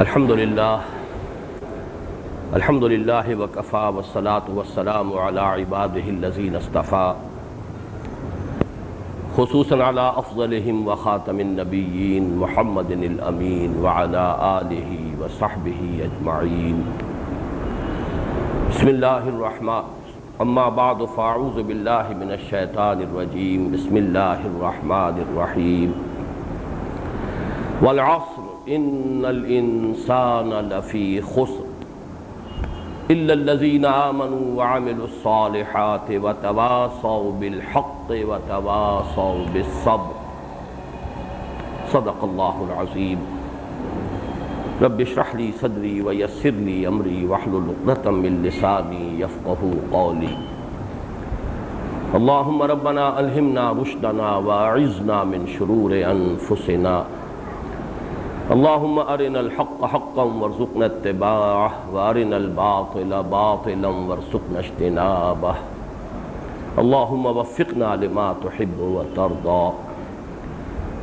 الحمد للہ وکفا والصلاة والسلام علی عبادہ الذین اصطفیٰ خصوصاً علی افضلہم وخاتم النبیین محمد الامین وعلی آلہ وصحبہ اجمعین. بسم اللہ الرحمن اما بعد فاعوذ باللہ من الشیطان الرجیم. بسم اللہ الرحمن الرحیم. والعصر ان الانسان لفی خسر الا الذین آمنوا وعملوا الصالحات وتواصوا بالحق وتواصوا بالصبر. صدق اللہ العظیم. رب اشرح لی صدری ویسر لی امری واحلل عقدۃ من لسانی یفقہوا قولی. اللہم ربنا الہمنا رشدنا واعذنا من شرور انفسنا. اللہم ارنا الحق حقا وارزقنا اتباعه وارنا الباطل باطلا وارزقنا اجتنابه. اللہم وفقنا لما تحب وترضى.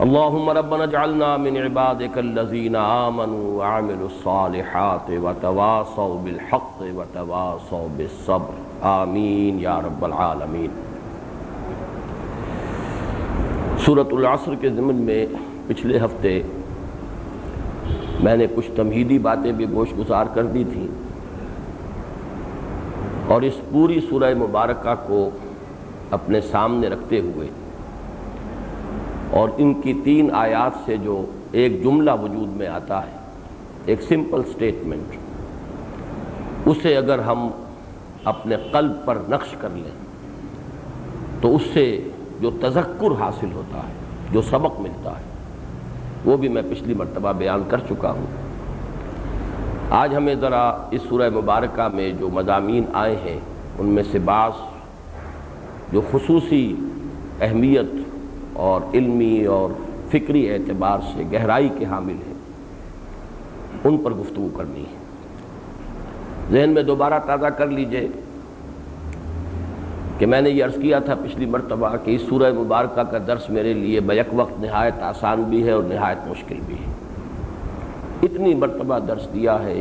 اللہم ربنا اجعلنا من عبادك الذين آمنوا وعملوا الصالحات وتواصوا بالحق وتواصوا بالصبر. آمین یا رب العالمین. سورۃ العصر کے ضمن میں پچھلے ہفتے میں نے کچھ تمہیدی باتیں بھی گوش گزار کر دی تھیں، اور اس پوری سورہ مبارکہ کو اپنے سامنے رکھتے ہوئے اور ان کی 3 آیات سے جو ایک جملہ وجود میں آتا ہے، ایک سمپل سٹیٹمنٹ، اسے اگر ہم اپنے قلب پر نقش کر لیں تو اس سے جو تذکر حاصل ہوتا ہے، جو سبق ملتا ہے، وہ بھی میں پچھلی مرتبہ بیان کر چکا ہوں. آج ہمیں ذرا اس سورہ مبارکہ میں جو مضامین آئے ہیں ان میں سے بعض جو خصوصی اہمیت اور علمی اور فکری اعتبار سے گہرائی کے حامل ہیں ان پر گفتگو کرنی ہے. ذہن میں دوبارہ تازہ کر لیجئے کہ میں نے یہ عرض کیا تھا پچھلی مرتبہ کہ اس سورہ مبارکہ کا درس میرے لیے بیک وقت نہایت آسان بھی ہے اور نہایت مشکل بھی ہے. اتنی مرتبہ درس دیا ہے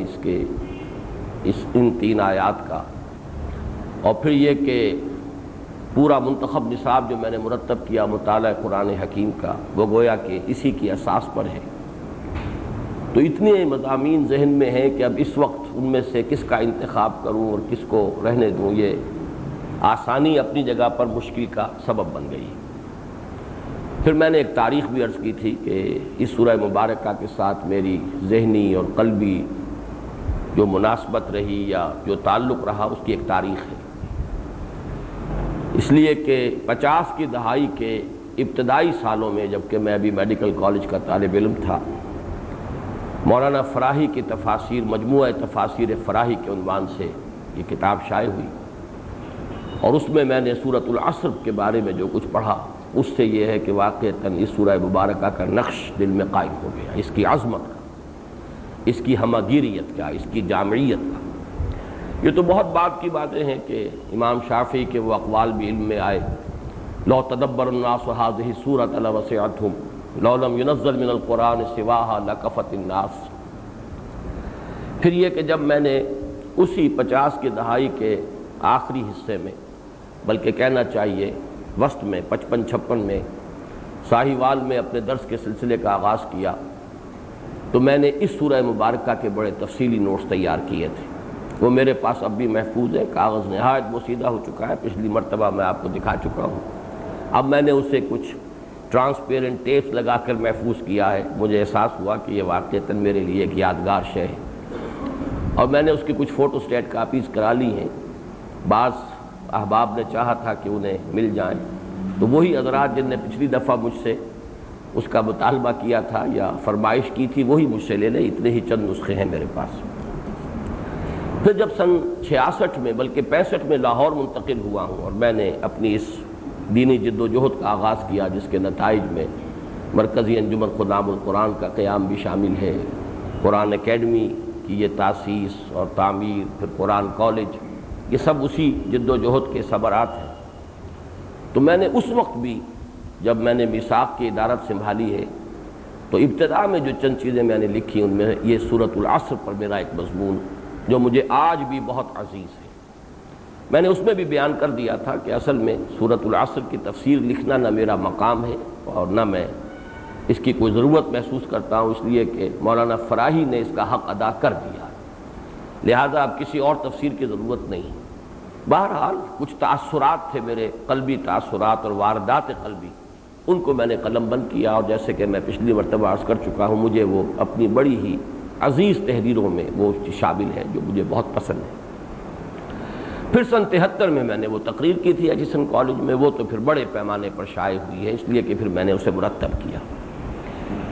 ان 3 آیات کا، اور پھر یہ کہ پورا منتخب نصاب جو میں نے مرتب کیا مطالعہ قرآن حکیم کا، وہ گویا کہ اسی کی اساس پر ہے. تو اتنے مضامین ذہن میں ہیں کہ اب اس وقت ان میں سے کس کا انتخاب کروں اور کس کو رہنے دوں، یہ آسانی اپنی جگہ پر مشکل کا سبب بن گئی. پھر میں نے ایک تاریخ بھی عرض کی تھی کہ اس سورہ مبارکہ کے ساتھ میری ذہنی اور قلبی جو مناسبت رہی یا جو تعلق رہا اس کی ایک تاریخ ہے. اس لیے کہ 50 کی دہائی کے ابتدائی سالوں میں، جبکہ میں ابھی میڈیکل کالج کا طالب علم تھا، مولانا فراہی کی تفاسیر، مجموعہ تفاسیر فراہی کے عنوان سے یہ کتاب شائع ہوئی، اور اس میں نے سورۃ العصر کے بارے میں جو کچھ پڑھا اس سے یہ ہے کہ واقعتاً اس سورہ مبارکہ کا نقش دل میں قائم ہو گیا، اس کی عظمت کا، اس کی ہمگیریت کا، اس کی جامعیت کا. یہ تو بہت بعد کی باتیں ہیں کہ امام شافعی کے وہ اقوال بھی علم میں آئے، لو تدبر الناس هذه السورۃ لوسعتهم لو لم ينزل من القرآن سواها لکفت الناس. پھر یہ کہ جب میں نے اسی 50 کی دہائی کے آخری حصے میں، بلکہ کہنا چاہیے وسط میں 55-56 میں ساہیوال میں اپنے درس کے سلسلے کا آغاز کیا، تو میں نے اس سورہ مبارکہ کے بڑے تفصیلی نوٹس تیار کیے تھے. وہ میرے پاس اب بھی محفوظ ہے، کاغذ نہایت بوسیدہ ہو چکا ہے، پچھلی مرتبہ میں آپ کو دکھا چکا ہوں. اب میں نے اسے کچھ ٹرانسپیرنٹ ٹیپس لگا کر محفوظ کیا ہے. مجھے احساس ہوا کہ یہ واقعتاً میرے لیے ایک یادگار شے ہے، اور میں نے اس کی کچھ فوٹو سٹیٹ کاپیز کرا لی ہیں. بعض احباب نے چاہا تھا کہ انہیں مل جائیں، تو وہی حضرات جن نے پچھلی دفعہ مجھ سے اس کا مطالبہ کیا تھا یا فرمائش کی تھی وہی مجھ سے لے لیں. اتنے ہی چند نسخے ہیں میرے پاس. پھر جب سن 66 میں بلکہ 65 میں لاہور منتقل ہوا ہوں، اور میں نے اپنی اس دینی جد و جہد کا آغاز کیا جس کے نتائج میں مرکزی انجمن خدام القرآن کا قیام بھی شامل ہے، قرآن اکیڈمی کی یہ تاسیس اور تعمیر، پھر قرآن کالج، یہ سب اسی جد و جہد کے ثمرات ہیں. تو میں نے اس وقت بھی جب میں نے میثاق کی ادارت سنبھالی ہے تو ابتدا میں جو چند چیزیں میں نے لکھی ان میں یہ سورۃ العصر پر میرا ایک مضمون جو مجھے آج بھی بہت عزیز ہے۔ میں نے اس میں بھی بیان کر دیا تھا کہ اصل میں سورۃ العصر کی تفسیر لکھنا نہ میرا مقام ہے اور نہ میں اس کی کوئی ضرورت محسوس کرتا ہوں، اس لیے کہ مولانا فراہی نے اس کا حق ادا کر دیا، لہٰذا اب کسی اور تفسیر کی ضرورت نہیں۔ بہرحال کچھ تاثرات تھے میرے قلبی تاثرات اور واردات قلبی، ان کو میں نے قلم بند کیا، اور جیسے کہ میں پچھلی مرتبہ عرض کر چکا ہوں مجھے وہ اپنی بڑی ہی عزیز تحریروں میں وہ شامل ہے جو مجھے بہت پسند ہے۔ پھر سن 73 میں نے وہ تقریر کی تھی ایجسن کالج میں، وہ تو پھر بڑے پیمانے پر شائع ہوئی ہے، اس لیے کہ پھر میں نے اسے مرتب کیا۔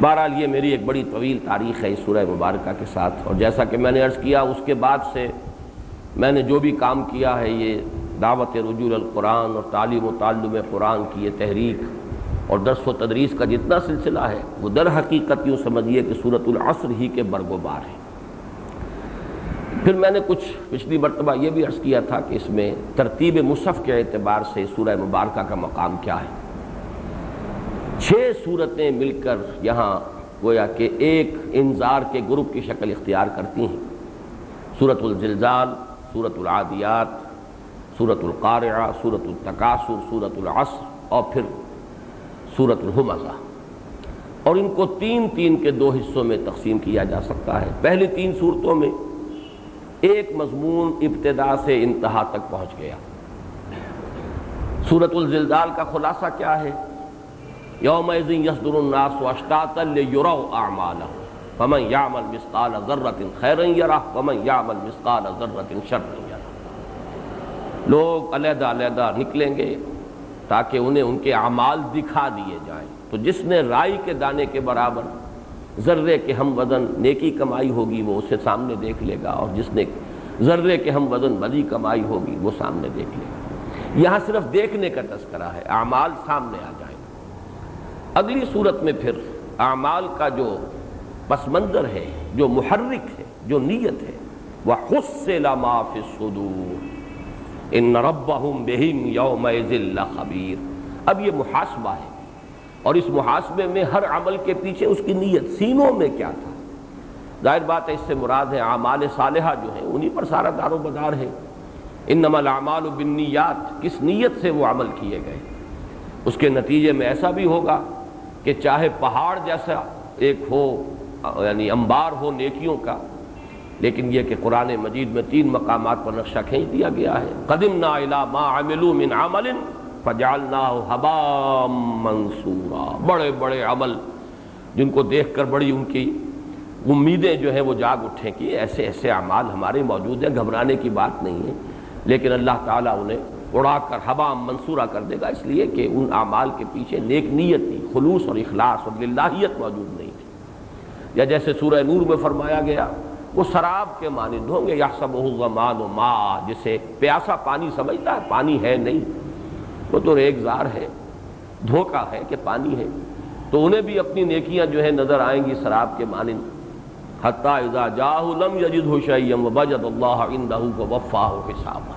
بہرحال یہ میری ایک بڑی طویل تاریخ ہے اس سورہ مبارکہ کے ساتھ، اور جیسا کہ میں نے عرض کیا اس کے بعد سے میں نے جو بھی کام کیا ہے یہ دعوت رجوع القرآن اور تعلیم و تعلم قرآن کی یہ تحریک اور درس و تدریس کا جتنا سلسلہ ہے وہ در حقیقت یوں سمجھیے کہ سورۃ العصر ہی کے برگوبار ہے۔ پھر میں نے کچھ پچھلی مرتبہ یہ بھی عرض کیا تھا کہ اس میں ترتیب مصحف کے اعتبار سے سورہ مبارکہ کا مقام کیا ہے۔ 6 سورتیں مل کر یہاں گویا کہ ایک انذار کے گروپ کی شکل اختیار کرتی ہیں۔ سورۃ الزلزال، سورۃ العادیات، سورۃ القارعہ، سورۃ التکاثر، سورۃ العصر اور پھر سورۃ الہمزہ، اور ان کو 3 کے 2 حصوں میں تقسیم کیا جا سکتا ہے۔ پہلی 3 صورتوں میں ایک مضمون ابتدا سے انتہا تک پہنچ گیا۔ سورۃ الزلزال کا خلاصہ کیا ہے؟ یومئذ یصدر الناس اشتاتا لیروا اعمالهم فمن یعمل مثقال ذرۃ خیرا یرہ ومن یعمل مثقال ذرۃ شرا یرہ۔ لوگ علیحدہ علیحدہ نکلیں گے تاکہ انہیں ان کے اعمال دکھا دیے جائیں، تو جس نے رائی کے دانے کے برابر ذرے کے ہم وزن نیکی کمائی ہوگی وہ اسے سامنے دیکھ لے گا، اور جس نے ذرے کے ہم وزن بدی کمائی ہوگی وہ سامنے دیکھ لے گا۔ یہاں صرف دیکھنے کا تذکرہ ہے، اعمال سامنے آ جائیں۔ اگلی صورت میں پھر اعمال کا جو پس منظر ہے، جو محرک ہے، جو نیت ہے، وَحُصِّلَ مَا فِي الصُّدُورِ إِنَّ رَبَّهُمْ بِهِمْ يَوْمَئِذٍ لَخَبِيرٌ۔ اب یہ محاسبہ ہے، اور اس محاسبے میں ہر عمل کے پیچھے اس کی نیت، سینوں میں کیا تھا۔ ظاہر بات ہے اس سے مراد ہے اعمال صالحہ جو ہیں انہی پر سارا دار و مدار ہے۔ انما الاعمال بالنیات، کس نیت سے وہ عمل کیے گئے، اس کے نتیجے میں ایسا بھی ہوگا کہ چاہے پہاڑ جیسا ایک ہو یعنی انبار ہو نیکیوں کا، لیکن یہ کہ قرآن مجید میں 3 مقامات پر نقشہ کھینچ دیا گیا ہے۔ قدمنا الی ما عملوا من عمل فجعلناہ ہباء منثورا۔ بڑے بڑے عمل جن کو دیکھ کر بڑی ان کی امیدیں جو ہیں وہ جاگ اٹھیں کہ ایسے ایسے اعمال ہمارے موجود ہیں، گھبرانے کی بات نہیں ہے، لیکن اللہ تعالیٰ انہیں اڑا کر ہباء منثورا کر دے گا، اس لیے کہ ان اعمال کے پیچھے نیک نیت تھی، خلوص اور اخلاص اور للہیت موجود نہیں تھی۔ یا جیسے سورہ نور میں فرمایا گیا وہ سراب کے مانند ہوں گے، یحسبہ الظمآن ماء، جسے پیاسا پانی سمجھتا ہے، پانی ہے نہیں، وہ تو ریگزار ہے، دھوکہ ہے کہ پانی ہے، تو انہیں بھی اپنی نیکیاں جو ہے نظر آئیں گی سراب کے مانند۔ حتی اذا جاءہ لم یجدہ شیئا ووجد اللہ عندہ فوفاہ حسابہ۔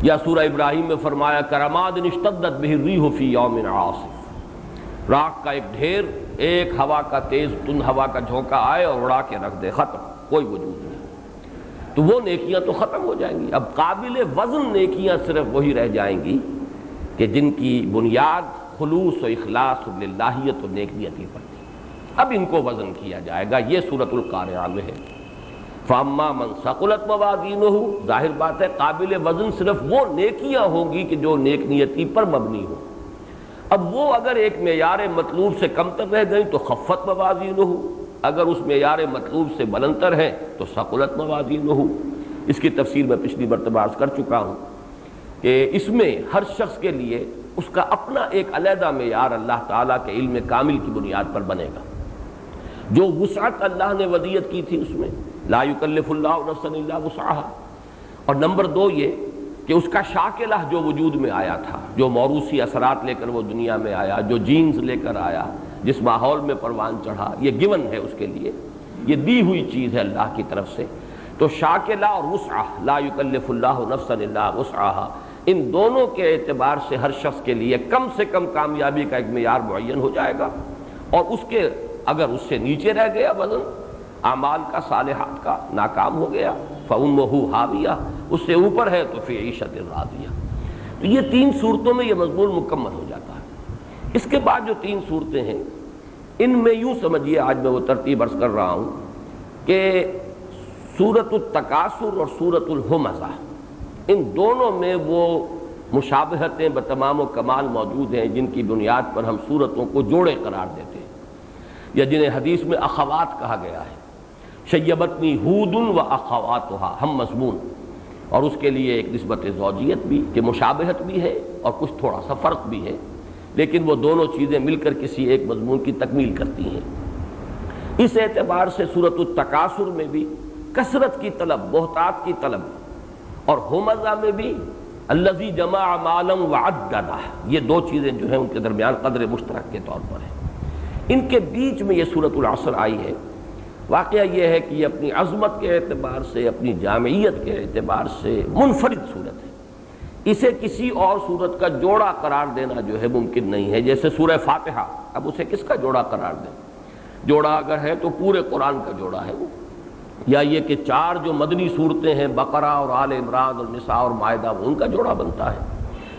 یا سورہ ابراہیم میں فرمایا کرماد اشتدت بہ الریح فی یوم عاصف، راکھ کا ایک ڈھیر، ایک ہوا کا تیز تند ہوا کا جھونکا آئے اور اڑا کے رکھ دے، ختم، کوئی وجود نہیں، تو وہ نیکیاں تو ختم ہو جائیں گی۔ اب قابل وزن نیکیاں صرف وہی رہ جائیں گی کہ جن کی بنیاد خلوص و اخلاص و للہیت و نیک نیتی پر تھی، اب ان کو وزن کیا جائے گا۔ یہ سورۃ القارعہ میں ہے۔ فَأَمَّا مَنْ ثَقُلَتْ مَوَازِينُهُ، ظاہر بات ہے قابل وزن صرف وہ نیکیاں ہوں گی کہ جو نیک نیتی پر مبنی ہو۔ اب وہ اگر ایک معیار مطلوب سے کم تر رہ گئیں تو خفت موازینہ، اگر اس معیار مطلوب سے بلند تر ہے تو ثقلت موازینہ۔ اس کی تفسیر میں پچھلی مرتبہ عرض کر چکا ہوں کہ اس میں ہر شخص کے لیے اس کا اپنا ایک علیحدہ معیار اللہ تعالیٰ کے علم کامل کی بنیاد پر بنے گا۔ جو وسعت اللہ نے ودیت کی تھی اس میں لا یکلف اللہ نفسا الا وسعها، اور نمبر 2 یہ کہ اس کا شاکلہ جو وجود میں آیا تھا، جو موروثی اثرات لے کر وہ دنیا میں آیا، جو جینز لے کر آیا، جس ماحول میں پروان چڑھا، یہ گیون ہے اس کے لیے، یہ دی ہوئی چیز ہے اللہ کی طرف سے۔ تو شاکلہ اور وسعہ، لا یکلف اللہ نفسا الا وسعها، ان دونوں کے اعتبار سے ہر شخص کے لیے کم سے کم کامیابی کا ایک معیار معین ہو جائے گا، اور اس کے اگر اس سے نیچے رہ گیا وزن اعمال کا صالحات کا ناکام ہو گیا فَأُمُّهُ هَاوِيَةٌ، اس سے اوپر ہے تو فِي عِيشَةٍ رَاضِيَةٍ۔ تو یہ تین صورتوں میں یہ مضمون مکمل ہو جاتا ہے۔ اس کے بعد جو تین صورتیں ہیں ان میں یوں سمجھیے، آج میں وہ ترتیب عرض کر رہا ہوں کہ سورۃ التکاثر اور سورۃ الہمزہ، ان دونوں میں وہ مشابہتیں بتمام و کمال موجود ہیں جن کی بنیاد پر ہم سورتوں کو جوڑے قرار دیتے ہیں، یا جنہیں حدیث میں اخوات کہا گیا ہے۔ شیبتنی ہود و اخواتھا، ہم مضمون، اور اس کے لیے ایک نسبت زوجیت بھی کہ مشابہت بھی ہے اور کچھ تھوڑا سا فرق بھی ہے، لیکن وہ دونوں چیزیں مل کر کسی ایک مضمون کی تکمیل کرتی ہیں۔ اس اعتبار سے سورۃ التکاثر میں بھی کثرت کی طلب، بہتات کی طلب، اور ہمزہ میں بھی الذی جمع مالا وعددہ، یہ دو چیزیں جو ہیں ان کے درمیان قدر مشترک کے طور پر ہیں۔ ان کے بیچ میں یہ سورۃ العصر آئی ہے۔ واقعہ یہ ہے کہ یہ اپنی عظمت کے اعتبار سے، اپنی جامعیت کے اعتبار سے منفرد صورت ہے۔ اسے کسی اور صورت کا جوڑا قرار دینا جو ہے ممکن نہیں ہے، جیسے سورہ فاتحہ، اب اسے کس کا جوڑا قرار دیں؟ جوڑا اگر ہے تو پورے قرآن کا جوڑا ہے وہ، یا یہ کہ چار جو مدنی صورتیں ہیں بقرہ اور آل عمران اور نساء اور مائدہ، ان کا جوڑا بنتا ہے،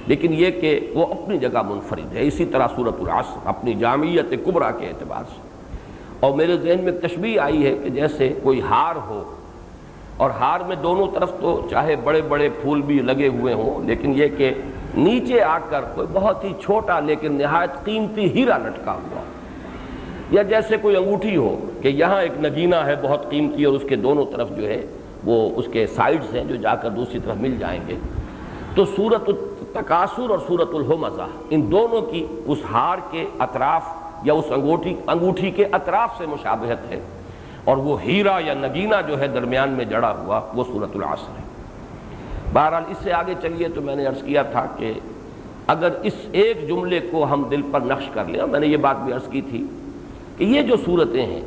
لیکن یہ کہ وہ اپنی جگہ منفرد ہے۔ اسی طرح سورۃ العصر اپنی جامعیت کبریٰ کے اعتبار سے۔ اور میرے ذہن میں تشبیہ آئی ہے کہ جیسے کوئی ہار ہو، اور ہار میں دونوں طرف تو چاہے بڑے بڑے پھول بھی لگے ہوئے ہوں، لیکن یہ کہ نیچے آ کر کوئی بہت ہی چھوٹا لیکن نہایت قیمتی ہیرا لٹکا ہوا، یا جیسے کوئی انگوٹھی ہو کہ یہاں ایک نگینہ ہے بہت قیمتی اور اس کے دونوں طرف جو ہے وہ اس کے سائیڈز ہیں جو جا کر دوسری طرف مل جائیں گے۔ تو سورۃ التکاثر اور سورۃ الہمزہ ان دونوں کی اس ہار کے اطراف یا اس انگوٹھی کے اطراف سے مشابہت ہے، اور وہ ہیرا یا نگینہ جو ہے درمیان میں جڑا ہوا وہ سورۃ العصر ہے۔ بہرحال اس سے آگے چلیے تو میں نے عرض کیا تھا کہ اگر اس ایک جملے کو ہم دل پر نقش کر لیں، میں نے یہ بات بھی عرض کی تھی کہ یہ جو صورتیں ہیں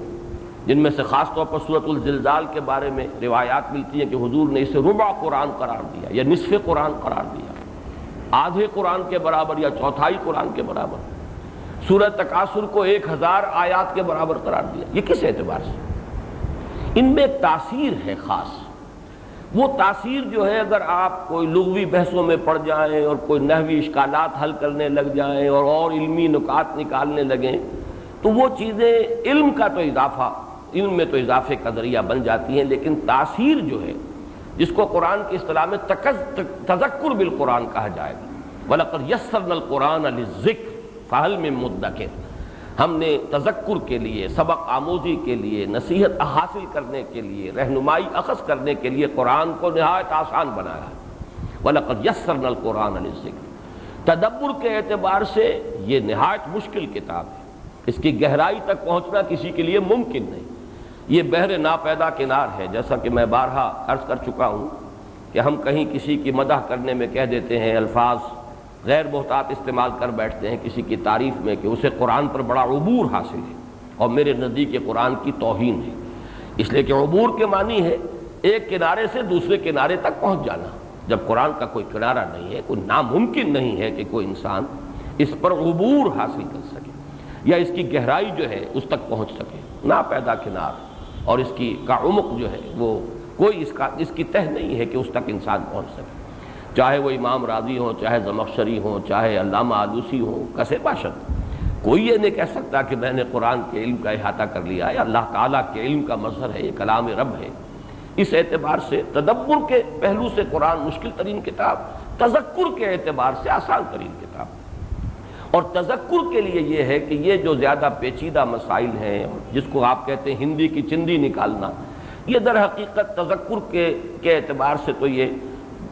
جن میں سے خاص طور پر سورۃ الزلزال کے بارے میں روایات ملتی ہیں کہ حضور نے اسے ربع قرآن قرار دیا یا نصف قرآن قرار دیا، آدھے قرآن کے برابر یا چوتھائی قرآن کے برابر۔ سورہ تکاثر کو 1000 آیات کے برابر قرار دیا، یہ کس اعتبار سے؟ ان میں ایک تاثیر ہے خاص، وہ تاثیر جو ہے اگر آپ کوئی لغوی بحثوں میں پڑ جائیں اور کوئی نحوی اشکالات حل کرنے لگ جائیں اور علمی نکات نکالنے لگیں تو وہ چیزیں علم کا تو اضافہ، علم میں تو اضافے کا ذریعہ بن جاتی ہیں، لیکن تاثیر جو ہے جس کو قرآن کی اصطلاح میں تذکر بالقرآن کہا جائے گا، وَلَقَدْ يَسَّرْنَا الْقُرْآنَ لِلذِّكْرِ فَهَلْ مِن مُدَّكِرٍ، ہم نے تذکر کے لیے، سبق آموزی کے لیے، نصیحت حاصل کرنے کے لیے، رہنمائی اخذ کرنے کے لیے قرآن کو نہایت آسان بنایا ہے۔ وَلَقَدْ يَسَّرْنَا الْقُرْآنَ لِلذِّكْرِ، تدبر کے اعتبار سے یہ نہایت مشکل کتاب ہے، اس کی گہرائی تک پہنچنا کسی کے لیے ممکن نہیں، یہ بحر ناپیدا کنار ہے۔ جیسا کہ میں بارہا عرض کر چکا ہوں کہ ہم کہیں کسی کی مدح کرنے میں کہہ دیتے ہیں الفاظ غیر محتاط استعمال کر بیٹھتے ہیں کسی کی تعریف میں کہ اسے قرآن پر بڑا عبور حاصل ہے، اور میرے نزدیک یہ قرآن کی توہین ہے، اس لیے کہ عبور کے معنی ہے ایک کنارے سے دوسرے کنارے تک پہنچ جانا، جب قرآن کا کوئی کنارہ نہیں ہے، کوئی ناممکن نہیں ہے کہ کوئی انسان اس پر عبور حاصل کر سکے یا اس کی گہرائی جو ہے اس تک پہنچ سکے، ناپیدا کنار، اور اس کی کا عمق جو ہے وہ کوئی اس کی تہ نہیں ہے کہ اس تک انسان پہنچ سکے، چاہے وہ امام راضی ہوں، چاہے زمخشری ہوں، چاہے علامہ آلوسی ہوں، کسے باشد کوئی یہ نہیں کہہ سکتا کہ میں نے قرآن کے علم کا احاطہ کر لیا ہے۔ اللہ تعالیٰ کے علم کا مظہر ہے، یہ کلام رب ہے۔ اس اعتبار سے تدبر کے پہلو سے قرآن مشکل ترین کتاب، تذکر کے اعتبار سے آسان ترین کتاب، اور تذکر کے لیے یہ ہے کہ یہ جو زیادہ پیچیدہ مسائل ہیں جس کو آپ کہتے ہیں ہندی کی چندی نکالنا، یہ در حقیقت تذکر کے اعتبار سے تو یہ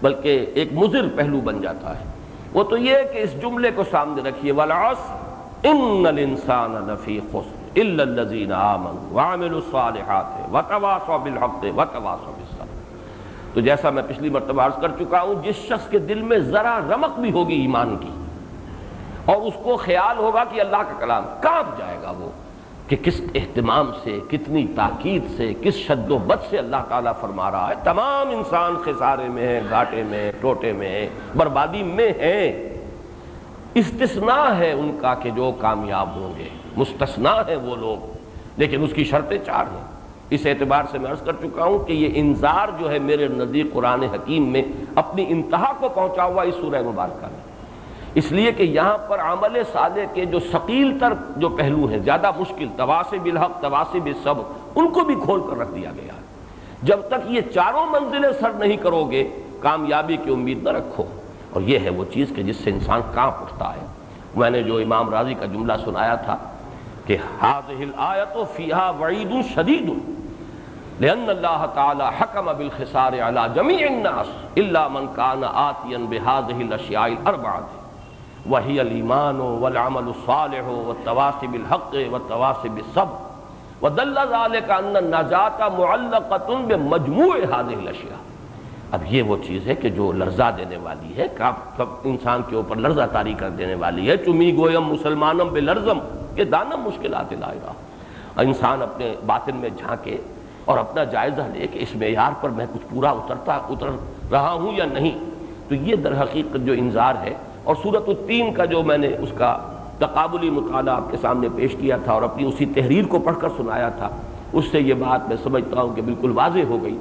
بلکہ ایک مضر پہلو بن جاتا ہے۔ وہ تو یہ ہے کہ اس جملے کو سامنے رکھیے، وَالْعَصْرِ إِنَّ الْإِنسَانَ لَفِي خُسْرٍ إِلَّا الَّذِينَ آمَنُوا وَعَمِلُوا الصَّالِحَاتِ وَتَوَاصَوْا بِالْحَقِّ وَتَوَاصَوْا بِالصَّبْرِ۔ تو جیسا میں پچھلی مرتبہ عرض کر چکا ہوں، جس شخص کے دل میں ذرا رمق بھی ہوگی ایمان کی اور اس کو خیال ہوگا کہ اللہ کا کلام، کانپ جائے گا وہ کہ کس اہتمام سے، کتنی تاکید سے، کس شد و بد سے اللہ تعالیٰ فرما رہا ہے۔ تمام انسان خسارے میں ہیں، گھاٹے میں، ٹوٹے میں ہیں، بربادی میں ہیں، استثناء ہے ان کا کہ جو کامیاب ہوں گے، مستثنیٰ ہیں وہ لوگ لیکن اس کی شرطیں 4 ہیں۔ اس اعتبار سے میں عرض کر چکا ہوں کہ یہ انذار جو ہے میرے نزدیک قرآن حکیم میں اپنی انتہا کو پہنچا ہوا اس سورہ مبارکہ میں، اس لیے کہ یہاں پر عمل صالح کے جو ثقیل تر جو پہلو ہیں، زیادہ مشکل، تواصی بالحق، تواصی بالصبر، ان کو بھی کھول کر رکھ دیا گیا ہے۔ جب تک یہ چاروں منزلیں سر نہیں کرو گے کامیابی کی امید نہ رکھو، اور یہ ہے وہ چیز کہ جس سے انسان کانپ اٹھتا ہے۔ میں نے جو امام راضی کا جملہ سنایا تھا کہ هذه الآیۃ فیہا وعید شدید لأن اللہ تعالی حکم بالخسار علی جمیع الناس الا من کان آتیا بهذه الاشیاء الاربعۃ وہی الایمان والعمل الصالح والتواصی بالحق والتواصی بالصبر ودل ذلك ان النجاة معلقۃ بمجموع هذه الاشیاء۔ اب یہ وہ چیز ہے کہ جو لرزہ دینے والی ہے، کب انسان کے اوپر لرزہ طاری کر دینے والی ہے۔ چمی گویم مسلمانم بلرزم کہ دانم مشکلات لائے گا۔ انسان اپنے باطن میں جھانکے اور اپنا جائزہ لے کہ اس معیار پر میں کچھ پورا اتر رہا ہوں یا نہیں۔ تو یہ در حقیقت جو انذار ہے، اور سورۃ التین کا جو میں نے اس کا تقابلی مطالعہ آپ کے سامنے پیش کیا تھا اور اپنی اسی تحریر کو پڑھ کر سنایا تھا، اس سے یہ بات میں سمجھتا ہوں کہ بالکل واضح ہو گئی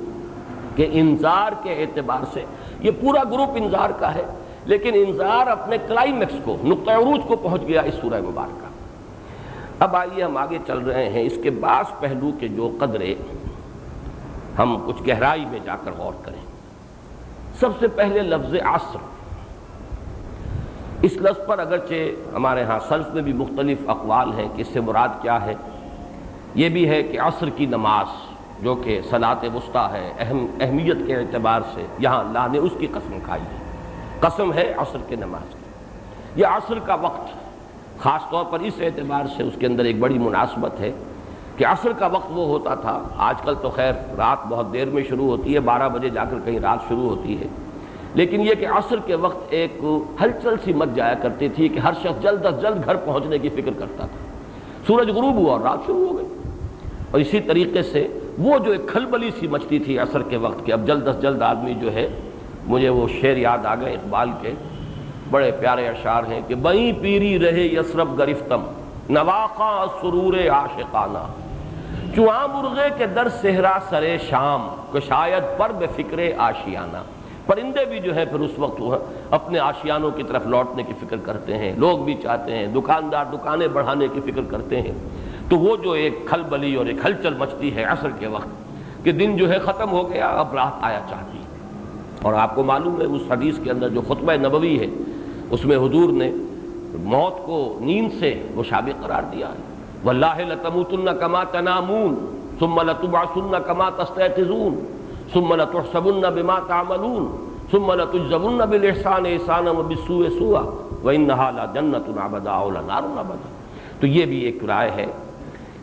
کہ انذار کے اعتبار سے یہ پورا گروپ انذار کا ہے، لیکن انذار اپنے کلائمیکس کو، نقطہ عروج کو پہنچ گیا اس سورہ مبارکہ۔ اب آئیے ہم آگے چل رہے ہیں، اس کے بعض پہلو کے جو قدرے ہم کچھ گہرائی میں جا کر غور کریں۔ سب سے پہلے لفظ عصر، اس لفظ پر اگرچہ ہمارے ہاں سلف میں بھی مختلف اقوال ہیں کہ اس سے مراد کیا ہے۔ یہ بھی ہے کہ عصر کی نماز جو کہ صلاۃ وسطیٰ ہے، اہمیت کے اعتبار سے یہاں اللہ نے اس کی قسم کھائی ہے، قسم ہے عصر کے نماز کی۔ یہ عصر کا وقت خاص طور پر اس اعتبار سے اس کے اندر ایک بڑی مناسبت ہے کہ عصر کا وقت وہ ہوتا تھا، آج کل تو خیر رات بہت دیر میں شروع ہوتی ہے، 12 بجے جا کر کہیں رات شروع ہوتی ہے، لیکن یہ کہ عصر کے وقت ایک ہلچل سی مچ جایا کرتی تھی کہ ہر شخص جلد از جلد گھر پہنچنے کی فکر کرتا تھا۔ سورج غروب ہوا اور رات شروع ہو گئی، اور اسی طریقے سے وہ جو ایک کھلبلی سی مچتی تھی عصر کے وقت کہ اب جلد از جلد آدمی جو ہے، مجھے وہ شعر یاد آ گئے اقبال کے، بڑے پیارے اشعار ہیں کہ بئیں پیری رہے یسرب گرفتم نواخواں سرور عاشقانہ چواں مرغے کے در صحرا سرے شام کہ شاید پر بے فکر آشیانہ۔ پرندے بھی جو ہے پھر اس وقت اپنے آشیانوں کی طرف لوٹنے کی فکر کرتے ہیں، لوگ بھی چاہتے ہیں، دکاندار دکانیں بڑھانے کی فکر کرتے ہیں۔ تو وہ جو ایک کھلبلی اور ایک ہلچل مچتی ہے عصر کے وقت کہ دن جو ہے ختم ہو گیا، اب رات آیا چاہتی ہے۔ اور آپ کو معلوم ہے اس حدیث کے اندر جو خطبہ نبوی ہے اس میں حضور نے موت کو نیند سے مشابہ قرار دیا ہے۔ واللہ لتموتن کما تنامون ثم لتبعثن کما تستيقظون ثم لتحسبن بما تعملون ثم لتجزون بالاحسان احسانا وبالسوء سوءا وانها لجنۃ ابدا او لنار ابدا۔ تو یہ بھی ایک رائے ہے،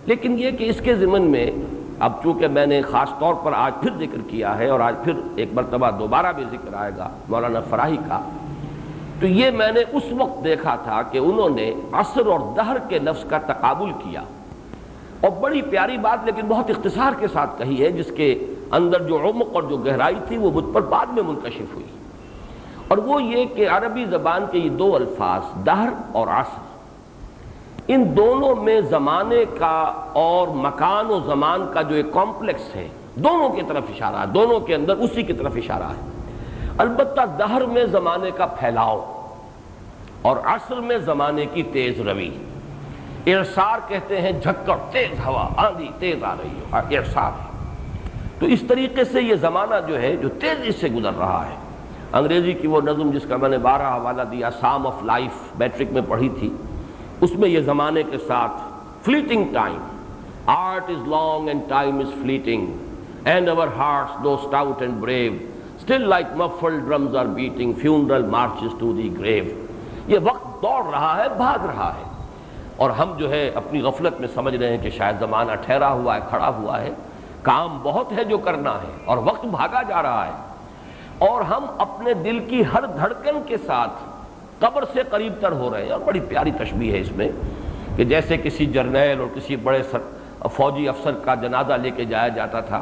لیکن یہ کہ اس کے ضمن میں اب چونکہ میں نے خاص طور پر آج پھر ذکر کیا ہے اور آج پھر ایک مرتبہ دوبارہ بھی ذکر آئے گا مولانا فراہی کا، تو یہ میں نے اس وقت دیکھا تھا کہ انہوں نے عصر اور دہر کے لفظ کا تقابل کیا، اور بڑی پیاری بات لیکن بہت اختصار کے ساتھ کہی ہے، جس کے اندر جو عمق اور جو گہرائی تھی وہ مجھ پر بعد میں منکشف ہوئی، اور وہ یہ کہ عربی زبان کے یہ 2 الفاظ دہر اور عصر، ان دونوں میں زمانے کا اور مکان و زمان کا جو ایک کمپلیکس ہے، دونوں کی طرف اشارہ ہے، دونوں کے اندر اسی کی طرف اشارہ ہے۔ البتہ دہر میں زمانے کا پھیلاؤ اور عصر میں زمانے کی تیز روی، اعصار کہتے ہیں جھکڑ، تیز ہوا، آندھی تیز آ رہی ہے، اعصار ہے۔ تو اس طریقے سے یہ زمانہ جو ہے جو تیزی سے گزر رہا ہے۔ انگریزی کی وہ نظم جس کا میں نے 12 حوالہ دیا، سام آف لائف، میٹرک میں پڑھی تھی، اس میں یہ زمانے کے ساتھ fleeting time, art is long and time is fleeting and our hearts though stout and brave still like muffled drums are beating funeral marches to the grave۔ یہ وقت دوڑ رہا ہے، بھاگ رہا ہے، اور ہم جو ہے اپنی غفلت میں سمجھ رہے ہیں کہ شاید زمانہ ٹھہرا ہوا ہے، کھڑا ہوا ہے، کام بہت ہے جو کرنا ہے اور وقت بھاگا جا رہا ہے، اور ہم اپنے دل کی ہر دھڑکن کے ساتھ قبر سے قریب تر ہو رہے ہیں۔ اور بڑی پیاری تشبیہ ہے اس میں کہ جیسے کسی جرنیل اور کسی بڑے فوجی افسر کا جنازہ لے کے جایا جاتا تھا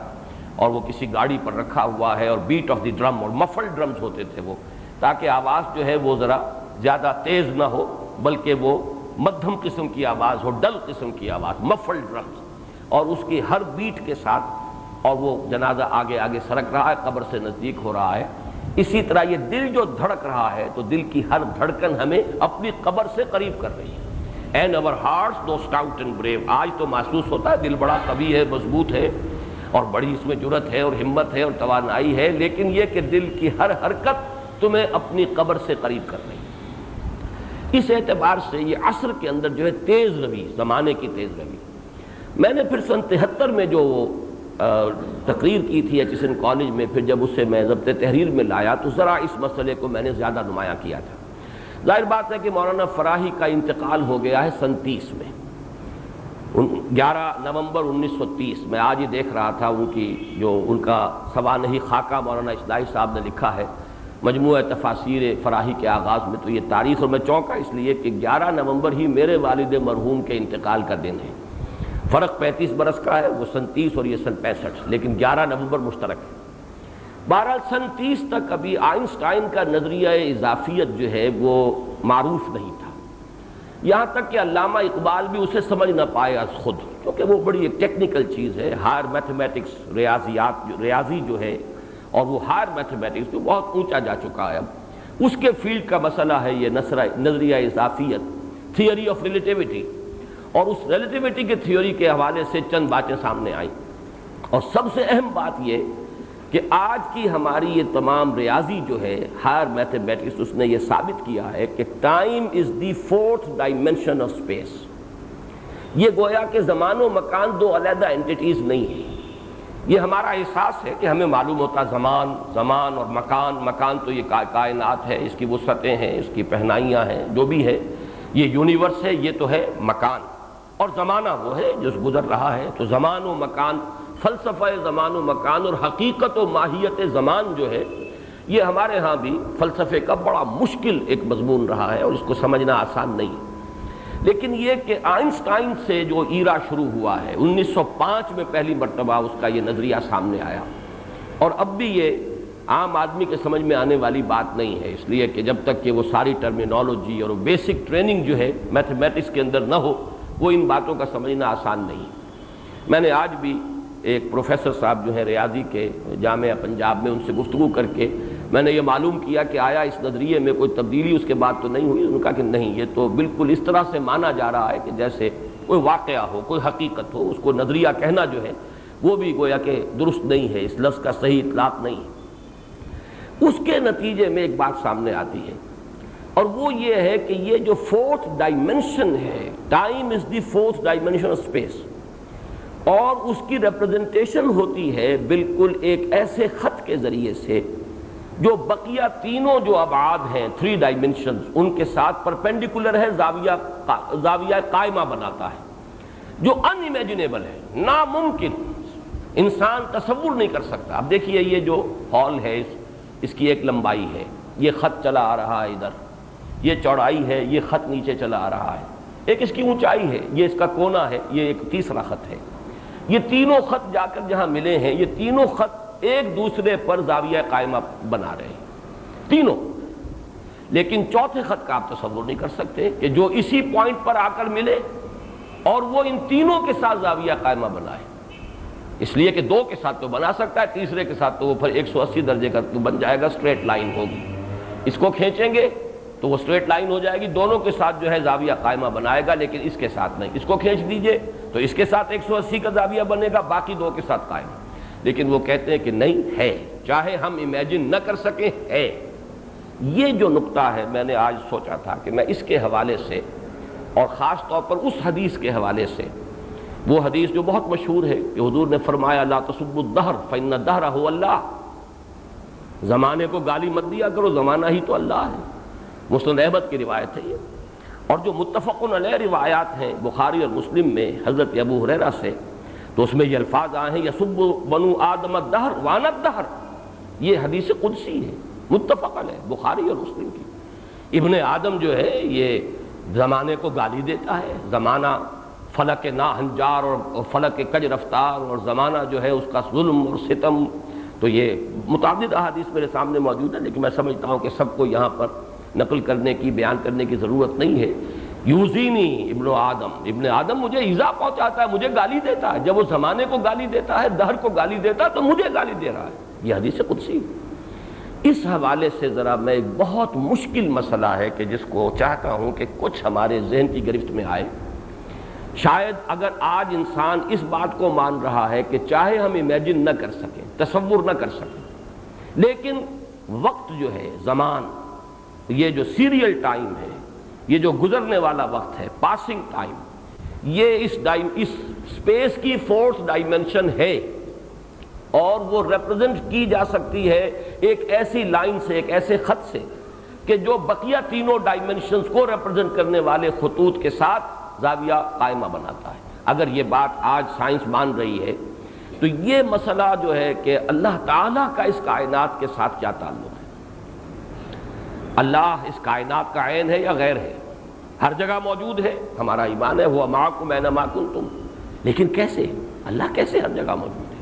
اور وہ کسی گاڑی پر رکھا ہوا ہے، اور بیٹ آف دی ڈرم، اور مفل ڈرمز ہوتے تھے وہ، تاکہ آواز جو ہے وہ ذرا زیادہ تیز نہ ہو بلکہ وہ مدھم قسم کی آواز ہو، ڈل قسم کی آواز، مفل ڈرمز۔ اور اس کی ہر بیٹ کے ساتھ، اور وہ جنازہ آگے آگے سرک رہا ہے، قبر سے نزدیک ہو رہا ہے، اسی طرح یہ دل جو دھڑک رہا ہے تو دل کی ہر دھڑکن ہمیں اپنی قبر سے قریب کر رہی ہے. And our hearts though stout and brave. آج تو محسوس ہوتا ہے دل بڑا قوی ہے، مضبوط ہے، اور بڑی اس میں جرأت ہے اور ہمت ہے اور توانائی ہے، لیکن یہ کہ دل کی ہر حرکت تمہیں اپنی قبر سے قریب کر رہی ہے. اس اعتبار سے یہ عصر کے اندر جو ہے تیز روی، زمانے کی تیز روی. میں نے پھر سن 73 میں جو تقریر کی تھی ایچ ایس این کالج میں، پھر جب اسے میں ضبط تحریر میں لایا تو ذرا اس مسئلے کو میں نے زیادہ نمایاں کیا تھا. ظاہر بات ہے کہ مولانا فراہی کا انتقال ہو گیا ہے 37 میں، 11 نومبر 1930. میں آج ہی دیکھ رہا تھا ان کا سوانحی خاکہ مولانا اصلاحی صاحب نے لکھا ہے مجموعہ تفاسیر فراہی کے آغاز میں. تو یہ تاریخ، اور میں چونکا اس لیے کہ 11 نومبر ہی میرے والد مرحوم کے انتقال کا دن ہے. فرق 35 برس کا ہے، وہ 37 اور یہ 65، لیکن 11 نومبر مشترک ہے. بہرحال 37 تک ابھی آئنسٹائن کا نظریہ اضافیت جو ہے وہ معروف نہیں تھا، یہاں تک کہ علامہ اقبال بھی اسے سمجھ نہ پائے از خود، کیونکہ وہ بڑی ایک ٹیکنیکل چیز ہے. ہائر میتھمیٹکس، ریاضی جو ہے، اور وہ ہائر میتھمیٹکس جو بہت اونچا جا چکا ہے اب، اس کے فیلڈ کا مسئلہ ہے یہ نظریہ اضافیت، تھیوری آف ریلیٹیوٹی. اور اس ریلیٹیوٹی کے تھیوری کے حوالے سے چند باتیں سامنے آئیں، اور سب سے اہم بات یہ کہ آج کی ہماری یہ تمام ریاضی جو ہے، ہائر میتھمیٹکس، اس نے یہ ثابت کیا ہے کہ time is the 4th dimension of space. یہ گویا کہ زمان و مکان دو علیحدہ اینٹیٹیز نہیں ہیں. یہ ہمارا احساس ہے کہ ہمیں معلوم ہوتا زمان اور مکان تو یہ کائنات ہے، اس کی وسعتیں ہیں، اس کی پہنائیاں ہیں، جو بھی ہے یہ یونیورس ہے، یہ تو ہے مکان، اور زمانہ وہ ہے جو گزر رہا ہے. تو زمان و مکان، فلسفہ زمان و مکان اور حقیقت و ماہیت زمان جو ہے، یہ ہمارے ہاں بھی فلسفے کا بڑا مشکل ایک مضمون رہا ہے، اور اس کو سمجھنا آسان نہیں. لیکن یہ کہ آئنسٹائن سے جو ایرا شروع ہوا ہے، 1905 میں پہلی مرتبہ اس کا یہ نظریہ سامنے آیا، اور اب بھی یہ عام آدمی کے سمجھ میں آنے والی بات نہیں ہے، اس لیے کہ جب تک کہ وہ ساری ٹرمینالوجی اور بیسک ٹریننگ جو ہے میتھمیٹکس کے اندر نہ ہو، وہ ان باتوں کا سمجھنا آسان نہیں. میں نے آج بھی ایک پروفیسر صاحب جو ہیں ریاضی کے جامعہ پنجاب میں، ان سے گفتگو کر کے میں نے یہ معلوم کیا کہ آیا اس نظریے میں کوئی تبدیلی اس کے بعد تو نہیں ہوئی. انہوں نے کہا کہ نہیں، یہ تو بالکل اس طرح سے مانا جا رہا ہے کہ جیسے کوئی واقعہ ہو، کوئی حقیقت ہو. اس کو نظریہ کہنا جو ہے وہ بھی گویا کہ درست نہیں ہے، اس لفظ کا صحیح اطلاق نہیں ہے. اس کے نتیجے میں ایک بات سامنے آتی ہے، اور وہ یہ ہے کہ یہ جو 4th ڈائمینشن ہے، time is the 4th dimension of space, اور اس کی ریپرزنٹیشن ہوتی ہے بالکل ایک ایسے خط کے ذریعے سے جو بقیہ تینوں جو ابعاد ہیں 3 ڈائمینشنز ان کے ساتھ پرپینڈیکولر ہے، زاویہ قائمہ بناتا ہے، جو ان امیجنیبل ہے، ناممکن، انسان تصور نہیں کر سکتا. اب دیکھیے یہ جو ہال ہے، اس کی ایک لمبائی ہے، یہ خط چلا آ رہا ہے ادھر، یہ چوڑائی ہے، یہ خط نیچے چلا آ رہا ہے، ایک اس کی اونچائی ہے، یہ اس کا کونا ہے، یہ ایک تیسرا خط ہے. یہ تینوں خط جا کر جہاں ملے ہیں، یہ تینوں خط ایک دوسرے پر زاویہ قائمہ بنا رہے ہیں تینوں. لیکن چوتھے خط کا آپ تصور نہیں کر سکتے کہ جو اسی پوائنٹ پر آ کر ملے اور وہ ان تینوں کے ساتھ زاویہ قائمہ بنائے. اس لیے کہ 2 کے ساتھ تو بنا سکتا ہے، تیسرے کے ساتھ تو وہ پھر 180 درجے کا بن جائے گا، اسٹریٹ لائن ہوگی. اس کو کھینچیں گے تو وہ اسٹریٹ لائن ہو جائے گی، دونوں کے ساتھ جو ہے زاویہ قائمہ بنائے گا، لیکن اس کے ساتھ نہیں. اس کو کھینچ دیجئے تو اس کے ساتھ 180 کا زاویہ بنے گا، باقی 2 کے ساتھ قائم. لیکن وہ کہتے ہیں کہ نہیں ہے، چاہے ہم امیجن نہ کر سکیں ہے. یہ جو نقطہ ہے، میں نے آج سوچا تھا کہ میں اس کے حوالے سے، اور خاص طور پر اس حدیث کے حوالے سے، وہ حدیث جو بہت مشہور ہے کہ حضور نے فرمایا لا تسبوا الدہر فإن الدہر هو اللہ، زمانے کو گالی مت دیا کرو، زمانہ ہی تو اللہ ہے. مسند احمد کی روایت ہے یہ. اور جو متفق علیہ روایات ہیں بخاری اور مسلم میں حضرت ابو ہریرہ سے، تو اس میں یہ الفاظ آئے ہیں یسب بنو آدم الدہر وانا الدہر. یہ حدیث قدسی ہے، متفق علیہ، بخاری اور مسلم کی. ابن آدم جو ہے یہ زمانے کو گالی دیتا ہے، زمانہ فلک نا ہنجار اور فلک کج رفتار، اور زمانہ جو ہے اس کا ظلم اور ستم. تو یہ متعدد احادیث میرے سامنے موجود ہے، لیکن میں سمجھتا ہوں کہ سب کو یہاں پر نقل کرنے کی، بیان کرنے کی ضرورت نہیں ہے. یوزینی ابن آدم، ابن آدم مجھے ایذا پہنچاتا ہے، مجھے گالی دیتا ہے، جب وہ زمانے کو گالی دیتا ہے، دہر کو گالی دیتا ہے، تو مجھے گالی دے رہا ہے۔ یہ حدیث قدسی۔ اس حوالے سے ذرا میں ایک بہت مشکل مسئلہ ہے کہ جس کو چاہتا ہوں کہ کچھ ہمارے ذہن کی گرفت میں آئے۔ شاید اگر آج انسان اس بات کو مان رہا ہے کہ چاہے ہم امیجن نہ کر سکیں، تصور نہ کر سکیں، لیکن وقت جو ہے، زمان، یہ جو سیریل ٹائم ہے، یہ جو گزرنے والا وقت ہے، پاسنگ ٹائم، یہ اس سپیس کی فورتھ ڈائمنشن ہے، اور وہ ریپرزنٹ کی جا سکتی ہے ایک ایسی لائن سے، ایک ایسے خط سے کہ جو بقیہ تینوں ڈائمنشنز کو ریپرزنٹ کرنے والے خطوط کے ساتھ زاویہ قائمہ بناتا ہے۔ اگر یہ بات آج سائنس مان رہی ہے تو یہ مسئلہ جو ہے کہ اللہ تعالیٰ کا اس کائنات کے ساتھ کیا تعلق ہے، اللہ اس کائنات کا عین ہے یا غیر ہے، ہر جگہ موجود ہے، ہمارا ایمان ہے ہوا معکم اینما کنتم، لیکن کیسے، اللہ کیسے ہر جگہ موجود ہے،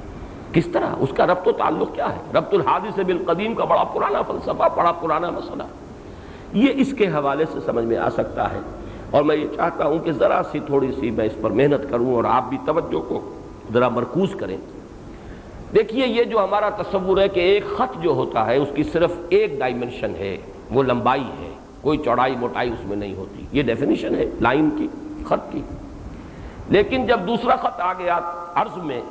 کس طرح، اس کا ربط و تعلق کیا ہے؟ ربط الحادث بالقدیم کا بڑا پرانا فلسفہ، بڑا پرانا مسئلہ، یہ اس کے حوالے سے سمجھ میں آ سکتا ہے۔ اور میں یہ چاہتا ہوں کہ ذرا سی تھوڑی سی میں اس پر محنت کروں اور آپ بھی توجہ کو ذرا مرکوز کریں۔ دیکھیے، یہ جو ہمارا تصور ہے کہ ایک خط جو ہوتا ہے اس کی صرف ایک ڈائمنشن ہے، وہ لمبائی ہے، کوئی چوڑائی موٹائی اس میں نہیں ہوتی، یہ ڈیفینیشن ہے لائن کی، خط کی۔ لیکن جب دوسرا خط آ گیا عرض میں،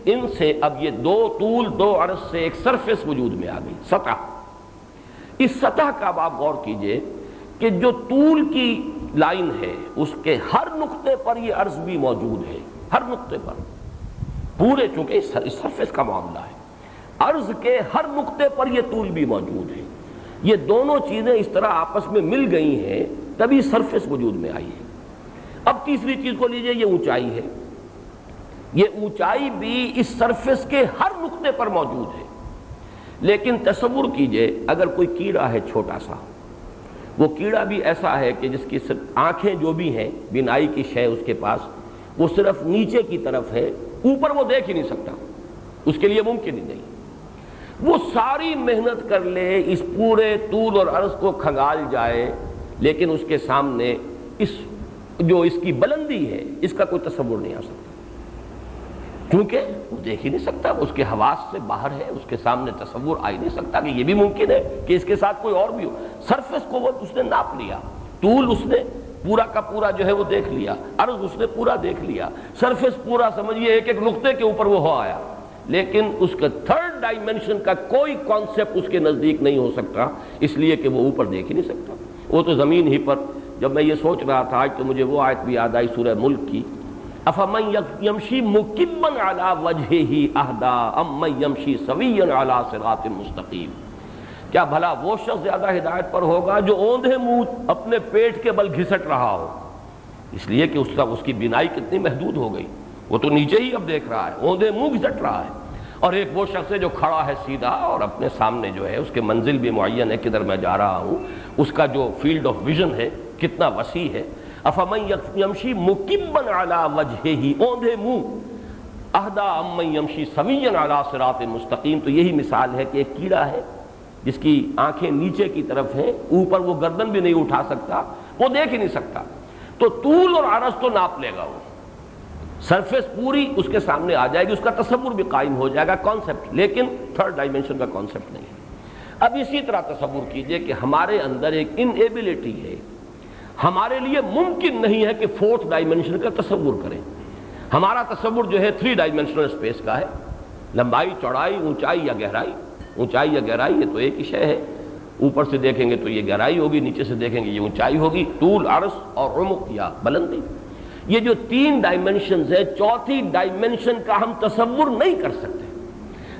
ان سے اب یہ دو طول دو عرض سے ایک سرفیس وجود میں آ گئی، سطح۔ اس سطح کا آپ غور کیجئے کہ جو طول کی لائن ہے اس کے ہر نقطے پر یہ عرض بھی موجود ہے، ہر نقطے پر، پورے، چونکہ اس سرفیس کا معاملہ ہے، عرض کے ہر نقطے پر یہ طول بھی موجود ہے۔ یہ دونوں چیزیں اس طرح آپس میں مل گئی ہیں تبھی سرفیس وجود میں آئی ہے۔ اب تیسری چیز کو لیجئے، یہ اونچائی ہے، یہ اونچائی بھی اس سرفیس کے ہر نقطے پر موجود ہے۔ لیکن تصور کیجئے اگر کوئی کیڑا ہے چھوٹا سا، وہ کیڑا بھی ایسا ہے کہ جس کی آنکھیں جو بھی ہیں، بینائی کی شے اس کے پاس، وہ صرف نیچے کی طرف ہے، اوپر وہ دیکھ ہی نہیں سکتا، اس کے لیے ممکن ہی نہیں۔ وہ ساری محنت کر لے، اس پورے طول اور عرض کو کھنگال جائے، لیکن اس کے سامنے جو اس کی بلندی ہے اس کا کوئی تصور نہیں آ سکتا، کیونکہ وہ دیکھ ہی نہیں سکتا، اس کے حواس سے باہر ہے، اس کے سامنے تصور آ ہی نہیں سکتا کہ یہ بھی ممکن ہے کہ اس کے ساتھ کوئی اور بھی ہو۔ سرفیس کو وہ اس نے ناپ لیا، طول اس نے پورا کا پورا جو ہے وہ دیکھ لیا، عرض اس نے پورا دیکھ لیا، سرفیس پورا سمجھیے ایک ایک نقطے کے اوپر وہ ہو آیا، لیکن اس کا تھرڈ ڈائمنشن کا کوئی کانسیپٹ اس کے نزدیک نہیں ہو سکتا، اس لیے کہ وہ اوپر دیکھ ہی نہیں سکتا، وہ تو زمین ہی پر۔ جب میں یہ سوچ رہا تھا آج تو مجھے وہ آیت بھی یاد آئی سورہ ملک کی، افمن یمشی مکبا علی وجہہ اہدی امن یمشی سویا علی صراط مستقیم، کیا بھلا وہ شخص زیادہ ہدایت پر ہوگا جو اوندھے منہ اپنے پیٹ کے بل گھسٹ رہا ہو، اس لیے کہ اس کی بینائی کتنی محدود ہو گئی، وہ تو نیچے ہی اب دیکھ رہا ہے، اوندھے منہ گھسٹ رہا ہے، اور ایک وہ شخص ہے جو کھڑا ہے سیدھا اور اپنے سامنے جو ہے اس کے منزل بھی معین ہے، کدھر میں جا رہا ہوں، اس کا جو فیلڈ آف ویژن ہے کتنا وسیع ہے۔ افمن یمشی مکبا علی وجہہ، اوندھے منہ، اہدی امن یمشی سویا علی صراط مستقیم۔ تو یہی مثال ہے کہ ایک کیڑا ہے جس کی آنکھیں نیچے کی طرف ہیں، اوپر وہ گردن بھی نہیں اٹھا سکتا، وہ دیکھ ہی نہیں سکتا، تو طول اور عرض تو ناپ لے گا، وہ سرفیس پوری اس کے سامنے آ جائے گی، اس کا تصور بھی قائم ہو جائے گا، کانسیپٹ، لیکن تھرڈ ڈائمنشن کا کانسیپٹ نہیں ہے۔ اب اسی طرح تصور کیجئے کہ ہمارے اندر ایک انیبلٹی ہے، ہمارے لیے ممکن نہیں ہے کہ فورتھ ڈائمنشن کا تصور کریں۔ ہمارا تصور جو ہے 3 ڈائمنشنل اسپیس کا ہے، لمبائی، چوڑائی، اونچائی یا گہرائی۔ اونچائی یا گہرائی یہ تو ایک ہی شے ہے، اوپر سے دیکھیں گے تو یہ گہرائی ہوگی، نیچے سے دیکھیں گے یہ اونچائی ہوگی، طول، عرض اور عمق یا بلندی۔ یہ جو 3 ڈائمنشنز ہے، چوتھی ڈائمنشن کا ہم تصور نہیں کر سکتے،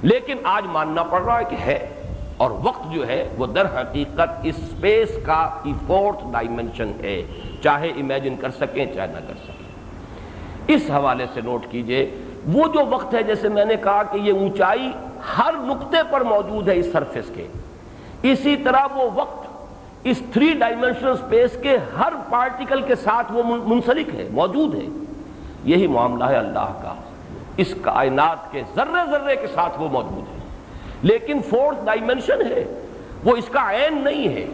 لیکن آج ماننا پڑ رہا ہے کہ ہے، اور وقت جو ہے وہ در حقیقت اس اسپیس کا 4th ڈائمنشن ہے، چاہے امیجن کر سکیں چاہے نہ کر سکیں۔ اس حوالے سے نوٹ کیجئے، وہ جو وقت ہے، جیسے میں نے کہا کہ یہ اونچائی ہر نقطے پر موجود ہے اس سرفیس کے، اسی طرح وہ وقت اس 3 ڈائمنشنل اسپیس کے ہر پارٹیکل کے ساتھ وہ منسلک ہے، موجود ہے۔ یہی معاملہ ہے اللہ کا، اس کائنات کے ذرے ذرے کے ساتھ وہ موجود ہے، لیکن 4th ڈائمنشن ہے، وہ اس کا عین نہیں ہے۔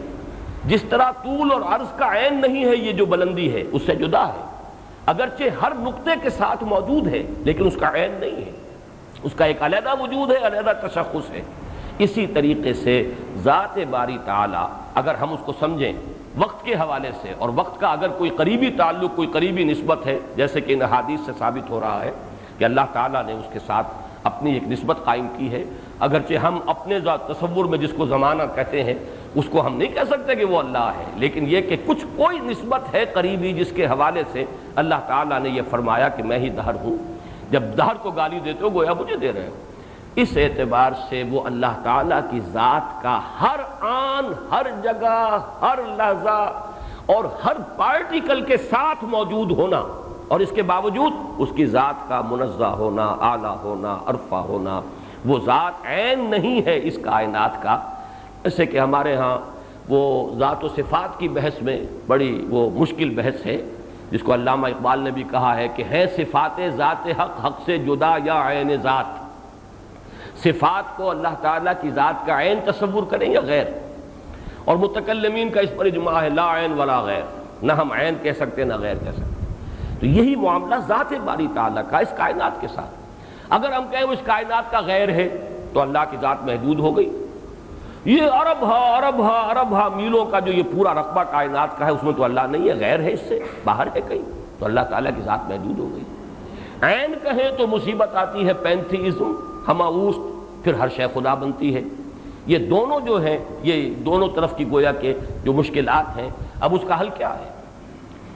جس طرح طول اور عرض کا عین نہیں ہے یہ جو بلندی ہے، اس سے جدا ہے، اگرچہ ہر نقطے کے ساتھ موجود ہے لیکن اس کا عین نہیں ہے، اس کا ایک علیحدہ وجود ہے، علیحدہ تشخص ہے۔ اسی طریقے سے ذات باری تعالی اگر ہم اس کو سمجھیں وقت کے حوالے سے، اور وقت کا اگر کوئی قریبی تعلق، کوئی قریبی نسبت ہے، جیسے کہ ان حدیث سے ثابت ہو رہا ہے کہ اللہ تعالیٰ نے اس کے ساتھ اپنی ایک نسبت قائم کی ہے، اگرچہ ہم اپنے تصور میں جس کو زمانہ کہتے ہیں اس کو ہم نہیں کہہ سکتے کہ وہ اللہ ہے، لیکن یہ کہ کوئی نسبت ہے قریبی جس کے حوالے سے اللہ تعالیٰ نے یہ فرمایا کہ میں ہی دہر ہوں۔ جب دہر کو گالی دیتے ہو گویا مجھے دے رہے ہو۔ اس اعتبار سے وہ اللہ تعالیٰ کی ذات کا ہر آن، ہر جگہ، ہر لحظہ اور ہر پارٹیکل کے ساتھ موجود ہونا، اور اس کے باوجود اس کی ذات کا منزہ ہونا، اعلیٰ ہونا، عرفہ ہونا، وہ ذات عین نہیں ہے اس کائنات کا۔ جیسے کہ ہمارے ہاں وہ ذات و صفات کی بحث میں بڑی وہ مشکل بحث ہے، جس کو علامہ اقبال نے بھی کہا ہے کہ ہے صفات ذات حق حق سے جدا یا عین ذات۔ صفات کو اللہ تعالیٰ کی ذات کا عین تصور کریں یا غیر، اور متکلمین کا اس پر اجماع ہے لا عین ولا غیر، نہ ہم عین کہہ سکتے نہ غیر کہہ سکتے۔ تو یہی معاملہ ذات باری تعالیٰ کا اس کائنات کے ساتھ۔ اگر ہم کہیں وہ اس کائنات کا غیر ہے تو اللہ کی ذات محدود ہو گئی۔ یہ ارب میلوں کا جو یہ پورا رقبہ کائنات کا ہے اس میں تو اللہ نہیں ہے، غیر ہے، اس سے باہر ہے کہیں، تو اللہ تعالیٰ کی ذات محدود ہو گئی۔ عین کہیں تو مصیبت آتی ہے، پینتھیزم، ہماوست، پھر ہر شے خدا بنتی ہے۔ یہ دونوں جو ہیں، یہ دونوں طرف کی گویا کہ جو مشکلات ہیں، اب اس کا حل کیا ہے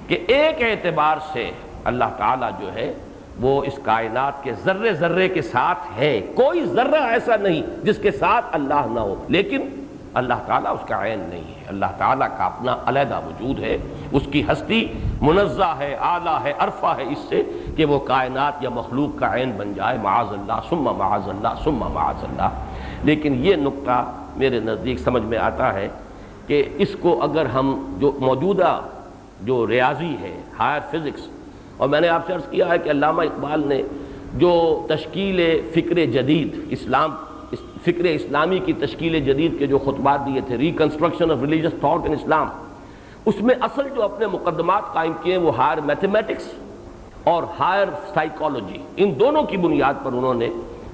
کہ ایک اعتبار سے اللہ تعالیٰ جو ہے وہ اس کائنات کے ذرے ذرے کے ساتھ ہے، کوئی ذرہ ایسا نہیں جس کے ساتھ اللہ نہ ہو، لیکن اللہ تعالیٰ اس کا عین نہیں ہے۔ اللہ تعالیٰ کا اپنا علیحدہ وجود ہے، اس کی ہستی منزہ ہے، اعلیٰ ہے، عرفہ ہے اس سے کہ وہ کائنات یا مخلوق کا عین بن جائے، معاذ اللہ ثم معاذ اللہ ثم معاذ اللہ۔ لیکن یہ نقطہ میرے نزدیک سمجھ میں آتا ہے کہ اس کو اگر ہم جو موجودہ جو ریاضی ہے، ہائر فزکس، اور میں نے آپ سے عرض کیا ہے کہ علامہ اقبال نے جو تشکیل فکر جدید فکر اسلامی کی تشکیل جدید کے جو خطبات دیے تھے، reconstruction of religious thought in Islam, اس میں اصل جو اپنے مقدمات قائم کیے وہ ہائر میتھمیٹکس اور ہائر سائیکالوجی، ان دونوں کی بنیاد پر انہوں نے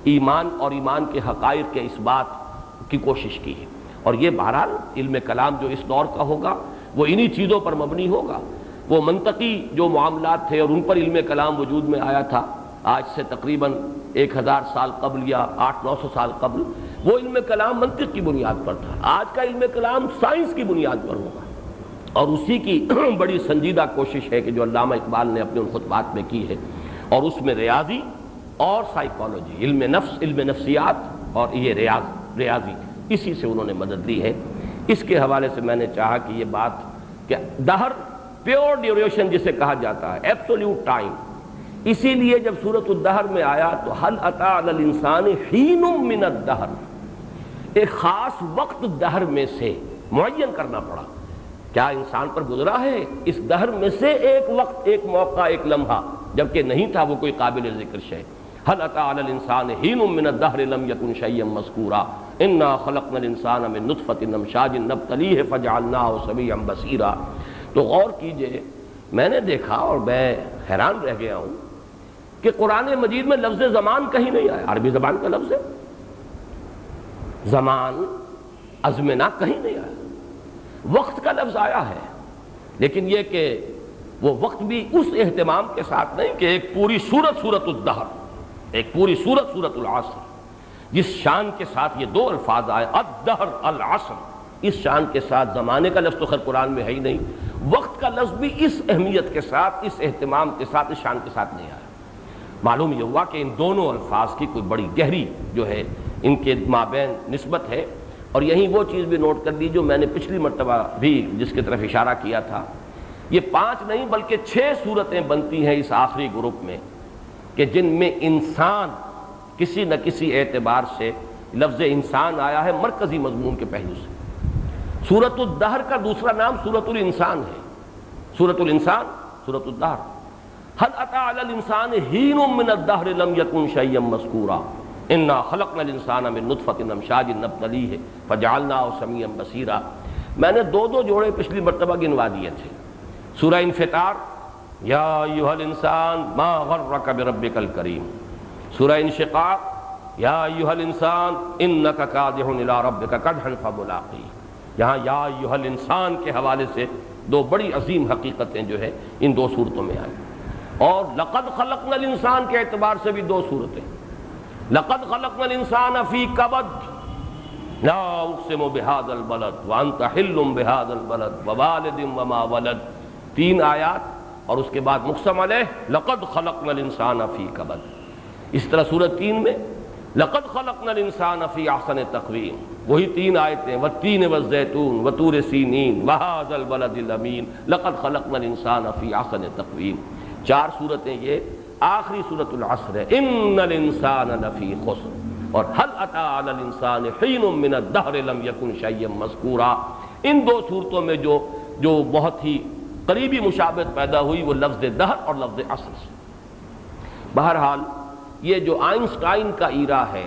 ایمان اور ایمان کے حقائق کے اثبات کی کوشش کی ہے۔ اور یہ بہرحال علم کلام جو اس دور کا ہوگا وہ انہی چیزوں پر مبنی ہوگا۔ وہ منطقی جو معاملات تھے اور ان پر علم کلام وجود میں آیا تھا آج سے تقریباً 1000 سال قبل یا 800-900 سال قبل، وہ علم کلام منطق کی بنیاد پر تھا۔ آج کا علم کلام سائنس کی بنیاد پر ہوگا، اور اسی کی بڑی سنجیدہ کوشش ہے کہ جو علامہ اقبال نے اپنے ان خطبات میں کی ہے، اور اس میں ریاضی اور سائیکالوجی، علم نفس، علم نفسیات اور یہ ریاضی، اسی سے انہوں نے مدد لی ہے۔ اس کے حوالے سے میں نے چاہا کہ یہ بات کہ دہر پیور ڈیوریشن جسے کہا جاتا ہے، ایبسولوٹ ٹائم، اسی لیے جب سورۃ الدہر میں آیا تو حل اتی علی الانسان حین من الدہر، ایک خاص وقت دہر میں سے معین کرنا پڑا، کیا انسان پر گزرا ہے اس دہر میں سے ایک وقت، ایک موقع، ایک لمحہ، جبکہ نہیں تھا وہ کوئی قابل ذکر شے۔ حل اتی علی الانسان حین من الدہر لم یکن شیئا مذکورا انا خلقنا الانسان من نطفۃ امشاج نبتلیہ فجعلناہ سمیعا بصیرا۔ تو غور کیجئے، میں نے دیکھا اور میں حیران رہ گیا ہوں کہ قرآن مجید میں لفظ زمان کہیں نہیں آیا، عربی زبان کا لفظ ہے زمان، ازمنہ کہیں نہیں آیا، وقت کا لفظ آیا ہے، لیکن یہ کہ وہ وقت بھی اس اہتمام کے ساتھ نہیں کہ ایک پوری سورۃ الدہر، ایک پوری سورۃ العصر، جس شان کے ساتھ یہ دو الفاظ آئے الدہر العصر، اس شان کے ساتھ زمانے کا لفظ تو خیر قرآن میں ہے ہی نہیں، وقت کا لفظ بھی اس اہمیت کے ساتھ، اس اہتمام کے ساتھ، اس شان کے ساتھ نہیں آیا۔ معلوم یہ ہوا کہ ان دونوں الفاظ کی کوئی بڑی گہری جو ہے ان کے مابین نسبت ہے۔ اور یہیں وہ چیز بھی نوٹ کر لی جو میں نے پچھلی مرتبہ بھی جس کی طرف اشارہ کیا تھا، یہ 5 نہیں بلکہ 6 صورتیں بنتی ہیں اس آخری گروپ میں کہ جن میں انسان کسی نہ کسی اعتبار سے لفظ انسان آیا ہے مرکزی مضمون کے پہلو سے۔ سورۃ الدہر کا دوسرا نام سورۃ الانسان ہے، سورۃ الانسان، سورۃ الدہر۔ حل اتی علی الانسان حین من الدہر لم یکن شیئا مذکورا انا خلقنا الانسان من نطفۃ امشاج نبتلیہ فجعلناہ سمیعا بصیرا۔ میں نے دو دو جوڑے پچھلی مرتبہ گنوا دیے تھے. سورہ انفطار یا ایھا الانسان ما غرک بربک الکریم. سورہ انشقاق یا ایھا الانسان انک کادح الی ربک کدحا فملاقیہ. یہاں یا ایھا الانسان کے حوالے سے دو بڑی عظیم حقیقتیں جو ہے ان دو صورتوں میں آئی. اور لقد خلقنا الانسان کے اعتبار سے بھی دو صورتیں. لقد خلقنا الانسان فی کبد لا اقسم بہذا البلد وانت حل بہذا البلد ووالد وما ولد. 3 آیات اور اس کے بعد مقسم علیہ لقد خلقنا الانسان فی کبد. اس طرح سورۃ 3 میں لقد خلقنا الانسان فی احسن تقویم. وہی 3 آیتیں والتین والزیتون وطور سینین وہذا البلد الامین لقد خلقنا الانسان فی احسن تقویم. 4 صورتیں یہ. آخری سورۃ العصر ہے ان الانسان لفی خسر اور هل اتى علی الانسان حین من الدہر لم یکن شیئا مذکورا. ان دو صورتوں میں جو بہت ہی قریبی مشابہت پیدا ہوئی وہ لفظ دہر اور لفظ عصر سے. بہرحال یہ جو آئنسٹائن کا ایرا ہے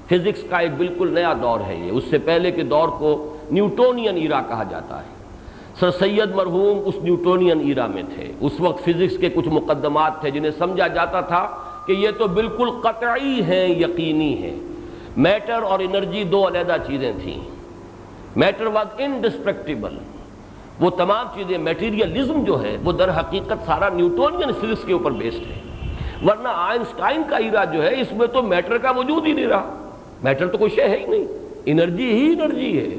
فزکس کا ایک بالکل نیا دور ہے. یہ اس سے پہلے کے دور کو نیوٹونین ایرا کہا جاتا ہے. سر سید مرحوم اس نیوٹونین ایرا میں تھے. اس وقت فزکس کے کچھ مقدمات تھے جنہیں سمجھا جاتا تھا کہ یہ تو بالکل قطعی ہیں، یقینی ہیں. میٹر اور انرجی 2 علیحدہ چیزیں تھیں. Matter was indestructible. وہ تمام چیزیں میٹیریلزم جو ہے وہ در حقیقت سارا نیوٹونین فزکس کے اوپر بیسڈ ہے. ورنہ آئنسٹائن کا ایرا جو ہے اس میں تو میٹر کا وجود ہی نہیں رہا. میٹر تو کوئی شے ہے ہی نہیں. انرجی ہی انرجی ہے.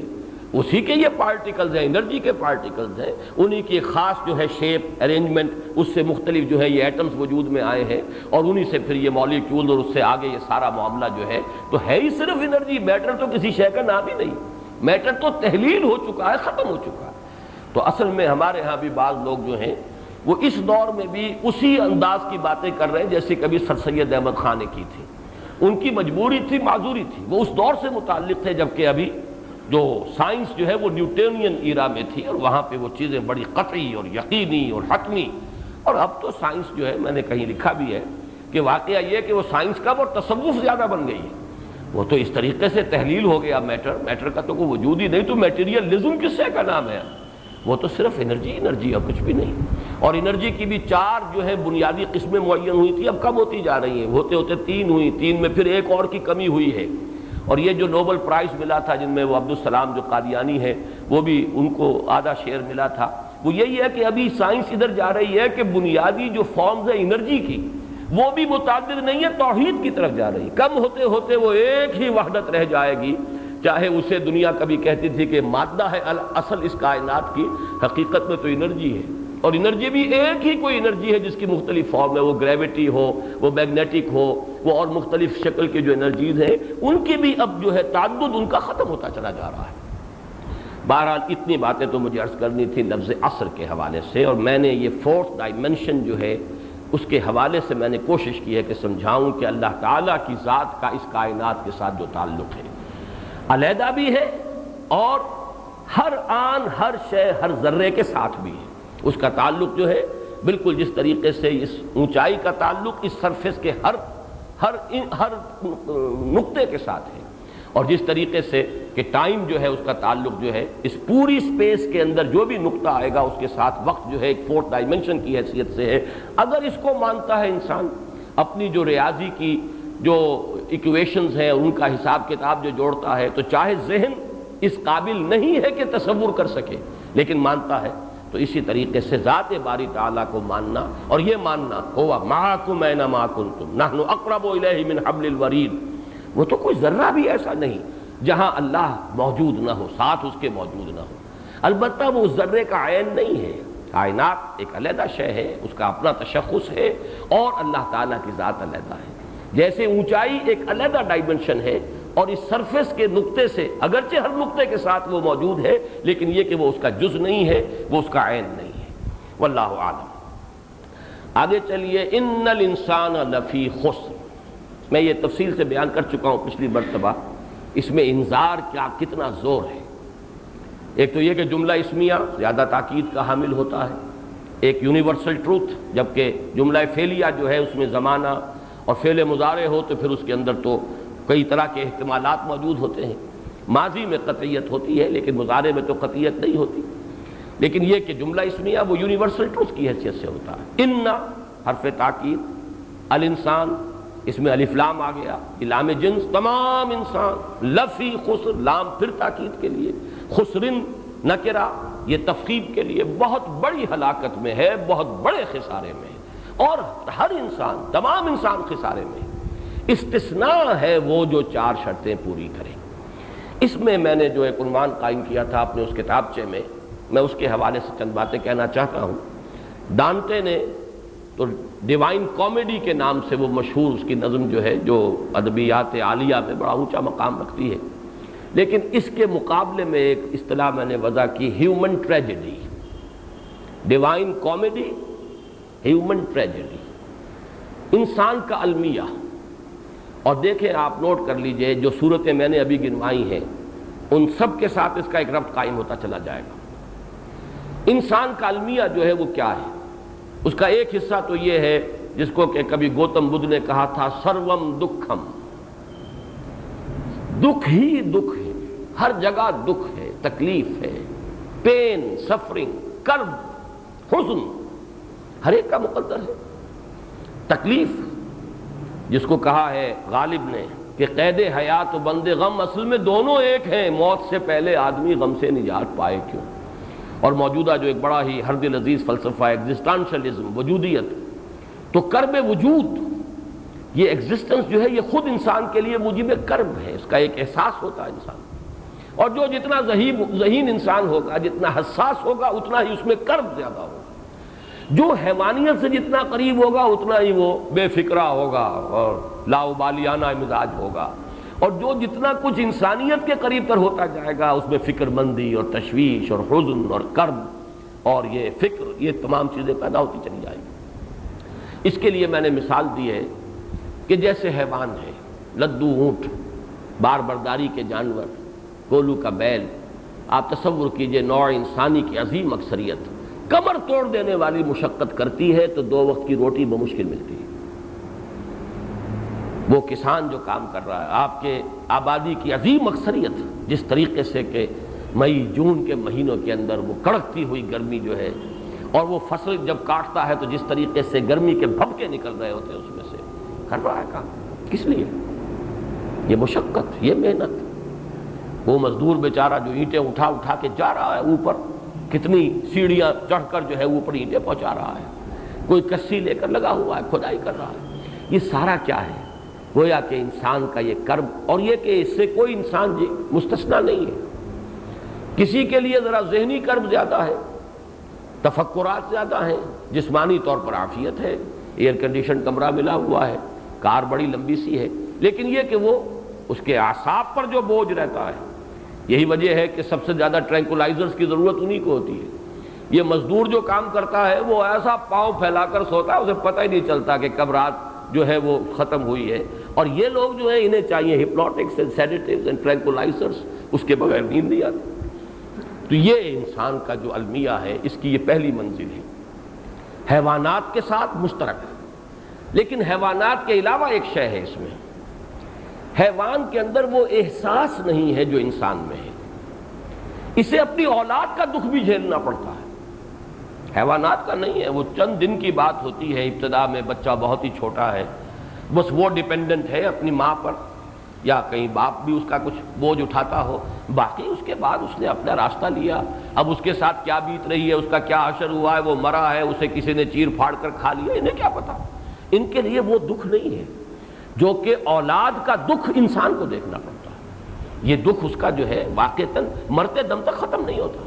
اسی کے یہ پارٹیکلز ہیں، انرجی کے پارٹیکلز ہیں. انہی کی خاص جو ہے شیپ ارینجمنٹ اس سے مختلف جو ہے یہ ایٹمز وجود میں آئے ہیں اور انہی سے پھر یہ مالیکیول اور اس سے آگے یہ سارا معاملہ جو ہے تو ہے ہی صرف انرجی. میٹر تو کسی شے کا نام ہی نہیں. میٹر تو تحلیل ہو چکا ہے، ختم ہو چکا ہے. تو اصل میں ہمارے ہاں بھی بعض لوگ جو ہیں وہ اس دور میں بھی اسی انداز کی باتیں کر رہے ہیں جیسے کبھی سر سید احمد خان نے کی تھی. ان کی مجبوری تھی، معذوری تھی. وہ اس دور سے متعلق تھے جبکہ ابھی جو سائنس جو ہے وہ نیوٹونین ایرا میں تھی اور وہاں پہ وہ چیزیں بڑی قطعی اور یقینی اور حتمی. اور اب تو سائنس جو ہے میں نے کہیں لکھا بھی ہے کہ واقعہ یہ کہ وہ سائنس کا وہ تصوف زیادہ بن گئی ہے. وہ تو اس طریقے سے تحلیل ہو گیا میٹر کا تو کوئی وجود ہی نہیں. تو میٹیریلزم کس سے کا نام ہے؟ وہ تو صرف انرجی اور کچھ بھی نہیں. اور انرجی کی بھی 4 جو ہے بنیادی قسمیں معین ہوئی تھی، اب کم ہوتی جا رہی ہیں. ہوتے ہوتے 3 ہوئی. 3 میں پھر ایک اور کی کمی ہوئی ہے. اور یہ جو نوبل پرائز ملا تھا جن میں وہ عبدالسلام جو قادیانی ہے وہ بھی ان کو آدھا شیئر ملا تھا، وہ یہی ہے کہ ابھی سائنس ادھر جا رہی ہے کہ بنیادی جو فارمز ہیں انرجی کی وہ بھی متعدد نہیں ہے، توحید کی طرف جا رہی. کم ہوتے ہوتے وہ ایک ہی وحدت رہ جائے گی. چاہے اسے دنیا کبھی کہتی تھی کہ مادہ ہے اصل اس کائنات کی، حقیقت میں تو انرجی ہے. اور انرجی بھی ایک ہی کوئی انرجی ہے جس کی مختلف فارم ہے. وہ گریویٹی ہو، وہ میگنیٹک ہو، وہ اور مختلف شکل کے جو انرجیز ہیں ان کی بھی اب جو ہے تعدد ان کا ختم ہوتا چلا جا رہا ہے. بہرحال اتنی باتیں تو مجھے عرض کرنی تھی لفظ عصر کے حوالے سے. اور میں نے یہ 4th ڈائمنشن جو ہے اس کے حوالے سے میں نے کوشش کی ہے کہ سمجھاؤں کہ اللہ تعالیٰ کی ذات کا اس کائنات کے ساتھ جو تعلق ہے علیحدہ بھی ہے اور ہر آن ہر شے ہر ذرے کے ساتھ بھی ہے. اس کا تعلق جو ہے بالکل جس طریقے سے اس اونچائی کا تعلق اس سرفیس کے ہر نقطے کے ساتھ ہے اور جس طریقے سے کہ ٹائم جو ہے اس کا تعلق جو ہے اس پوری سپیس کے اندر جو بھی نقطہ آئے گا اس کے ساتھ وقت جو ہے ایک 4th ڈائمنشن کی حیثیت سے ہے. اگر اس کو مانتا ہے انسان اپنی جو ریاضی کی جو ایکویشنز ہیں ان کا حساب کتاب جو جوڑتا ہے تو چاہے ذہن اس قابل نہیں ہے کہ تصور کر سکے لیکن مانتا ہے تو اسی طریقے سے ذات باری تعالیٰ کو ماننا اور یہ ماننا ہوا معکم اینما کنتم نحن اقرب الیہ من حبل الورید. وہ تو کوئی ذرہ بھی ایسا نہیں جہاں اللہ موجود نہ ہو، ساتھ اس کے موجود نہ ہو. البتہ وہ اس ذرے کا عین نہیں ہے. کائنات ایک علیحدہ شے ہے، اس کا اپنا تشخص ہے اور اللہ تعالیٰ کی ذات علیحدہ ہے. جیسے اونچائی ایک علیحدہ ڈائمنشن ہے اور اس سرفیس کے نقطے سے اگرچہ ہر نقطے کے ساتھ وہ موجود ہے لیکن یہ کہ وہ اس کا جز نہیں ہے، وہ اس کا عین نہیں ہے. واللہ اعلم. آگے چلیے. ان الانسان لفی خسر. میں یہ تفصیل سے بیان کر چکا ہوں پچھلی مرتبہ. اس میں انذار کتنا زور ہے. ایک تو یہ کہ جملہ اسمیہ زیادہ تاکید کا حامل ہوتا ہے، ایک یونیورسل ٹروتھ، جبکہ جملہ فعلیہ جو ہے اس میں زمانہ اور فعل مضارع ہو تو پھر اس کے اندر تو کئی طرح کے احتمالات موجود ہوتے ہیں. ماضی میں قطعیت ہوتی ہے لیکن مضارع میں تو قطعیت نہیں ہوتی، لیکن یہ کہ جملہ اسمیہ وہ یونیورسل ٹروث کی حیثیت سے ہوتا ہے۔ ان حرف تاکید، الانسان اس میں الف لام آ گیا، لام جنس، تمام انسان، لفی خسر، لام پھر تاکید کے لیے، خسرن نکرہ یہ تفخیم کے لیے، بہت بڑی ہلاکت میں ہے، بہت بڑے خسارے میں ہے، اور ہر انسان، تمام انسان خسارے میں ہے۔ استثناء ہے وہ جو چار شرطیں پوری کرے۔ اس میں میں نے جو ایک عنوان قائم کیا تھا اپنے اس کتابچے میں اس کے حوالے سے چند باتیں کہنا چاہتا ہوں۔ دانتے نے تو ڈیوائن کامیڈی کے نام سے وہ مشہور اس کی نظم جو ہے، جو ادبیات عالیہ میں بڑا اونچا مقام رکھتی ہے، لیکن اس کے مقابلے میں ایک اصطلاح میں نے وضع کی، human tragedy. Divine comedy, human tragedy, انسان کا المیہ۔ اور دیکھیں آپ نوٹ کر لیجئے جو صورتیں میں نے ابھی گنوائی ہیں ان سب کے ساتھ اس کا ایک ربط قائم ہوتا چلا جائے گا۔ انسان کا المیہ جو ہے وہ کیا ہے؟ اس کا ایک حصہ تو یہ ہے جس کو کہ کبھی گوتم بدھ نے کہا تھا سروم دکھم، دکھ ہی دکھ ہے، ہر جگہ دکھ ہے، تکلیف ہے، پین، سفرنگ، کرب، حزن، ہر ایک کا مقدر ہے۔ تکلیف جس کو کہا ہے غالب نے کہ قید حیات و بند غم اصل میں دونوں ایک ہیں، موت سے پہلے آدمی غم سے نجات پائے کیوں؟ اور موجودہ جو ایک بڑا ہی ہر دل عزیز فلسفہ ایگزسٹانشلزم، وجودیت، تو کرب وجود، یہ ایگزسٹنس جو ہے یہ خود انسان کے لیے موجب کرب ہے، اس کا ایک احساس ہوتا ہے انسان، اور جو جتنا ذہین انسان ہوگا، جتنا حساس ہوگا، اتنا ہی اس میں کرب زیادہ ہوگا۔ جو حیوانیت سے جتنا قریب ہوگا اتنا ہی وہ بے فکرہ ہوگا اور لاؤبالیانہ مزاج ہوگا، اور جو جتنا کچھ انسانیت کے قریب تر ہوتا جائے گا اس میں فکر مندی اور تشویش اور حزن اور کرب اور یہ فکر، یہ تمام چیزیں پیدا ہوتی چلی جائیں گی۔ اس کے لیے میں نے مثال دی ہے کہ جیسے حیوان ہے، لدو اونٹ، بار برداری کے جانور، گولو کا بیل، آپ تصور کیجئے نوع انسانی کی عظیم اکثریت کمر توڑ دینے والی مشقت کرتی ہے تو 2 وقت کی روٹی بمشکل ملتی ہے۔ وہ کسان جو کام کر رہا ہے، آپ کے آبادی کی عظیم اکثریت جس طریقے سے کہ مئی جون کے مہینوں کے اندر وہ کڑکتی ہوئی گرمی جو ہے، اور وہ فصل جب کاٹتا ہے تو جس طریقے سے گرمی کے بھبکے نکل رہے ہوتے ہیں اس میں سے، کر رہا ہے کام، کس لیے؟ یہ مشقت، یہ محنت۔ وہ مزدور بیچارہ جو اینٹیں اٹھا اٹھا کے جا رہا ہے اوپر، کتنی سیڑھیاں چڑھ کر جو ہے اوپر اینٹیں پہنچا رہا ہے، کوئی کسی لے کر لگا ہوا ہے، کھدائی کر رہا ہے۔ یہ سارا کیا ہے؟ گویا کہ انسان کا یہ کرب، اور یہ کہ اس سے کوئی انسان جی مستثنا نہیں ہے۔ کسی کے لیے ذرا ذہنی کرب زیادہ ہے، تفکرات زیادہ ہیں، جسمانی طور پر عافیت ہے، ایئر کنڈیشن کمرہ ملا ہوا ہے، کار بڑی لمبی سی ہے، لیکن یہ کہ وہ اس کے اعصاب پر جو بوجھ رہتا ہے، یہی وجہ ہے کہ سب سے زیادہ ٹرینکولائزرز کی ضرورت انہی کو ہوتی ہے۔ یہ مزدور جو کام کرتا ہے وہ ایسا پاؤں پھیلا کر سوتا ہے، اسے پتہ ہی نہیں چلتا کہ کب رات جو ہے وہ ختم ہوئی ہے، اور یہ لوگ جو ہیں انہیں چاہیے ہپنوٹکس اینڈ سیڈیٹیوز اینڈ ٹرینکولائزرز، اس کے بغیر نیند نہیں آتی۔ تو یہ انسان کا جو المیہ ہے اس کی یہ پہلی منزل ہے، حیوانات کے ساتھ مشترک ہے۔ لیکن حیوانات کے علاوہ ایک شے ہے اس میں، حیوان کے اندر وہ احساس نہیں ہے جو انسان میں ہے، اسے اپنی اولاد کا دکھ بھی جھیلنا پڑتا ہے، حیوانات کا نہیں ہے۔ وہ چند دن کی بات ہوتی ہے، ابتدا میں بچہ بہت ہی چھوٹا ہے، بس وہ ڈیپینڈنٹ ہے اپنی ماں پر، یا کہیں باپ بھی اس کا کچھ بوجھ اٹھاتا ہو، باقی اس کے بعد اس نے اپنا راستہ لیا۔ اب اس کے ساتھ کیا بیت رہی ہے، اس کا کیا حشر ہوا ہے، وہ مرا ہے، اسے کسی نے چیر پھاڑ کر کھا لیا، انہیں کیا پتا۔ ان کے لیے وہ دکھ نہیں ہے جو کہ اولاد کا دکھ انسان کو دیکھنا پڑتا ہے۔ یہ دکھ اس کا جو ہے واقعتاً مرتے دم تک ختم نہیں ہوتا،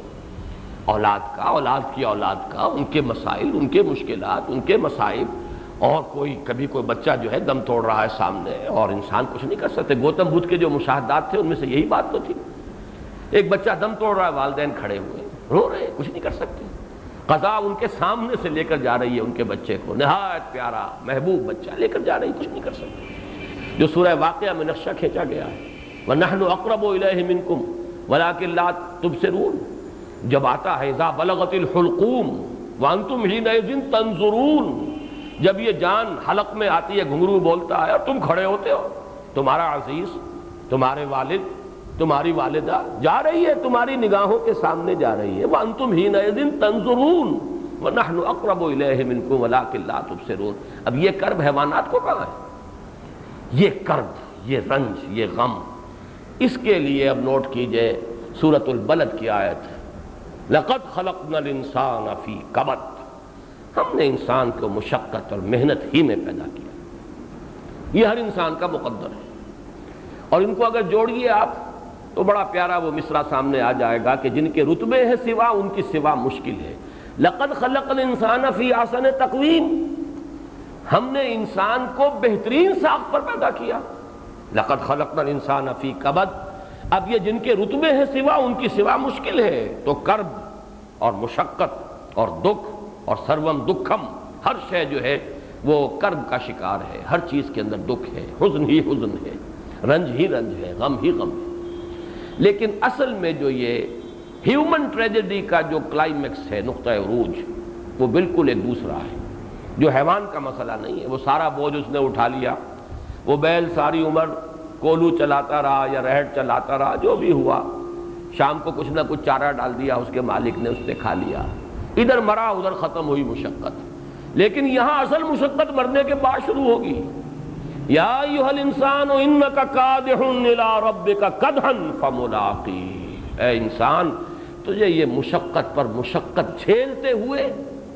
اولاد کا، اولاد کی اولاد کا، ان کے مسائل، ان کے مشکلات، ان کے مصائب، اور کبھی کوئی بچہ جو ہے دم توڑ رہا ہے سامنے اور انسان کچھ نہیں کر سکتے۔ گوتم بدھ کے جو مشاہدات تھے ان میں سے یہی بات تو تھی، ایک بچہ دم توڑ رہا ہے، والدین کھڑے ہوئے رو رہے ہیں، کچھ نہیں کر سکتے، قضا ان کے سامنے سے لے کر جا رہی ہے ان کے بچے کو، نہایت پیارا محبوب بچہ لے کر جا رہی، کچھ نہیں کر سکتے۔ جو سورہ واقعہ میں نقشہ کھینچا گیا ہے، وَنَحْنُ أَقْرَبُ إِلَيْهِ مِنْكُمْ وَلَكِنْ لَا تُبْصِرُونَ، جب آتا ہے اذا بلغت الحلقوم وانتم حینئذ تنظرون، جب یہ جان حلق میں آتی ہے، گھنگرو بولتا ہے اور تم کھڑے ہوتے ہو، تمہارا عزیز، تمہارے والد، تمہاری والدہ جا رہی ہے، تمہاری نگاہوں کے سامنے جا رہی ہے، وَأَنْتُمْ حِينَئِذٍ تَنظُرُونَ وَنَحْنُ أَقْرَبُ إِلَيْهِ مِنْكُمْ وَلَٰكِن لَا تُبْصِرُونَ۔ اب یہ کرب حیوانات کو کہاں ہے؟ یہ کرب، یہ رنج، یہ غم، اس کے لیے اب نوٹ کیجئے سورۃ البلد کی آیت، لَقَدْ خَلَقْنَا الْإِنسَانَ فِي كَبَدٍ، ہم نے انسان کو مشقت اور محنت ہی میں پیدا کیا۔ یہ ہر انسان کا مقدر ہے، اور ان کو اگر جوڑیے آپ تو بڑا پیارا وہ مصرع سامنے آ جائے گا کہ جن کے رتبے ہیں سوا، ان کی سوا مشکل ہے۔ لَقَدْ خَلَقْنَا الْإِنسَانَ فِي أَحْسَنِ تَقْوِيمٍ، ہم نے انسان کو بہترین ساخت پر پیدا کیا۔ لَقَدْ خَلَقْنَا الْإِنسَانَ فِي كَبَدٍ، اب یہ جن کے رتبے ہیں سوا، ان کی سوا مشکل ہے، تو کرب اور مشقت اور دکھ اور سروم دکھم، ہر شے جو ہے وہ کرب کا شکار ہے، ہر چیز کے اندر دکھ ہے، حزن ہی حزن ہے، رنج ہی رنج ہے، غم ہی غم ہے۔ لیکن اصل میں جو یہ ہیومن ٹریجڈی کا جو کلائمیکس ہے، نقطہ عروج، وہ بالکل ایک دوسرا ہے، جو حیوان کا مسئلہ نہیں ہے۔ وہ سارا بوجھ اس نے اٹھا لیا، وہ بیل ساری عمر کولو چلاتا رہا یا رہٹ چلاتا رہا، جو بھی ہوا، شام کو کچھ نہ کچھ چارہ ڈال دیا اس کے مالک نے، اس نے کھا لیا، ادھر مرا ادھر ختم ہوئی مشقت۔ لیکن یہاں اصل مشقت مرنے کے بعد شروع ہوگی۔ یا ایھا الانسان انک کادح الی ربک کدحا فملاقیہ، اے انسان تجھے یہ مشقت پر مشقت جھیلتے ہوئے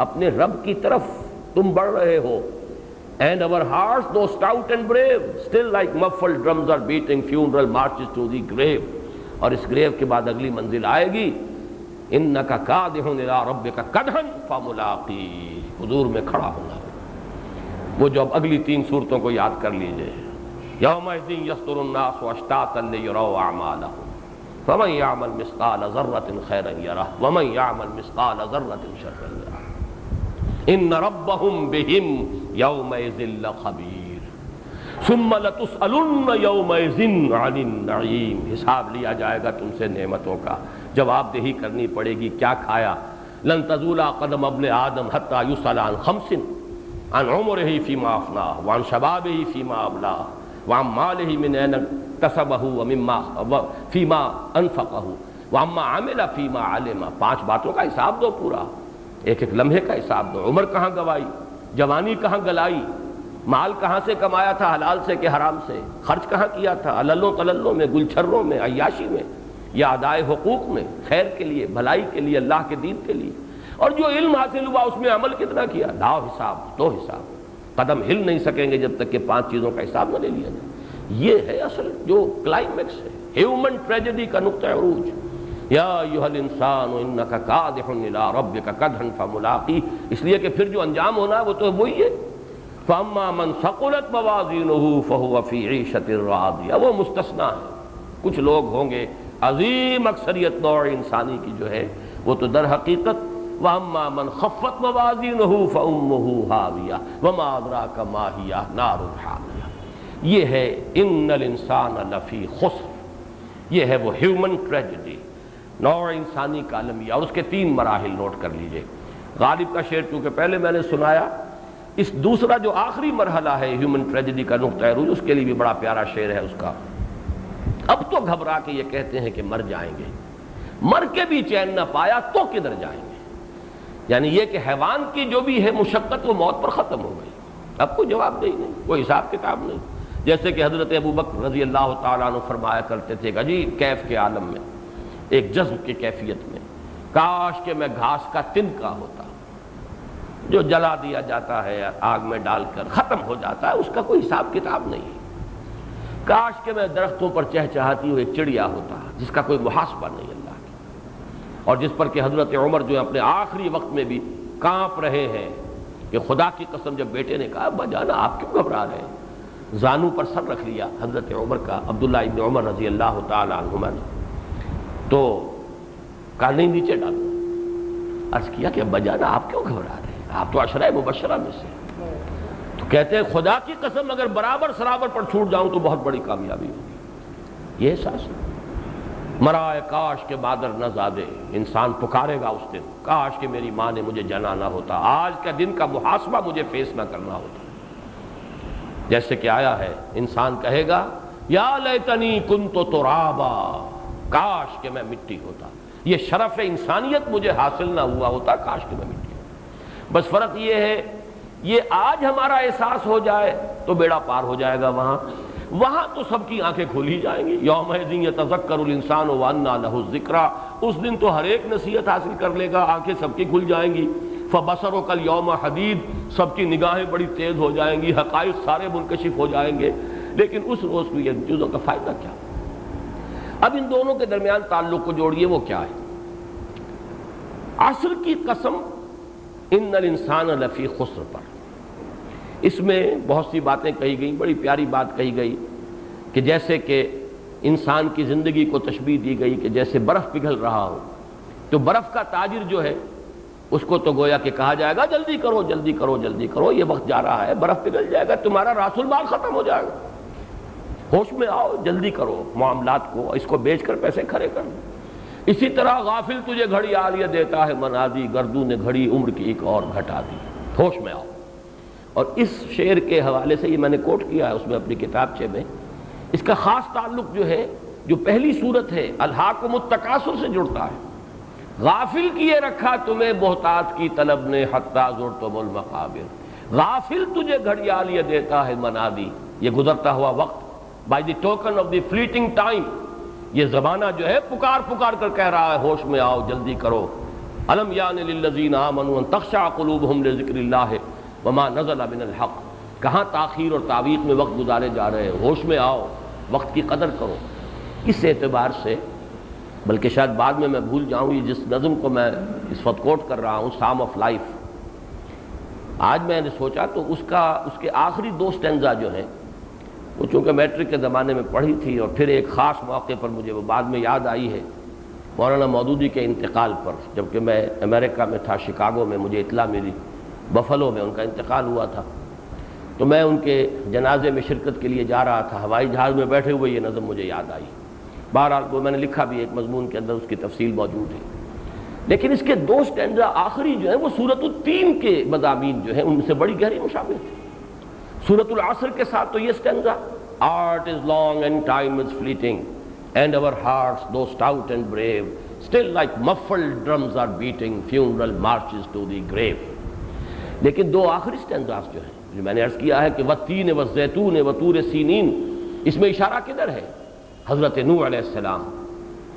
اپنے رب کی طرف تم بڑھ رہے ہو۔ And our hearts, though stout and brave, still like muffled drums are beating funeral marches to the grave۔ اور اس گریو کے بعد اگلی منزل آئے گی، انک کادح الی ربک کدحا فملاقیہ، حضور میں کھڑا ہونا۔ وہ جو اب اگلی 3 صورتوں کو یاد کر لیجئے، یومئذ یصدر الناس اشتاتا لیروا اعمالهم فمن یعمل مثقال ذرۃ خیرا یرہ ومن یعمل مثقال ذرۃ شرا یرہ ان ربهم بهم یومئذ لخبیر ثم لتسألن یومئذ عن النعیم۔ حساب لیا جائے گا تم سے نعمتوں کا، جواب دہی کرنی پڑے گی، کیا کھایا۔ لن تزول قدم ابن آدم حتی یسأل عن 5، عن عمرہ فیما افناہ وعن شبابہ فیما ابلاہ وعن مالہ من این اکتسبہ ومما فیما انفقہ وعما عمل فیما علم۔ 5 باتوں کا حساب دو، پورا ایک ایک لمحے کا حساب دو۔ عمر کہاں گوائی، جوانی کہاں گلائی، مال کہاں سے کمایا تھا، حلال سے کہ حرام سے، خرچ کہاں کیا تھا، عللوں تللوں میں، گلچھروں میں، عیاشی میں، یا ادائے حقوق میں، خیر کے لیے، بھلائی کے لیے، اللہ کے دین کے لیے۔ اور جو علم حاصل ہوا اس میں عمل کتنا کیا، لاؤ حساب، دو حساب۔ قدم ہل نہیں سکیں گے جب تک کہ 5 چیزوں کا حساب نہ لے لیا جائے۔ یہ ہے اصل جو کلائمیکس ہے، ہیومن ٹریجڈی کا نقطہ عروج۔ یا ایھا الانسان انک کادح الی ربک کدحا فملاقیہ، اس لیے کہ پھر جو انجام ہونا ہے وہ تو وہی ہے۔ فاما من ثقلت موازینہ فہو فی عیشۃ راضیہ، وہ مستثنیٰ ہے۔ کچھ لوگ ہوں گے، عظیم اکثریت نوع انسانی کی جو ہے وہ تو در حقیقت وَأَمَّا مَنْ خَفَّتْ مَوَازِينُهُ فَأُمُّهُ هَاوِيَةٌ وَمَا أَدْرَاكَ مَا هِيَهْ نَارٌ حَامِيَةٌ۔ یہ ہے ان الانسان لفی خسر، یہ ہے وہ ہیومن ٹریجڈی، نوع انسانی کا عالمیہ۔ اور اس کے 3 مراحل نوٹ کر لیجئے۔ غالب کا شعر چونکہ پہلے میں نے سنایا، اس دوسرا جو آخری مرحلہ ہے ہیومن ٹریجڈی کا نقطہ عروج، اس کے لیے بھی بڑا پیارا شعر ہے اس کا۔ اب تو گھبرا کے یہ کہتے ہیں کہ مر جائیں گے، مر کے بھی چین نہ پایا تو کدھر جائیں گے۔ یعنی یہ کہ حیوان کی جو بھی ہے مشقت وہ موت پر ختم ہو گئی، اب کوئی جواب دہی نہیں، کوئی حساب کتاب نہیں۔ جیسے کہ حضرت ابوبکر رضی اللہ تعالیٰ عنہ فرمایا کرتے تھے کہ جی کیف کے عالم میں، ایک جذب کی کیفیت میں، کاش کہ میں گھاس کا تنکا ہوتا جو جلا دیا جاتا ہے آگ میں ڈال کر، ختم ہو جاتا ہے، اس کا کوئی حساب کتاب نہیں۔ کاش کہ میں درختوں پر چہچہاتی ہوئی ایک چڑیا ہوتا جس کا کوئی محاسبہ نہیں اللہ کی، اور جس پر کہ حضرت عمر جو اپنے آخری وقت میں بھی کانپ رہے ہیں کہ خدا کی قسم جب بیٹے نے کہا ابا جانا آپ کیوں گھبرا رہے ہیں، زانو پر سر رکھ لیا حضرت عمر کا، عبداللہ ابن عمر رضی اللہ تعالی عنہما نے، تو کہا نہیں نیچے ڈالو۔ عرض کیا کہ ابا جانا آپ کیوں گھبرا رہے ہیں، آپ تو عشرہ مبشرہ میں سے۔ تو کہتے ہیں خدا کی قسم اگر برابر سرابر پر چھوٹ جاؤں تو بہت بڑی کامیابی ہوگی۔ یہ احساس ہے، مرائے کاش کے مادر نہ زادے، انسان پکارے گا اس دن، کاش کہ میری ماں نے مجھے جنا نہ ہوتا، آج کا دن کا محاسبہ مجھے فیس نہ کرنا ہوتا۔ جیسے کہ آیا ہے، انسان کہے گا یا لیتنی کنت ترابا، کاش کہ میں مٹی ہوتا، یہ شرف انسانیت مجھے حاصل نہ ہوا ہوتا، کاش کہ میں مٹی ہوتا۔ بس فرق یہ ہے، یہ آج ہمارا احساس ہو جائے تو بیڑا پار ہو جائے گا، وہاں تو سب کی آنکھیں کھول ہی جائیں گی۔ یومئذ یتذکر الانسان وانیٰ لہ الذکریٰ، اس دن تو ہر ایک نصیحت حاصل کر لے گا، آنکھیں سب کی کھل جائیں گی۔ فبصرک الیوم حدید، سب کی نگاہیں بڑی تیز ہو جائیں گی، حقائق سارے منکشف ہو جائیں گے، لیکن اس روز کو یہ چیزوں کا فائدہ کیا؟ اب ان دونوں کے درمیان تعلق کو جوڑیے، وہ کیا ہے؟ عصر کی قسم، ان الانسان لفی خسر پر، اس میں بہت سی باتیں کہی گئیں، بڑی پیاری بات کہی گئی کہ جیسے کہ انسان کی زندگی کو تشبیہ دی گئی کہ جیسے برف پگھل رہا ہو، تو برف کا تاجر جو ہے اس کو تو گویا کہ کہا جائے گا جلدی کرو جلدی کرو جلدی کرو، یہ وقت جا رہا ہے، برف پگھل جائے گا، تمہارا راس المال ختم ہو جائے گا، ہوش میں آؤ، جلدی کرو معاملات کو، اس کو بیچ کر پیسے کھڑے کر دو۔ اسی طرح غافل تجھے گھڑی عالیہ دیتا ہے منادی، گردوں نے گھڑی عمر کی ایک اور گھٹا دی، ہوش میں آؤ۔ اور اس شعر کے حوالے سے یہ میں نے کوٹ کیا ہے اس میں اپنی کتابچے میں، اس کا خاص تعلق جو ہے، جو پہلی صورت ہے الہاکم التکاثر سے جڑتا ہے۔ غافل کیے رکھا تمہیں بہتات کی طلب نے حتی زرتم المقابر، غافل تجھے گھڑی عالیہ دیتا ہے منادی، یہ گزرتا ہوا وقت، by the token of the fleeting time, یہ زمانہ جو ہے پکار پکار کر کہہ رہا ہے ہوش میں آؤ جلدی کرو۔ الم یان للذین آمنوا ان تخشع قلوبہم لذکر اللہ وما نزل من الحق، کہاں تاخیر اور تعویق میں وقت گزارے جا رہے ہیں، ہوش میں آؤ، وقت کی قدر کرو۔ اس اعتبار سے بلکہ شاید بعد میں بھول جاؤں، یہ جس نظم کو میں اس وقت کوٹ کر رہا ہوں، سام آف لائف، آج میں نے سوچا تو اس کے آخری دو سٹینزا جو ہیں وہ چونکہ میٹرک کے زمانے میں پڑھی تھی، اور پھر ایک خاص موقع پر مجھے وہ بعد میں یاد آئی ہے، مولانا مودودی کے انتقال پر، جبکہ میں امریکہ میں تھا، شکاگو میں، مجھے اطلاع ملی بفلو میں ان کا انتقال ہوا تھا، تو میں ان کے جنازے میں شرکت کے لیے جا رہا تھا، ہوائی جہاز میں بیٹھے ہوئے یہ نظم مجھے یاد آئی۔ بہرحال وہ میں نے لکھا بھی، ایک مضمون کے اندر اس کی تفصیل موجود ہے، لیکن اس کے دو سٹینزا آخری جو ہیں وہ سورۃ التین کے مضامین جو ہیں ان سے بڑی گہری مشابہت ہے۔ سورۃ العصر کے ساتھ تو یہ stanza, art is long and time is fleeting and our hearts though stout and brave still like muffled drums are beating funeral marches to the grave۔ لیکن دو آخری سٹینزاز جو ہیں، جو میں نے عرض کیا ہے کہ والتین والزیتون وطور سینین، اس میں اشارہ کدھر ہے؟ حضرت نوح علیہ السلام،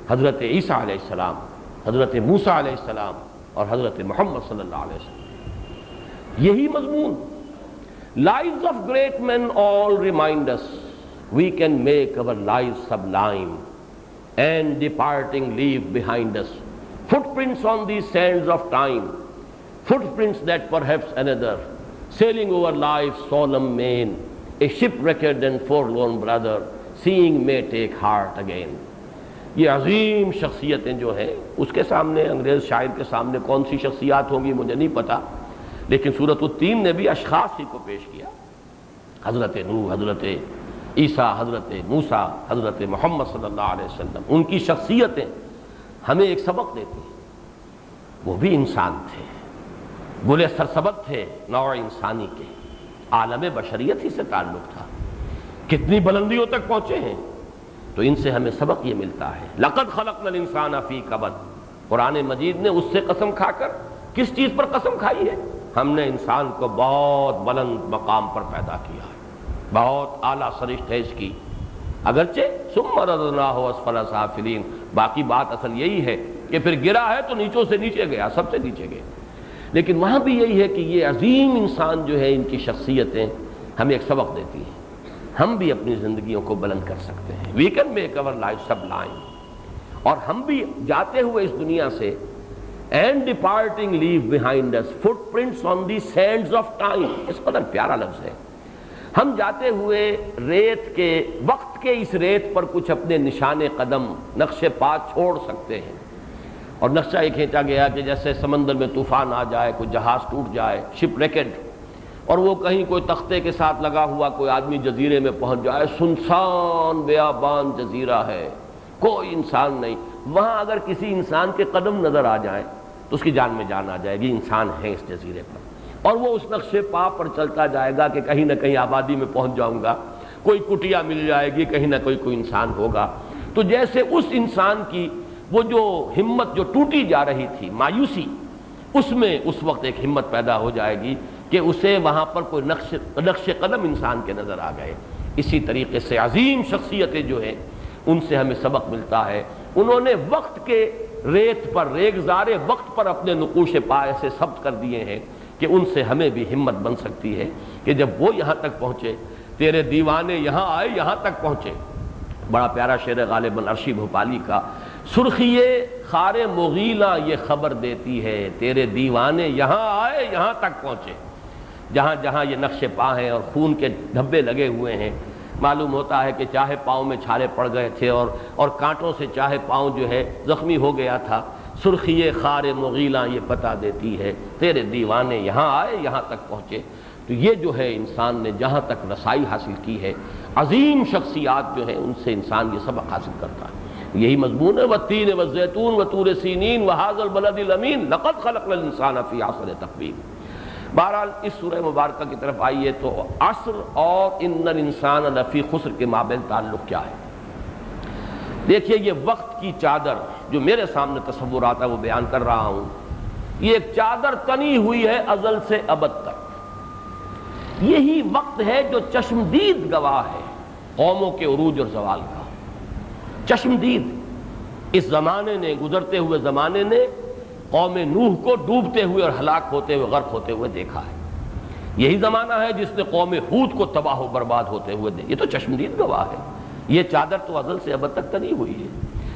حضرت عیسیٰ علیہ السلام، حضرت موسیٰ علیہ السلام اور حضرت محمد صلی اللہ علیہ وسلم۔ یہی مضمون، lives of great men all remind us we can make our lives sublime and departing leave behind us footprints on these sands of time, footprints that perhaps another sailing over life's solemn main, a shipwrecked and forlorn brother seeing may take heart again۔ یہ عظیم شخصیتیں جو ہیں اس کے سامنے، انگریز شاعر کے سامنے کون سی شخصیات ہوں گی مجھے نہیں پتا، لیکن سورۃ التین نے بھی اشخاص ہی کو پیش کیا، حضرت نوح، حضرت عیسیٰ، حضرت موسیٰ، حضرت محمد صلی اللہ علیہ وسلم، ان کی شخصیتیں ہمیں ایک سبق دیتی ہیں۔ وہ بھی انسان تھے، گلے سرسبد تھے نوع انسانی کے، عالم بشریت ہی سے تعلق تھا، کتنی بلندیوں تک پہنچے ہیں، تو ان سے ہمیں سبق یہ ملتا ہے۔ لقد خلقنا الانسان فی کبد، قرآن مجید نے اس سے قسم کھا کر کس چیز پر قسم کھائی ہے؟ ہم نے انسان کو بہت بلند مقام پر پیدا کیا ہے، بہت اعلیٰ سرشت ہے اس کی، اگرچہ ثم رددناہ اسفل سافلین، باقی بات اصل یہی ہے کہ پھر گرا ہے تو نیچوں سے نیچے گیا، سب سے نیچے گئے، لیکن وہاں بھی یہی ہے کہ یہ عظیم انسان جو ہے، ان کی شخصیتیں ہمیں ایک سبق دیتی ہیں، ہم بھی اپنی زندگیوں کو بلند کر سکتے ہیں۔ وی کین میک اور لائف سبلائم، اور ہم بھی جاتے ہوئے اس دنیا سے and departing leave behind us footprints on the sands of time، اس قدر پیارا لفظ ہے، ہم جاتے ہوئے ریت کے، وقت کے اس ریت پر کچھ اپنے نشان قدم، نقش پا چھوڑ سکتے ہیں۔ اور نقشہ یہ کھینچا گیا کہ جیسے سمندر میں طوفان آ جائے، کوئی جہاز ٹوٹ جائے، شپ ریکڈ، اور وہ کہیں کوئی تختے کے ساتھ لگا ہوا کوئی آدمی جزیرے میں پہنچ جائے، سنسان بیابان جزیرہ ہے، کوئی انسان نہیں، وہاں اگر کسی انسان کے قدم نظر آ جائیں تو اس کی جان میں جان آ جائے گی، انسان ہے اس جزیرے پر، اور وہ اس نقش پا پر چلتا جائے گا کہ کہیں نہ کہیں آبادی میں پہنچ جاؤں گا، کوئی کٹیا مل جائے گی، کہیں نہ کوئی انسان ہوگا۔ تو جیسے اس انسان کی وہ جو ہمت جو ٹوٹی جا رہی تھی، مایوسی، اس میں اس وقت ایک ہمت پیدا ہو جائے گی کہ اسے وہاں پر کوئی نقش قدم انسان کے نظر آ گئے۔ اسی طریقے سے عظیم شخصیتیں جو ہیں ان سے ہمیں سبق ملتا ہے، انہوں نے وقت کے ریت پر، ریگزار وقت پر اپنے نقوش پائے سے ثبت کر دیے ہیں کہ ان سے ہمیں بھی ہمت بن سکتی ہے کہ جب وہ یہاں تک پہنچے، تیرے دیوانے یہاں آئے، یہاں تک پہنچے۔ بڑا پیارا شعر ہے غالباً عرشی بھوپالی کا، سرخیے خار مغیلہ یہ خبر دیتی ہے، تیرے دیوانے یہاں آئے، یہاں تک پہنچے۔ جہاں جہاں یہ نقش پا ہیں اور خون کے دھبے لگے ہوئے ہیں، معلوم ہوتا ہے کہ چاہے پاؤں میں چھالے پڑ گئے تھے اور کانٹوں سے چاہے پاؤں جو ہے زخمی ہو گیا تھا، سرخیے خار مغیلہ یہ بتا دیتی ہے، تیرے دیوانے یہاں آئے، یہاں تک پہنچے۔ تو یہ جو ہے انسان نے جہاں تک رسائی حاصل کی ہے، عظیم شخصیات جو ہیں ان سے انسان یہ سبق حاصل کرتا ہے۔ یہی مضمون ہے والتین والزیتون وطور سینین وہذا البلد الامین لقد خلقنا الانسان فی احسن تقویم۔ بہرحال اس سورہ مبارکہ کی طرف آئیے تو عصر اور ان الانسان لفی خسر کے مابین تعلق کیا ہے؟ دیکھیے یہ وقت کی چادر جو میرے سامنے تصورات ہے وہ بیان کر رہا ہوں، یہ ایک چادر تنی ہوئی ہے ازل سے ابد تک۔ یہی وقت ہے جو چشمدید گواہ ہے قوموں کے عروج اور زوال کا۔ چشمدید اس زمانے نے، گزرتے ہوئے زمانے نے قوم نوح کو ڈوبتے ہوئے اور ہلاک ہوتے ہوئے، غرق ہوتے ہوئے دیکھا ہے۔ یہی زمانہ ہے جس نے قوم ہود کو تباہ و برباد ہوتے ہوئے دیکھا۔ یہ تو چشمدید گواہ ہے، یہ چادر تو ازل سے ابد تک تنی ہوئی ہے،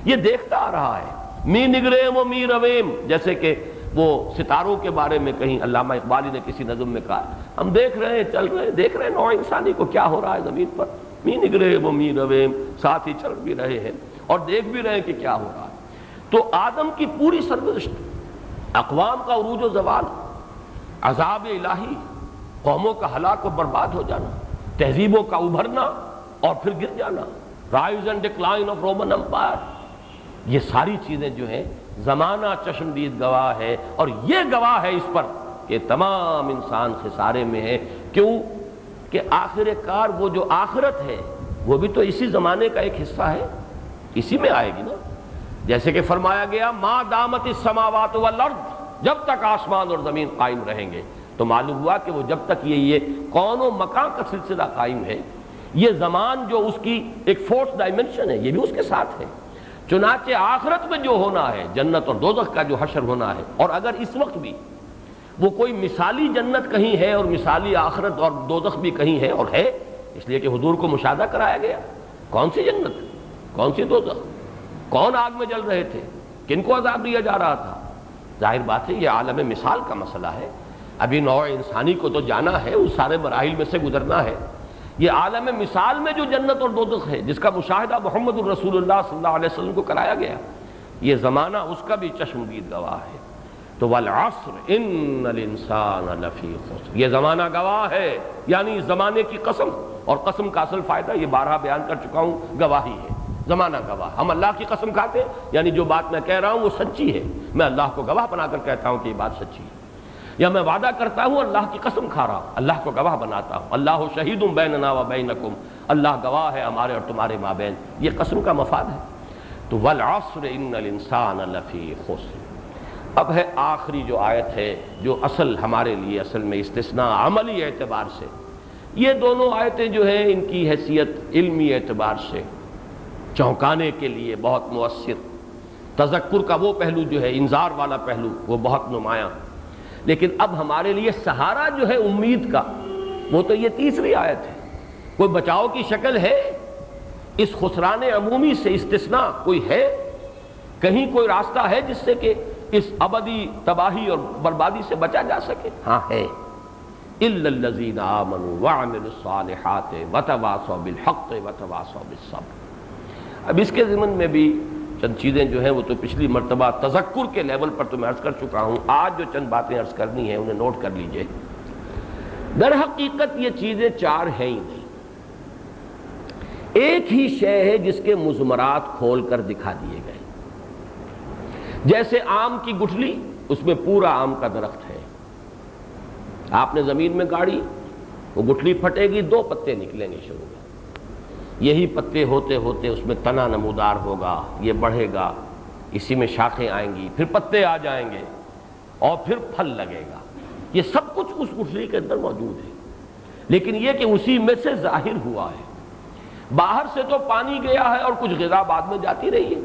یہ دیکھتا آ رہا ہے۔ می نگریم و می رویم، جیسے کہ وہ ستاروں کے بارے میں کہیں علامہ اقبالی نے کسی نظم میں کہا، ہم دیکھ رہے ہیں، چل رہے ہیں، دیکھ رہے ہیں نوع انسانی کو کیا ہو رہا ہے زمین پر، می نگریم و می رویم، ساتھ ہی چل بھی رہے ہیں اور دیکھ بھی رہے ہیں کہ کیا ہو رہا ہے۔ تو آدم کی پوری سرگزشت، اقوام کا عروج و زوال، عذاب الہی، قوموں کا ہلاک و برباد ہو جانا، تہذیبوں کا ابھرنا اور پھر گر جانا، rise and decline of Roman empire, یہ ساری چیزیں جو ہیں زمانہ چشمدید گواہ ہے، اور یہ گواہ ہے اس پر کہ تمام انسان خسارے میں ہے۔ کیوں کہ آخر کار وہ جو آخرت ہے وہ بھی تو اسی زمانے کا ایک حصہ ہے، اسی میں آئے گی نا۔ جیسے کہ فرمایا گیا ما دامت السماوات والارض، جب تک آسمان اور زمین قائم رہیں گے، تو معلوم ہوا کہ وہ جب تک یہ کون و مکان کا سلسلہ قائم ہے، یہ زمان جو اس کی ایک فورتھ ڈائمنشن ہے یہ بھی اس کے ساتھ ہے۔ چنانچہ آخرت میں جو ہونا ہے، جنت اور دوزخ کا جو حشر ہونا ہے، اور اگر اس وقت بھی وہ کوئی مثالی جنت کہیں ہے اور مثالی آخرت اور دوزخ بھی کہیں ہے، اور ہے اس لیے کہ حضور کو مشاہدہ کرایا گیا، کون سی جنت، کون سی دوزخ، کون آگ میں جل رہے تھے، کن کو عذاب دیا جا رہا تھا۔ ظاہر بات ہے یہ عالم مثال کا مسئلہ ہے، ابھی نوع انسانی کو تو جانا ہے، اس سارے مراحل میں سے گزرنا ہے۔ یہ عالم مثال میں جو جنت اور دوزخ ہے جس کا مشاہدہ محمد الرسول اللہ صلی اللہ علیہ وسلم کو کرایا گیا، یہ زمانہ اس کا بھی چشمدید گواہ ہے۔ تو والعصر ان الانسان لفی خسر، یہ زمانہ گواہ ہے، یعنی زمانے کی قسم، اور قسم کا اصل فائدہ یہ بارہا بیان کر چکا ہوں، گواہی ہے، زمانہ گواہ۔ ہم اللہ کی قسم کھاتے ہیں، یعنی جو بات میں کہہ رہا ہوں وہ سچی ہے، میں اللہ کو گواہ بنا کر کہتا ہوں کہ یہ بات سچی ہے، یا میں وعدہ کرتا ہوں اللہ کی قسم کھا رہا ہوں، اللہ کو گواہ بناتا ہوں، اللہ شہید بیننا و بینکم، اللہ گواہ ہے ہمارے اور تمہارے مابین، یہ قسم کا مفاد ہے۔ تو والعصر ان الانسان لفی خسر۔ اب ہے آخری جو آیت ہے جو اصل ہمارے لیے اصل میں استثناء عملی اعتبار سے، یہ دونوں آیتیں جو ہیں ان کی حیثیت علمی اعتبار سے چونکانے کے لیے بہت مؤثر، تذکر کا وہ پہلو جو ہے، انذار والا پہلو وہ بہت نمایاں، لیکن اب ہمارے لیے سہارا جو ہے امید کا وہ تو یہ تیسری آیت ہے۔ کوئی بچاؤ کی شکل ہے اس خسران عمومی سے، استثناء کوئی ہے، کہیں کوئی راستہ ہے جس سے کہ اس ابدی تباہی اور بربادی سے بچا جا سکے؟ ہاں ہے، الا الذین آمنوا وعملوا الصالحات وتواصوا بالحق وتواصوا بالصبر۔ اب اس کے ضمن میں بھی چند چیزیں جو ہیں وہ تو پچھلی مرتبہ تذکر کے لیول پر تو میں عرض کر چکا ہوں، آج جو چند باتیں عرض کرنی ہیں انہیں نوٹ کر لیجئے۔ در حقیقت یہ چیزیں چار ہیں ہی نہیں، ایک ہی شے ہے جس کے مضمرات کھول کر دکھا دیے گئے۔ جیسے آم کی گٹھلی، اس میں پورا آم کا درخت ہے، آپ نے زمین میں گاڑی، وہ گٹھلی پھٹے گی، دو پتے نکلیں گے شروع میں، یہی پتے ہوتے ہوتے اس میں تنا نمودار ہوگا، یہ بڑھے گا، اسی میں شاخیں آئیں گی، پھر پتے آ جائیں گے اور پھر پھل لگے گا۔ یہ سب کچھ اس گٹھلی کے اندر موجود ہے، لیکن یہ کہ اسی میں سے ظاہر ہوا ہے۔ باہر سے تو پانی گیا ہے اور کچھ غذا بعد میں جاتی رہی ہے۔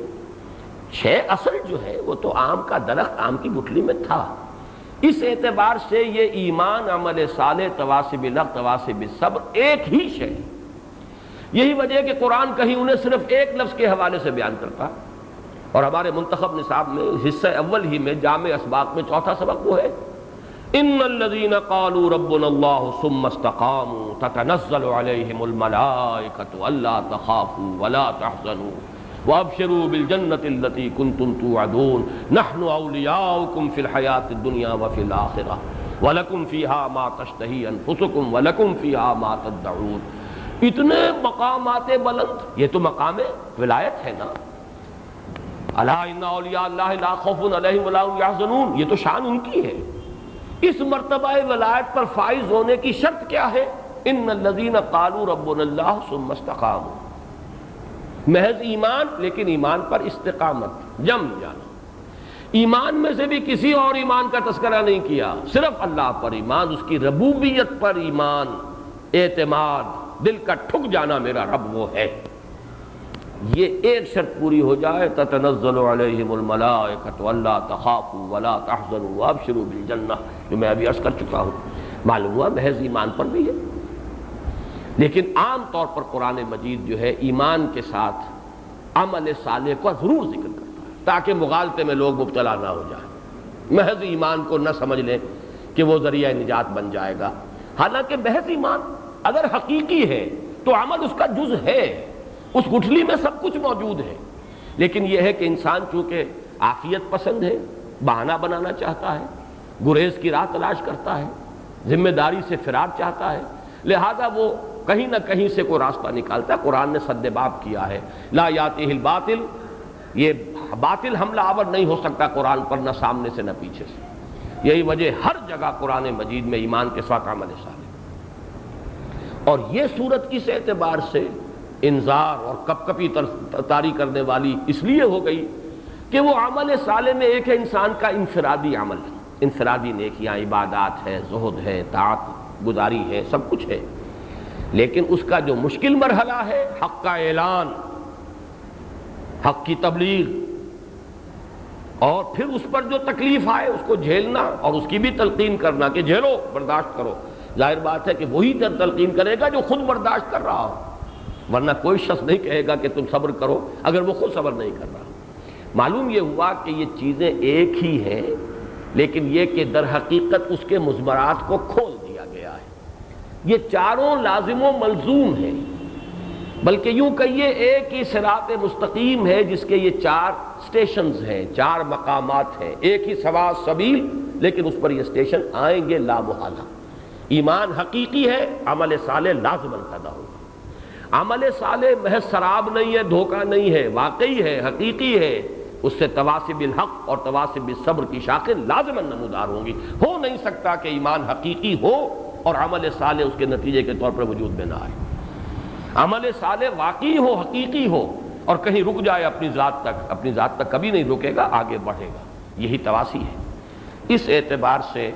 شے اصل جو ہے وہ تو آم کا درخت آم کی گٹھلی میں تھا۔ اس اعتبار سے یہ ایمان، عمل صالح، تواصی بالحق، تواصی بالصبر ایک ہی شے۔ یہی وجہ ہے کہ قرآن کہیں انہیں صرف ایک لفظ کے حوالے سے بیان کرتا، اور ہمارے منتخب نصاب میں حصہ اول ہی میں جامع اسباق میں چوتھا سبق وہ ہے، ان الذين قالوا ربنا الله ثم استقاموا تتنزل عليهم الملائكة الا تخافوا ولا تحزنوا وابشروا بالجنة التي كنتم توعدون نحن اولياؤكم في الحياة الدنيا وفي الآخرة ولكم فيها ما تشتهي انفسكم ولكم فيها ما تدعون۔ اتنے مقامات بلند، یہ تو مقام ولایت ہے نا۔ الا ان اولیاء اللہ لا خوف علیہم ولا هم يحزنون، یہ تو شان ان کی ہے۔ اس مرتبہ ولایت پر فائز ہونے کی شرط کیا ہے؟ ان الذین قالوا ربنا اللہ ثم استقاموا، محض ایمان، لیکن ایمان پر استقامت، جم جانا۔ ایمان میں سے بھی کسی اور ایمان کا تذکرہ نہیں کیا، صرف اللہ پر ایمان، اس کی ربوبیت پر ایمان، اعتماد، دل کا ٹھک جانا میرا رب وہ ہے۔ یہ ایک شرط پوری ہو جائے، تتنزل علیہم الملائکۃ الا تخافوا ولا تحزنوا وابشروا بالجنہ، جو میں ابھی عرض کر چکا ہوں، معلوم ہوا محض ایمان پر بھی ہے۔ لیکن عام طور پر قرآن مجید جو ہے ایمان کے ساتھ عمل صالح کو ضرور ذکر کرتا ہے، تاکہ مغالطے میں لوگ مبتلا نہ ہو جائیں، محض ایمان کو نہ سمجھ لیں کہ وہ ذریعہ نجات بن جائے گا۔ حالانکہ محض ایمان اگر حقیقی ہے تو عمل اس کا جز ہے، اس گٹھلی میں سب کچھ موجود ہے۔ لیکن یہ ہے کہ انسان چونکہ عافیت پسند ہے، بہانہ بنانا چاہتا ہے، گریز کی راہ تلاش کرتا ہے، ذمہ داری سے فرار چاہتا ہے، لہذا وہ کہیں نہ کہیں سے کوئی راستہ نکالتا ہے۔ قرآن نے سد باب کیا ہے، لا یاتیہ الباطل، یہ باطل حملہ آور نہیں ہو سکتا قرآن پر، نہ سامنے سے نہ پیچھے سے۔ یہی وجہ ہر جگہ قرآن مجید میں ایمان کے ساتھ عمل صالح، اور یہ صورت اس اعتبار سے انذار اور کپ کپی طاری کرنے والی اس لیے ہو گئی کہ وہ عمل صالح میں ایک ہے انسان کا انفرادی عمل، انفرادی نیکیاں، عبادات ہے، زہد ہے، طاعت گزاری ہے، سب کچھ ہے، لیکن اس کا جو مشکل مرحلہ ہے حق کا اعلان، حق کی تبلیغ، اور پھر اس پر جو تکلیف آئے اس کو جھیلنا اور اس کی بھی تلقین کرنا کہ جھیلو، برداشت کرو۔ ظاہر بات ہے کہ وہی تلقین کرے گا جو خود برداشت کر رہا ہو، ورنہ کوئی شخص نہیں کہے گا کہ تم صبر کرو اگر وہ خود صبر نہیں کر رہا۔ معلوم یہ ہوا کہ یہ چیزیں ایک ہی ہیں، لیکن یہ کہ در حقیقت اس کے مضمرات کو کھول دیا گیا ہے۔ یہ چاروں لازم و ملزوم ہیں، بلکہ یوں کہیے ایک ہی صراط مستقیم ہے جس کے یہ چار سٹیشنز ہیں، چار مقامات ہیں، ایک ہی سوا سبیل، لیکن اس پر یہ سٹیشن آئیں گے لا محالہ۔ ایمان حقیقی ہے، عمل صالح لازماً پیدا ہوگا۔ عمل صالح محض سراب نہیں ہے، دھوکہ نہیں ہے، واقعی ہے، حقیقی ہے، اس سے تواصی بالحق اور تواصی بالصبر کی شاخیں لازماً نمودار ہوں گی۔ ہو نہیں سکتا کہ ایمان حقیقی ہو اور عمل صالح اس کے نتیجے کے طور پر وجود میں نہ آئے۔ عمل صالح واقعی ہو، حقیقی ہو، اور کہیں رک جائے اپنی ذات تک کبھی نہیں رکے گا، آگے بڑھے گا، یہی تواصی ہے۔ اس اعتبار سے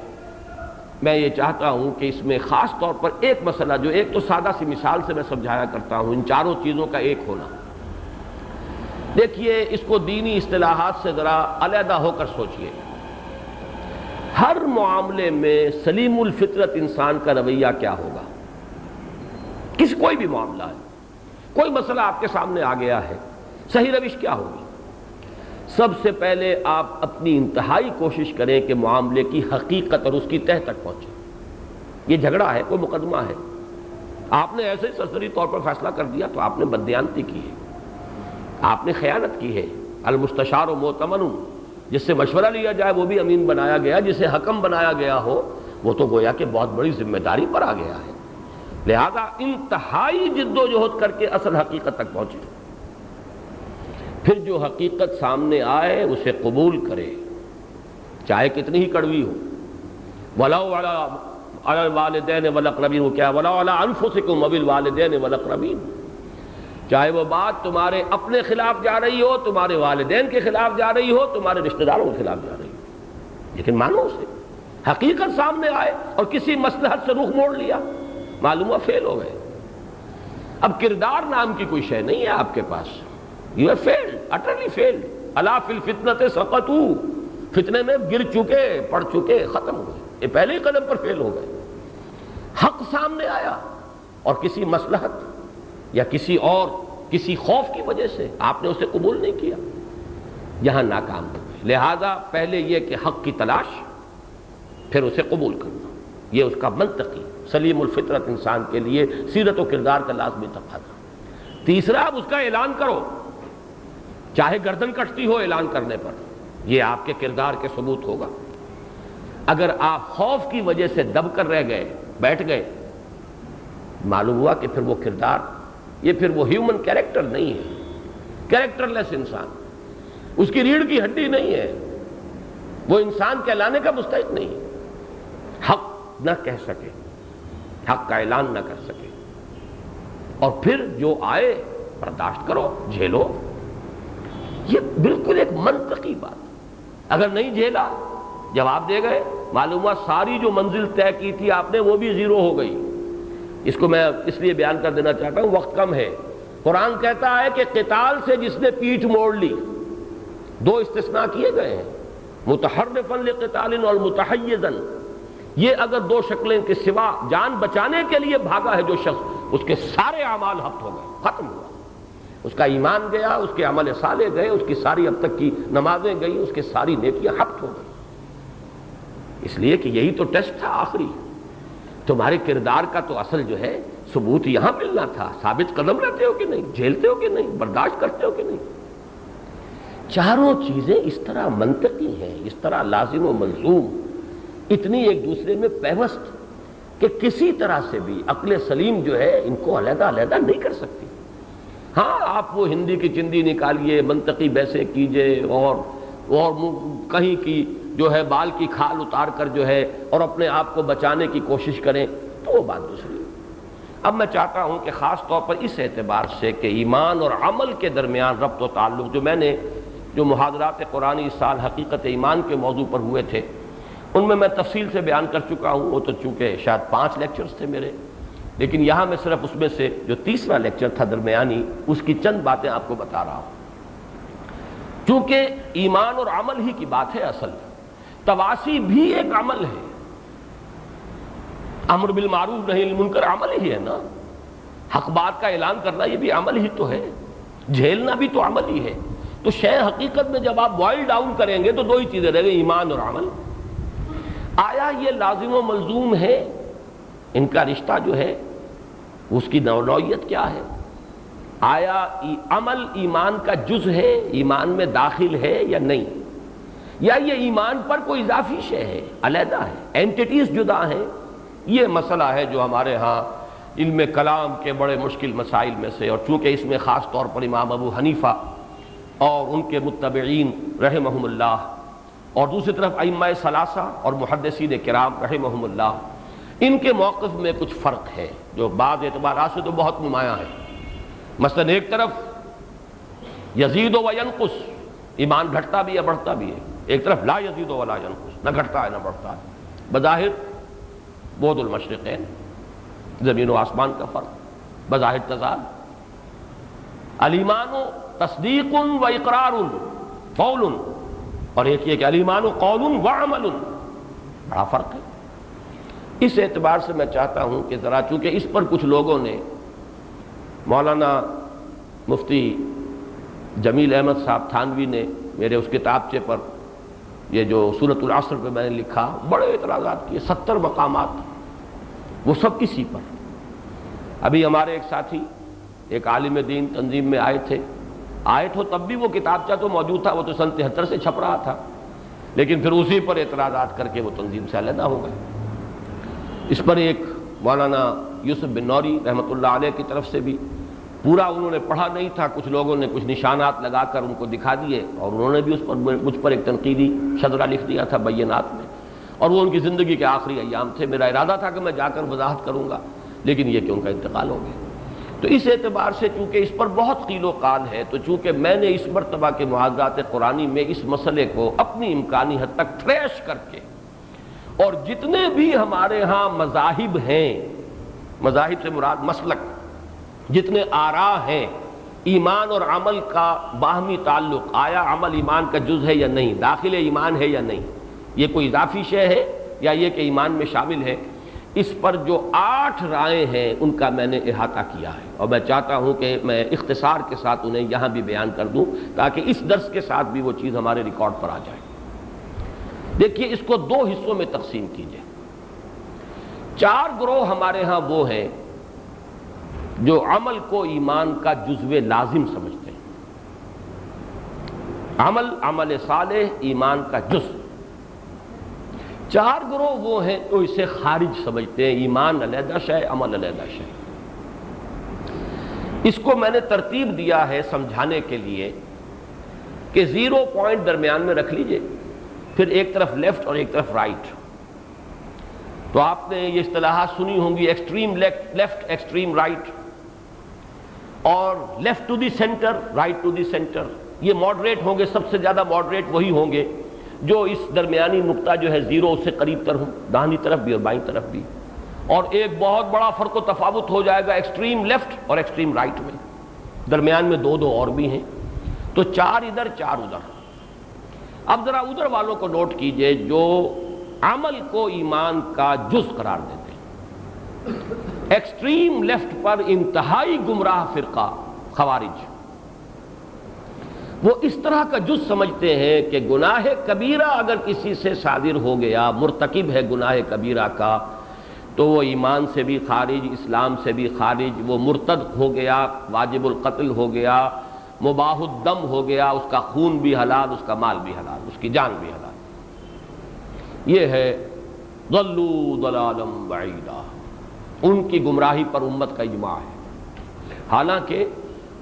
میں یہ چاہتا ہوں کہ اس میں خاص طور پر ایک مسئلہ جو ایک تو سادہ سی مثال سے میں سمجھایا کرتا ہوں، ان چاروں چیزوں کا ایک ہونا۔ دیکھیے اس کو دینی اصطلاحات سے ذرا علیحدہ ہو کر سوچئے۔ ہر معاملے میں سلیم الفطرت انسان کا رویہ کیا ہوگا؟ کوئی بھی معاملہ ہے، کوئی مسئلہ آپ کے سامنے آ گیا ہے، صحیح روش کیا ہوگی؟ سب سے پہلے آپ اپنی انتہائی کوشش کریں کہ معاملے کی حقیقت اور اس کی تہ تک پہنچے۔ یہ جھگڑا ہے، کوئی مقدمہ ہے، آپ نے ایسے سرسری طور پر فیصلہ کر دیا تو آپ نے بددیانتی کی ہے، آپ نے خیانت کی ہے۔ المستشار و مؤتمن، جس سے مشورہ لیا جائے وہ بھی امین بنایا گیا، جسے حکم بنایا گیا ہو وہ تو گویا کہ بہت بڑی ذمہ داری پر آ گیا ہے۔ لہذا انتہائی جد و جہد کر کے اصل حقیقت تک پہنچے، پھر جو حقیقت سامنے آئے اسے قبول کرے، چاہے کتنی ہی کڑوی ہو۔ وَلَوْ عَلَى الْوَالِدَيْنِ وَالْأَقْرَبِينَ، وہ کیا وَلَوْ عَلَى أَنفُسِكُمْ وَبِالْوَالِدَيْنِ وَالْأَقْرَبِينَ، چاہے وہ بات تمہارے اپنے خلاف جا رہی ہو، تمہارے والدین کے خلاف جا رہی ہو، تمہارے رشتہ داروں کے خلاف جا رہی ہو، لیکن مانو اسے، حقیقت سامنے آئے اور کسی مصلحت سے رخ موڑ لیا، معلوم ہوا فیل ہو گئے۔ اب کردار نام کی کوئی شے نہیں ہے آپ کے پاس، you are failed, utterly failed. الا فی الفتنۃ سقطوا، فتنے میں گر چکے، پڑ چکے، ختم ہو گئے، یہ پہلے ہی قدم پر فیل ہو گئے۔ حق سامنے آیا اور کسی مصلحت یا کسی خوف کی وجہ سے آپ نے اسے قبول نہیں کیا، یہاں ناکام ہو گئے۔ لہذا پہلے یہ کہ حق کی تلاش، پھر اسے قبول کرنا، یہ اس کا منطقی سلیم الفطرت انسان کے لیے سیرت و کردار کا لازمی تقاضا۔ تیسرا، اب اس کا اعلان کرو، چاہے گردن کٹتی ہو اعلان کرنے پر، یہ آپ کے کردار کے ثبوت ہوگا۔ اگر آپ خوف کی وجہ سے دب کر رہ گئے، بیٹھ گئے، معلوم ہوا کہ پھر وہ کردار، یہ پھر وہ ہیومن کیریکٹر نہیں ہے، کیریکٹر لیس انسان، اس کی ریڑھ کی ہڈی نہیں ہے، وہ انسان کہلانے کا مستحق نہیں ہے۔ حق نہ کہہ سکے، حق کا اعلان نہ کر سکے، اور پھر جو آئے برداشت کرو، جھیلو، یہ بالکل ایک منطقی بات۔ اگر نہیں جھیلا، جواب دے گئے، معلوم ہوا ساری جو منزل طے کی تھی آپ نے وہ بھی زیرو ہو گئی۔ اس کو میں اس لیے بیان کر دینا چاہتا ہوں، وقت کم ہے۔ قرآن کہتا ہے کہ قتال سے جس نے پیٹھ موڑ لی، دو استثناء کیے گئے ہیں، متحرفا لقتال اور متحیزا۔ یہ اگر دو شکلیں کے سوا جان بچانے کے لیے بھاگا ہے جو شخص، اس کے سارے اعمال ہفت ہو گئے، ختم ہوا، اس کا ایمان گیا، اس کے عمل صالح گئے، اس کی ساری اب تک کی نمازیں گئی، اس کے ساری نیکیاں ہفت ہو گئی۔ اس لیے کہ یہی تو ٹیسٹ تھا آخری، تمہارے کردار کا تو اصل جو ہے ثبوت یہاں ملنا تھا۔ ثابت قدم رہتے ہو کہ نہیں، جھیلتے ہو کہ نہیں، برداشت کرتے ہو کہ نہیں۔ چاروں چیزیں اس طرح منطقی ہیں، اس طرح لازم و ملزوم، اتنی ایک دوسرے میں پیوست کہ کسی طرح سے بھی عقل سلیم جو ہے ان کو علیحدہ علیحدہ نہیں کر سکتی۔ ہاں، آپ وہ ہندی کی چندی نکالیے، منطقی بحثیں کیجئے، اور کہیں کی جو ہے بال کی کھال اتار کر جو ہے اور اپنے آپ کو بچانے کی کوشش کریں، تو وہ بات دوسری۔ اب میں چاہتا ہوں کہ خاص طور پر اس اعتبار سے کہ ایمان اور عمل کے درمیان ربط و تعلق، جو محاضرات قرآنی اس سال حقیقت ایمان کے موضوع پر ہوئے تھے، ان میں تفصیل سے بیان کر چکا ہوں، وہ تو چونکہ شاید 5 لیکچرز تھے میرے، لیکن یہاں میں صرف اس میں سے جو تیسرا لیکچر تھا درمیانی، اس کی چند باتیں آپ کو بتا رہا ہوں۔ چونکہ ایمان اور عمل ہی کی بات ہے، اصل تواسی بھی ایک عمل ہے، امر بالمعروف نہی عن المنکر عمل ہی ہے نا، حق بات کا اعلان کرنا یہ بھی عمل ہی تو ہے، جھیلنا بھی تو عمل ہی ہے۔ تو شے حقیقت میں جب آپ بوائل ڈاؤن کریں گے تو دو ہی چیزیں رہ گئی، ایمان اور عمل۔ آیا یہ لازم و ملزوم ہے؟ ان کا رشتہ جو ہے اس کی نوعیت کیا ہے؟ آیا عمل ایمان کا جز ہے، ایمان میں داخل ہے یا نہیں، یا یہ ایمان پر کوئی اضافی شے ہے، علیحدہ ہے، اینٹیٹیز جدا ہیں؟ یہ مسئلہ ہے جو ہمارے ہاں علم کلام کے بڑے مشکل مسائل میں سے، اور چونکہ اس میں خاص طور پر امام ابو حنیفہ اور ان کے متبعین رحمہم اللہ، اور دوسری طرف ائمہ ثلاثہ اور محدثین کرام رحمہم اللہ، ان کے موقف میں کچھ فرق ہے جو بعض اعتبارات سے تو بہت نمایاں ہے۔ مثلا ایک طرف یزید و ینقص، ایمان گھٹتا بھی ہے بڑھتا بھی ہے، ایک طرف لا یزید ولا ینقص، نہ گھٹتا ہے نہ بڑھتا ہے، بظاہر بعد المشرقین، زمین و آسمان کا فرق، بظاہر تضاد۔ الایمان تصدیق و اقرار قول، اور ایک یہ کہ الایمان قول و عمل، بڑا فرق ہے۔ اس اعتبار سے میں چاہتا ہوں کہ ذرا، چونکہ اس پر کچھ لوگوں نے، مولانا مفتی جمیل احمد صاحب تھانوی نے میرے اس کتابچے پر، یہ جو سورۃ العصر پہ میں نے لکھا، بڑے اعتراضات کیے، 70 مقامات، وہ سب کسی پر۔ ابھی ہمارے ایک ساتھی ایک عالم دین تنظیم میں آئے تھے تب بھی وہ کتابچہ تو موجود تھا، وہ تو سن 73 سے چھپ رہا تھا، لیکن پھر اسی پر اعتراضات کر کے وہ تنظیم سے علیحدہ ہو گئے۔ اس پر ایک مولانا یوسف بن نوری رحمۃ اللہ علیہ کی طرف سے بھی پورا انہوں نے پڑھا نہیں تھا، کچھ لوگوں نے کچھ نشانات لگا کر ان کو دکھا دیے، اور انہوں نے بھی اس پر مجھ پر ایک تنقیدی شذرہ لکھ دیا تھا بینات میں، اور وہ ان کی زندگی کے آخری ایام تھے۔ میرا ارادہ تھا کہ میں جا کر وضاحت کروں گا، لیکن یہ کہ ان کا انتقال ہو گیا۔ تو اس اعتبار سے چونکہ اس پر بہت قیل و قال ہے، تو چونکہ میں نے اس مرتبہ کے معاذات قرآنی میں اس مسئلے کو اپنی امکانی حد تک ٹریش کر کے، اور جتنے بھی ہمارے ہاں مذاہب ہیں، مذاہب سے مراد مسلک، جتنے آراء ہیں ایمان اور عمل کا باہمی تعلق، آیا عمل ایمان کا جز ہے یا نہیں، داخل ایمان ہے یا نہیں، یہ کوئی اضافی شے ہے یا یہ کہ ایمان میں شامل ہے، اس پر جو 8 رائے ہیں ان کا میں نے احاطہ کیا ہے، اور میں چاہتا ہوں کہ میں اختصار کے ساتھ انہیں یہاں بھی بیان کر دوں تاکہ اس درس کے ساتھ بھی وہ چیز ہمارے ریکارڈ پر آ جائے۔ دیکھیے، اس کو 2 حصوں میں تقسیم کیجئے۔ 4 گروہ ہمارے ہاں وہ ہیں جو عمل کو ایمان کا جزو لازم سمجھتے ہیں، عمل صالح ایمان کا جزو۔ 4 گروہ وہ ہیں جو اسے خارج سمجھتے ہیں، ایمان علیحدہ شے، عمل علیحدہ شے۔ اس کو میں نے ترتیب دیا ہے سمجھانے کے لیے کہ 0 پوائنٹ درمیان میں رکھ لیجئے، پھر ایک طرف لیفٹ اور ایک طرف رائٹ۔ تو آپ نے یہ اصطلاحات سنی ہوں گی، ایکسٹریم لیفٹ، ایکسٹریم رائٹ، اور left to the center, right to the center. یہ ماڈریٹ ہوں گے، سب سے زیادہ ماڈریٹ وہی ہوں گے جو اس درمیانی نقطہ جو ہے 0 اس سے قریب تر ہوں، داہنی طرف بھی اور بائیں طرف بھی۔ اور ایک بہت بڑا فرق و تفاوت ہو جائے گا ایکسٹریم لیفٹ اور ایکسٹریم رائٹ میں، درمیان میں 2 اور بھی ہیں۔ تو 4 ادھر 4 ادھر۔ اب ذرا ادھر والوں کو نوٹ کیجئے جو عمل کو ایمان کا جز قرار دیتے ہیں۔ ایکسٹریم لیفٹ پر انتہائی گمراہ فرقہ خوارج، وہ اس طرح کا جز سمجھتے ہیں کہ گناہ کبیرہ اگر کسی سے صادر ہو گیا، مرتکب ہے گناہ کبیرہ کا، تو وہ ایمان سے بھی خارج، اسلام سے بھی خارج، وہ مرتد ہو گیا، واجب القتل ہو گیا، مباح الدم ہو گیا، اس کا خون بھی حلال، اس کا مال بھی حلال، اس کی جان بھی حلال۔ یہ ہے ضلوا ضلالا بعیدا، ان کی گمراہی پر امت کا اجماع ہے۔ حالانکہ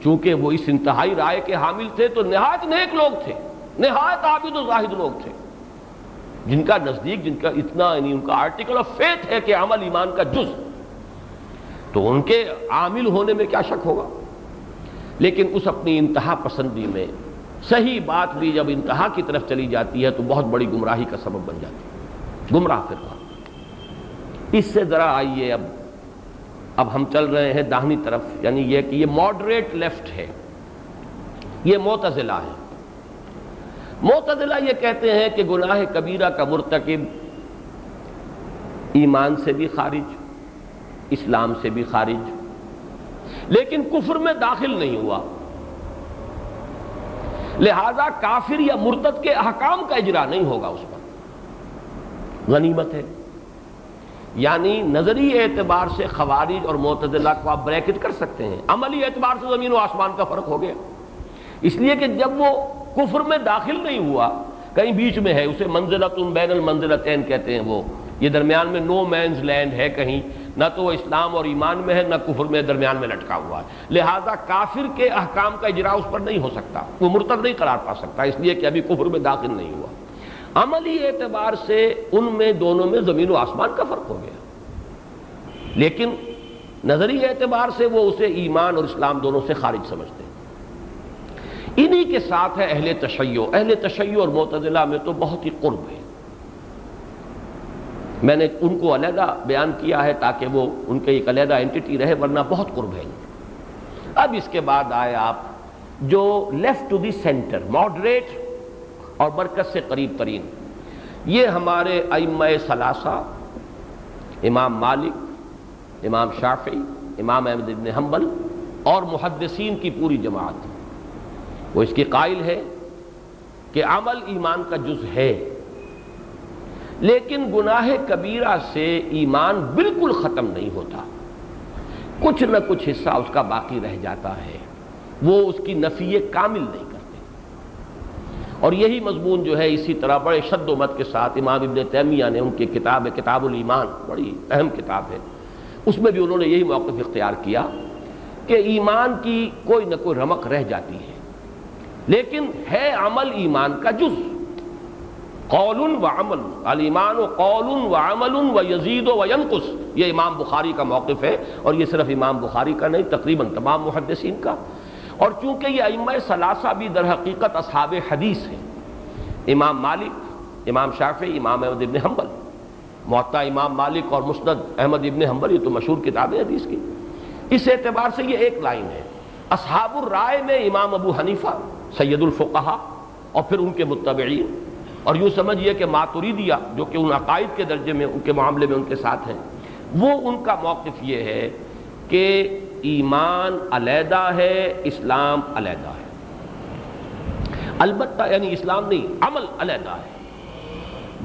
چونکہ وہ اس انتہائی رائے کے حامل تھے تو نہایت نیک لوگ تھے، نہایت عابد و زاہد لوگ تھے، جن کا نزدیک، جن کا اتنا یعنی ان کا آرٹیکل آف فیتھ ہے کہ عمل ایمان کا جز، تو ان کے عامل ہونے میں کیا شک ہوگا۔ لیکن اس اپنی انتہا پسندی میں صحیح بات بھی جب انتہا کی طرف چلی جاتی ہے تو بہت بڑی گمراہی کا سبب بن جاتی ہے، گمراہ فرقہ۔ اس سے ذرا آئیے، اب ہم چل رہے ہیں داہنی طرف، یعنی یہ کہ یہ ماڈریٹ لیفٹ ہے، یہ معتزلہ ہے۔ معتزلہ یہ کہتے ہیں کہ گناہ کبیرہ کا مرتکب ایمان سے بھی خارج، اسلام سے بھی خارج، لیکن کفر میں داخل نہیں ہوا، لہذا کافر یا مرتد کے احکام کا اجرا نہیں ہوگا اس پر، غنیمت ہے۔ یعنی نظری اعتبار سے خوارج اور معتزلہ کو آپ بریکٹ کر سکتے ہیں، عملی اعتبار سے زمین و آسمان کا فرق ہو گیا، اس لیے کہ جب وہ کفر میں داخل نہیں ہوا، کہیں بیچ میں ہے، اسے منزلۃ بین المنزلتین کہتے ہیں، وہ یہ درمیان میں نو مینز لینڈ ہے، کہیں نہ تو وہ اسلام اور ایمان میں ہے نہ کفر میں، درمیان میں لٹکا ہوا ہے، لہذا کافر کے احکام کا اجرا اس پر نہیں ہو سکتا، وہ مرتد نہیں قرار پا سکتا، اس لیے کہ ابھی کفر میں داخل نہیں ہوا۔ عملی اعتبار سے ان میں دونوں میں زمین و آسمان کا فرق ہو گیا، لیکن نظری اعتبار سے وہ اسے ایمان اور اسلام دونوں سے خارج سمجھتے ہیں۔ انہی کے ساتھ ہے اہل تشیع۔ اہل تشیع اور معتزلہ میں تو بہت ہی قرب ہے، میں نے ان کو علیحدہ بیان کیا ہے تاکہ وہ ان کے ایک علیحدہ اینٹی رہے، ورنہ بہت قرب ہے۔ اب اس کے بعد آئے آپ جو left to the center, moderate اور مرکز سے قریب ترین، یہ ہمارے ائمہ ثلاثہ، امام مالک، امام شافعی، امام احمد بن حنبل اور محدثین کی پوری جماعت، وہ اس کی قائل ہے کہ عمل ایمان کا جز ہے، لیکن گناہ کبیرہ سے ایمان بالکل ختم نہیں ہوتا، کچھ نہ کچھ حصہ اس کا باقی رہ جاتا ہے، وہ اس کی نفی کامل نہیں کرتے۔ اور یہی مضمون جو ہے اسی طرح بڑے شد و مت کے ساتھ امام ابن تیمیہ نے ان کی کتاب ہے کتاب الایمان، بڑی اہم کتاب ہے، اس میں بھی انہوں نے یہی موقف اختیار کیا کہ ایمان کی کوئی نہ کوئی رمق رہ جاتی ہے، لیکن ہے عمل ایمان کا جز، قول و عمل، الایمان قول و عمل و یزید و ینقص، یہ امام بخاری کا موقف ہے، اور یہ صرف امام بخاری کا نہیں، تقریباً تمام محدثین کا۔ اور چونکہ یہ ائمہ ثلاثہ بھی در حقیقت اصحاب حدیث ہیں، امام مالک، امام شافعی، امام احمد ابن حنبل، موطا امام مالک اور مسند احمد ابن حنبل، یہ تو مشہور کتاب ہے حدیث کی، اس اعتبار سے یہ ایک لائن ہے۔ اصحاب الرائے میں امام ابو حنیفہ سید الفقہاء اور پھر ان کے متبعین، اور یوں سمجھیے کہ ماتریدیہ جو کہ ان عقائد کے درجے میں ان کے معاملے میں ان کے ساتھ ہیں، وہ ان کا موقف یہ ہے کہ ایمان علیحدہ ہے، اسلام علیحدہ ہے، البتہ یعنی اسلام نہیں، عمل علیحدہ ہے۔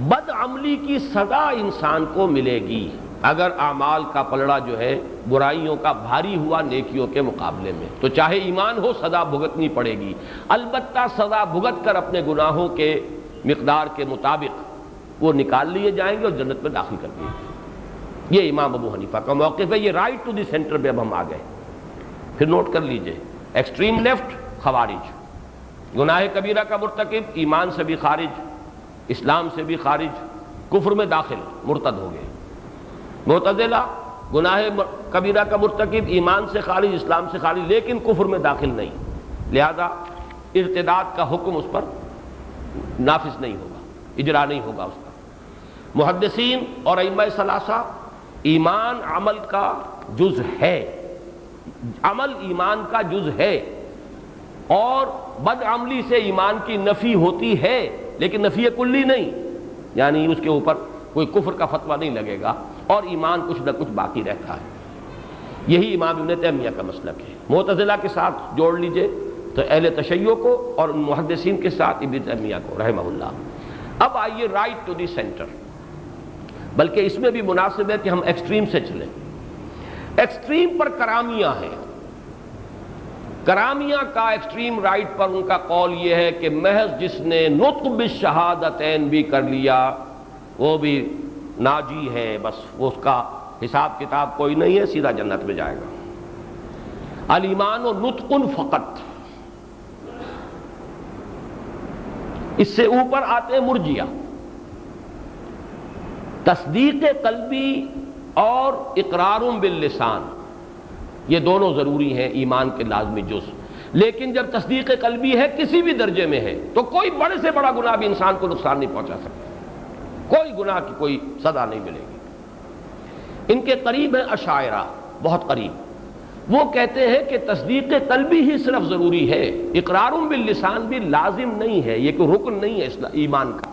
بد عملی کی سزا انسان کو ملے گی اگر اعمال کا پلڑا جو ہے برائیوں کا بھاری ہوا نیکیوں کے مقابلے میں، تو چاہے ایمان ہو سزا بھگتنی پڑے گی، البتہ سزا بھگت کر اپنے گناہوں کے مقدار کے مطابق وہ نکال لیے جائیں گے اور جنت میں داخل کر دیے جائیں گے۔ یہ امام ابو حنیفہ کا موقف ہے، یہ رائٹ ٹو دی سینٹر پہ اب ہم آ گئے۔ پھر نوٹ کر لیجئے، ایکسٹریم لیفٹ خوارج، گناہ کبیرہ کا مرتکب، ایمان سے بھی خارج، اسلام سے بھی خارج، کفر میں داخل، مرتد ہو گئے۔ معتزلہ، گناہ کبیرہ کا مرتکب، ایمان سے خارج، اسلام سے خارج، لیکن کفر میں داخل نہیں، لہذا ارتداد کا حکم اس پر نافذ نہیں ہوگا، اجرا نہیں ہوگا اس کا۔ محدثین اور ائمہ ثلاثہ، ایمان عمل کا جز ہے، عمل ایمان کا جز ہے، اور بد عملی سے ایمان کی نفی ہوتی ہے، لیکن نفی کلی نہیں، یعنی اس کے اوپر کوئی کفر کا فتویٰ نہیں لگے گا اور ایمان کچھ نہ کچھ باقی رہتا ہے۔ یہی امام ابن تیمیہ کا مسلک ہے۔ معتزلہ کے ساتھ جوڑ لیجئے تو اہل تشیع کو، اور محدثین کے ساتھ ابن تیمیہ کو رحمہ اللہ۔ اب آئیے رائٹ ٹو دی سینٹر، بلکہ اس میں بھی مناسب ہے کہ ہم ایکسٹریم سے چلیں۔ ایکسٹریم پر کرامیہ ہیں، کرامیہ کا ایکسٹریم رائٹ پر ان کا قول یہ ہے کہ محض جس نے نطق بالشہادتین بھی کر لیا وہ بھی ناجی ہے، بس اس کا حساب کتاب کوئی نہیں ہے، سیدھا جنت میں جائے گا۔ الایمان نطق فقط، اس سے اوپر آتے ہیں مرجیہ۔ تصدیق قلبی اور اقرار باللسان، یہ دونوں ضروری ہیں ایمان کے لازمی جز، لیکن جب تصدیق قلبی ہے کسی بھی درجے میں ہے تو کوئی بڑے سے بڑا گناہ بھی انسان کو نقصان نہیں پہنچا سکتا، کوئی گناہ کی کوئی سزا نہیں ملے گی۔ ان کے قریب ہیں اشاعرہ، بہت قریب، وہ کہتے ہیں کہ تصدیق قلبی ہی صرف ضروری ہے، اقرار باللسان بھی لازم نہیں ہے، یہ کوئی رکن نہیں ہے ایمان کا۔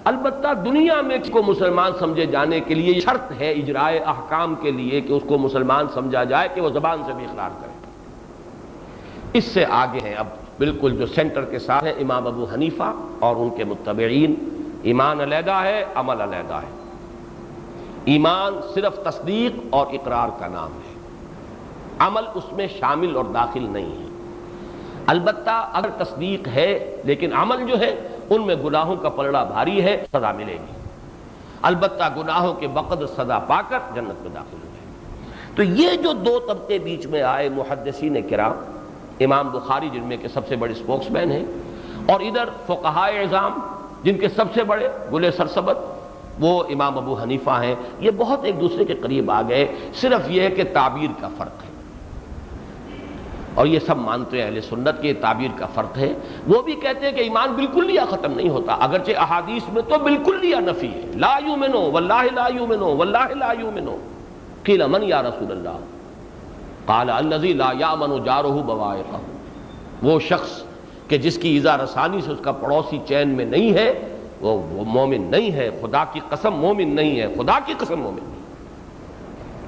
البتہ دنیا میں اس کو مسلمان سمجھے جانے کے لیے شرط ہے اجرائے احکام کے لیے کہ اس کو مسلمان سمجھا جائے کہ وہ زبان سے بھی اقرار کرے۔ اس سے آگے ہیں اب بالکل جو سینٹر کے ساتھ ہیں امام ابو حنیفہ اور ان کے متبعین، ایمان علیحدہ ہے، عمل علیحدہ ہے۔ ایمان صرف تصدیق اور اقرار کا نام ہے، عمل اس میں شامل اور داخل نہیں ہے۔ البتہ اگر تصدیق ہے لیکن عمل جو ہے ان میں گناہوں کا پلڑا بھاری ہے، سزا ملے گی، البتہ گناہوں کے بقدر سزا پا کر جنت میں داخل ہو جائے۔ تو یہ جو دو طبقے بیچ میں آئے، محدثین کرام، امام بخاری جن میں کے سب سے بڑے سپوکس مین ہیں، اور ادھر فقہائے اعظام جن کے سب سے بڑے گلے سرسبد وہ امام ابو حنیفہ ہیں، یہ بہت ایک دوسرے کے قریب آ گئے، صرف یہ ہے کہ تعبیر کا فرق ہے، اور یہ سب مانتے ہیں اہل سنت کے تعبیر کا فرق ہے۔ وہ بھی کہتے ہیں کہ ایمان بالکل لیا ختم نہیں ہوتا، اگرچہ احادیث میں تو بالکل لیا نفی ہے، لا یؤمنو واللہ لا یؤمنو واللہ لا یؤمنو، قیل من یا رسول اللہ، قال الذی لا یامن جارہ بوائقہ، وہ شخص کہ جس کی ایذا رسانی سے اس کا پڑوسی چین میں نہیں ہے وہ مومن نہیں ہے، خدا کی قسم مومن نہیں ہے، خدا کی قسم مومن نہیں۔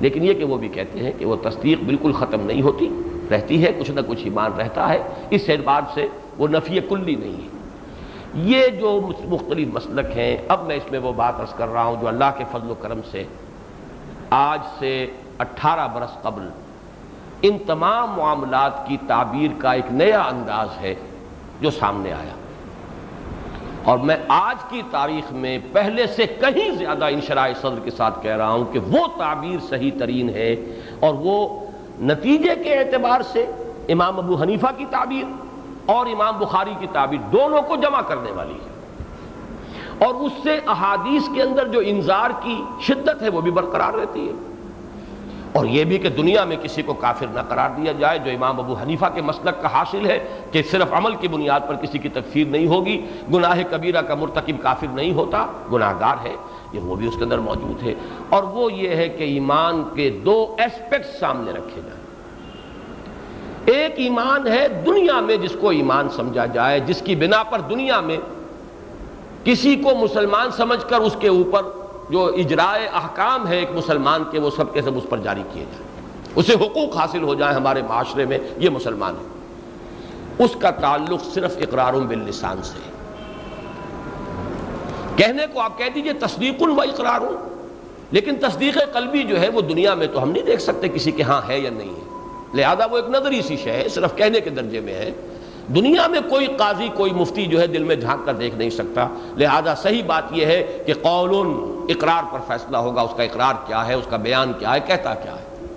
لیکن یہ کہ وہ بھی کہتے ہیں کہ وہ تصدیق بالکل ختم نہیں ہوتی، رہتی ہے، کچھ نہ کچھ ایمان رہتا ہے، اس اعتبار سے وہ نفی کلی نہیں ہے۔ یہ جو مختلف مسلک ہیں، اب میں اس میں وہ بات عرض کر رہا ہوں جو اللہ کے فضل و کرم سے آج سے 18 برس قبل ان تمام معاملات کی تعبیر کا ایک نیا انداز ہے جو سامنے آیا، اور میں آج کی تاریخ میں پہلے سے کہیں زیادہ انشراح صدر کے ساتھ کہہ رہا ہوں کہ وہ تعبیر صحیح ترین ہے، اور وہ نتیجے کے اعتبار سے امام ابو حنیفہ کی تعبیر اور امام بخاری کی تعبیر دونوں کو جمع کرنے والی ہے، اور اس سے احادیث کے اندر جو انذار کی شدت ہے وہ بھی برقرار رہتی ہے، اور یہ بھی کہ دنیا میں کسی کو کافر نہ قرار دیا جائے، جو امام ابو حنیفہ کے مسلک کا حاصل ہے کہ صرف عمل کی بنیاد پر کسی کی تکفیر نہیں ہوگی، گناہ کبیرہ کا مرتکب کافر نہیں ہوتا، گناہ گار ہے، یہ وہ بھی اس کے اندر موجود ہے۔ اور وہ یہ ہے کہ ایمان کے دو ایسپیکٹس سامنے رکھے جائیں۔ ایک ایمان ہے دنیا میں جس کو ایمان سمجھا جائے، جس کی بنا پر دنیا میں کسی کو مسلمان سمجھ کر اس کے اوپر جو اجرائے احکام ہے ایک مسلمان کے، وہ سب کے سب اس پر جاری کیے جائیں، اسے حقوق حاصل ہو جائیں ہمارے معاشرے میں، یہ مسلمان ہے۔ اس کا تعلق صرف اقرار باللسان سے ہے۔ کہنے کو آپ کہہ دیجئے تصدیق و اقرار، لیکن تصدیق قلبی جو ہے وہ دنیا میں تو ہم نہیں دیکھ سکتے کسی کے ہاں ہے یا نہیں ہے، لہذا وہ ایک نظری سی شے ہے، صرف کہنے کے درجے میں ہے۔ دنیا میں کوئی قاضی کوئی مفتی جو ہے دل میں جھانک کر دیکھ نہیں سکتا، لہذا صحیح بات یہ ہے کہ قول اقرار پر فیصلہ ہوگا، اس کا اقرار کیا ہے، اس کا بیان کیا ہے، کہتا کیا ہے۔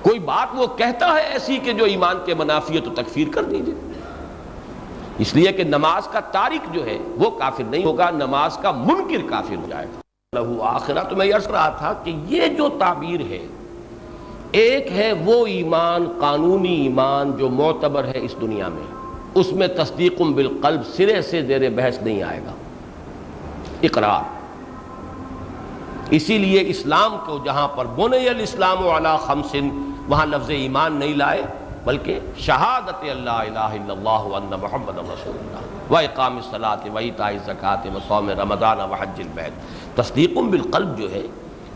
کوئی بات وہ کہتا ہے ایسی کہ جو ایمان کے منافی ہے تو تکفیر کر دیجئے، اس لیے کہ نماز کا تارک جو ہے وہ کافر نہیں ہوگا، نماز کا منکر کافر ہو جائے گا۔ لہو آخرہ، تو میں عرض رہا تھا کہ یہ جو تعبیر ہے، ایک ہے وہ ایمان، قانونی ایمان جو معتبر ہے اس دنیا میں، اس میں تصدیق بالقلب سرے سے زیر بحث نہیں آئے گا، اقرار۔ اسی لیے اسلام کو جہاں پر بنی الاسلام علی خمس، وہاں لفظ ایمان نہیں لائے، بلکہ شہادت اللہ الہ الا اللہ وان محمد رسول اللہ واقام الصلاۃ وایتاء الزکوٰۃ وصوم رمضان وحج البیت۔ تصدیق بالقلب جو ہے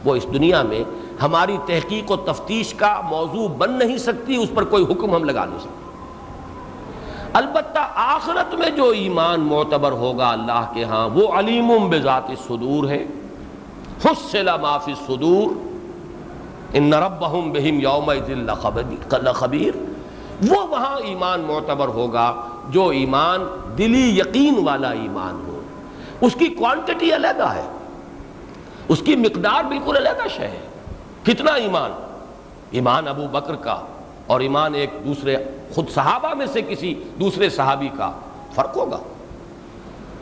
وہ اس دنیا میں ہماری تحقیق و تفتیش کا موضوع بن نہیں سکتی، اس پر کوئی حکم ہم لگا نہیں سکتے۔ البتہ آخرت میں جو ایمان معتبر ہوگا اللہ کے ہاں، وہ علیم بذات الصدور ہے، حصل ما فی الصدور ان ربہم بہم یومئذ لخبیر۔ وہ وہاں ایمان معتبر ہوگا جو ایمان دلی یقین والا ایمان ہو، اس کی کوانٹٹی علیحدہ ہے، اس کی مقدار بالکل علیحدہ شے ہے۔ کتنا ایمان، ایمان ابو بکر کا اور ایمان ایک دوسرے خود صحابہ میں سے کسی دوسرے صحابی کا فرق ہوگا،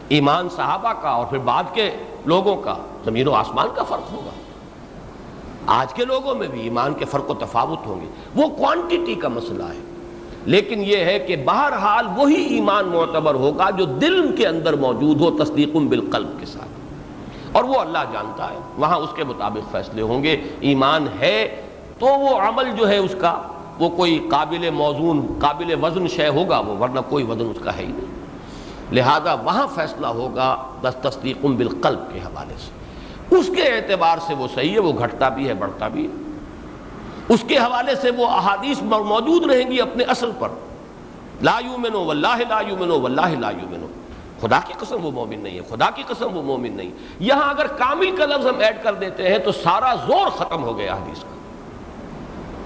ایمان صحابہ کا اور پھر بعد کے لوگوں کا زمین و آسمان کا فرق ہوگا۔ آج کے لوگوں میں بھی ایمان کے فرق و تفاوت ہوں گے، وہ کوانٹٹی کا مسئلہ ہے، لیکن یہ ہے کہ بہرحال وہی ایمان معتبر ہوگا جو دل کے اندر موجود ہو، تصدیق بالقلب کے ساتھ، اور وہ اللہ جانتا ہے، وہاں اس کے مطابق فیصلے ہوں گے۔ ایمان ہے تو وہ عمل جو ہے اس کا وہ کوئی قابل موزون قابل وزن شے ہوگا، وہ ورنہ کوئی وزن اس کا ہے ہی نہیں، لہذا وہاں فیصلہ ہوگا تصدیق بالقلب کے حوالے سے۔ اس کے اعتبار سے وہ صحیح ہے، وہ گھٹتا بھی ہے بڑھتا بھی ہے، اس کے حوالے سے وہ احادیث موجود رہیں گی اپنے اصل پر، لا یؤمنو واللہ لا یؤمنو واللہ لا یؤمنو، خدا کی قسم وہ مومن نہیں ہے، خدا کی قسم وہ مومن نہیں۔ یہاں اگر کامل کا لفظ ہم ایڈ کر دیتے ہیں تو سارا زور ختم ہو گیا حدیث کا۔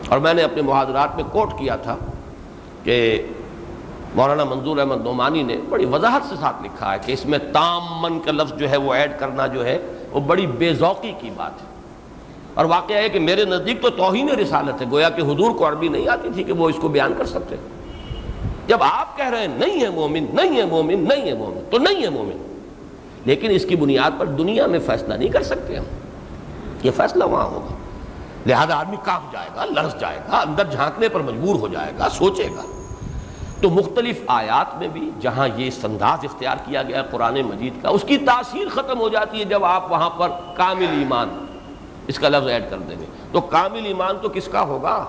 اور میں نے اپنے محاضرات میں کوٹ کیا تھا کہ مولانا منظور احمد نعمانی نے بڑی وضاحت سے ساتھ لکھا ہے کہ اس میں تامن کا لفظ جو ہے وہ ایڈ کرنا جو ہے وہ بڑی بے ذوقی کی بات ہے، اور واقعہ ہے کہ میرے نزدیک تو توہین رسالت ہے، گویا کہ حضور کو عربی نہیں آتی تھی کہ وہ اس کو بیان کر سکتے۔ جب آپ کہہ رہے ہیں نہیں ہے مومن، نہیں ہے مومن، نہیں ہے مومن، تو نہیں ہے مومن، لیکن اس کی بنیاد پر دنیا میں فیصلہ نہیں کر سکتے ہم، یہ فیصلہ وہاں ہوگا، لہذا آدمی کانپ جائے گا، لرز جائے گا، اندر جھانکنے پر مجبور ہو جائے گا، سوچے گا۔ تو مختلف آیات میں بھی جہاں یہ انداز اختیار کیا گیا قرآن مجید کا، اس کی تاثیر ختم ہو جاتی ہے جب آپ وہاں پر کامل ایمان اس کا لفظ ایڈ کر دیں گے، تو کامل ایمان تو کس کا ہوگا؟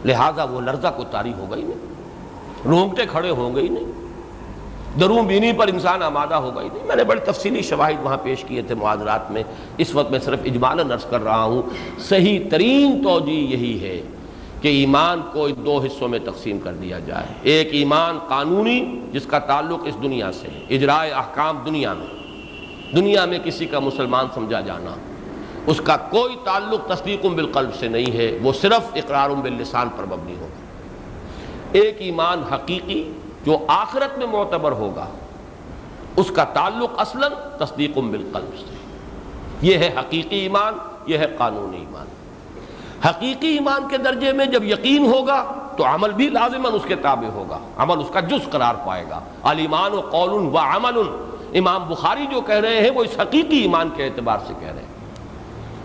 لہذا وہ لرزہ کو طاری ہوگا ہی نہیں، رونگٹے کھڑے ہوں گے ہی نہیں، دروں بینی پر انسان آمادہ ہوگا ہی نہیں۔ میں نے بڑے تفصیلی شواہد وہاں پیش کیے تھے محاضرات میں، اس وقت میں صرف اجمالاً عرض کر رہا ہوں۔ صحیح ترین توجیہ یہی ہے کہ ایمان کو دو حصوں میں تقسیم کر دیا جائے، ایک ایمان قانونی جس کا تعلق اس دنیا سے ہے، اجرائے احکام دنیا میں کسی کا مسلمان سمجھا جانا، اس کا کوئی تعلق تصدیق بالقلب سے نہیں ہے، وہ صرف اقرار باللسان پر مبنی ہوگا۔ ایک ایمان حقیقی جو آخرت میں معتبر ہوگا، اس کا تعلق اصلاً تصدیق بالقلب سے، یہ ہے حقیقی ایمان، یہ ہے قانونی ایمان۔ حقیقی ایمان کے درجے میں جب یقین ہوگا تو عمل بھی لازماً اس کے تابع ہوگا، عمل اس کا جز قرار پائے گا۔ الایمان قول و عمل، امام بخاری جو کہہ رہے ہیں وہ اس حقیقی ایمان کے اعتبار سے کہہ رہے ہیں.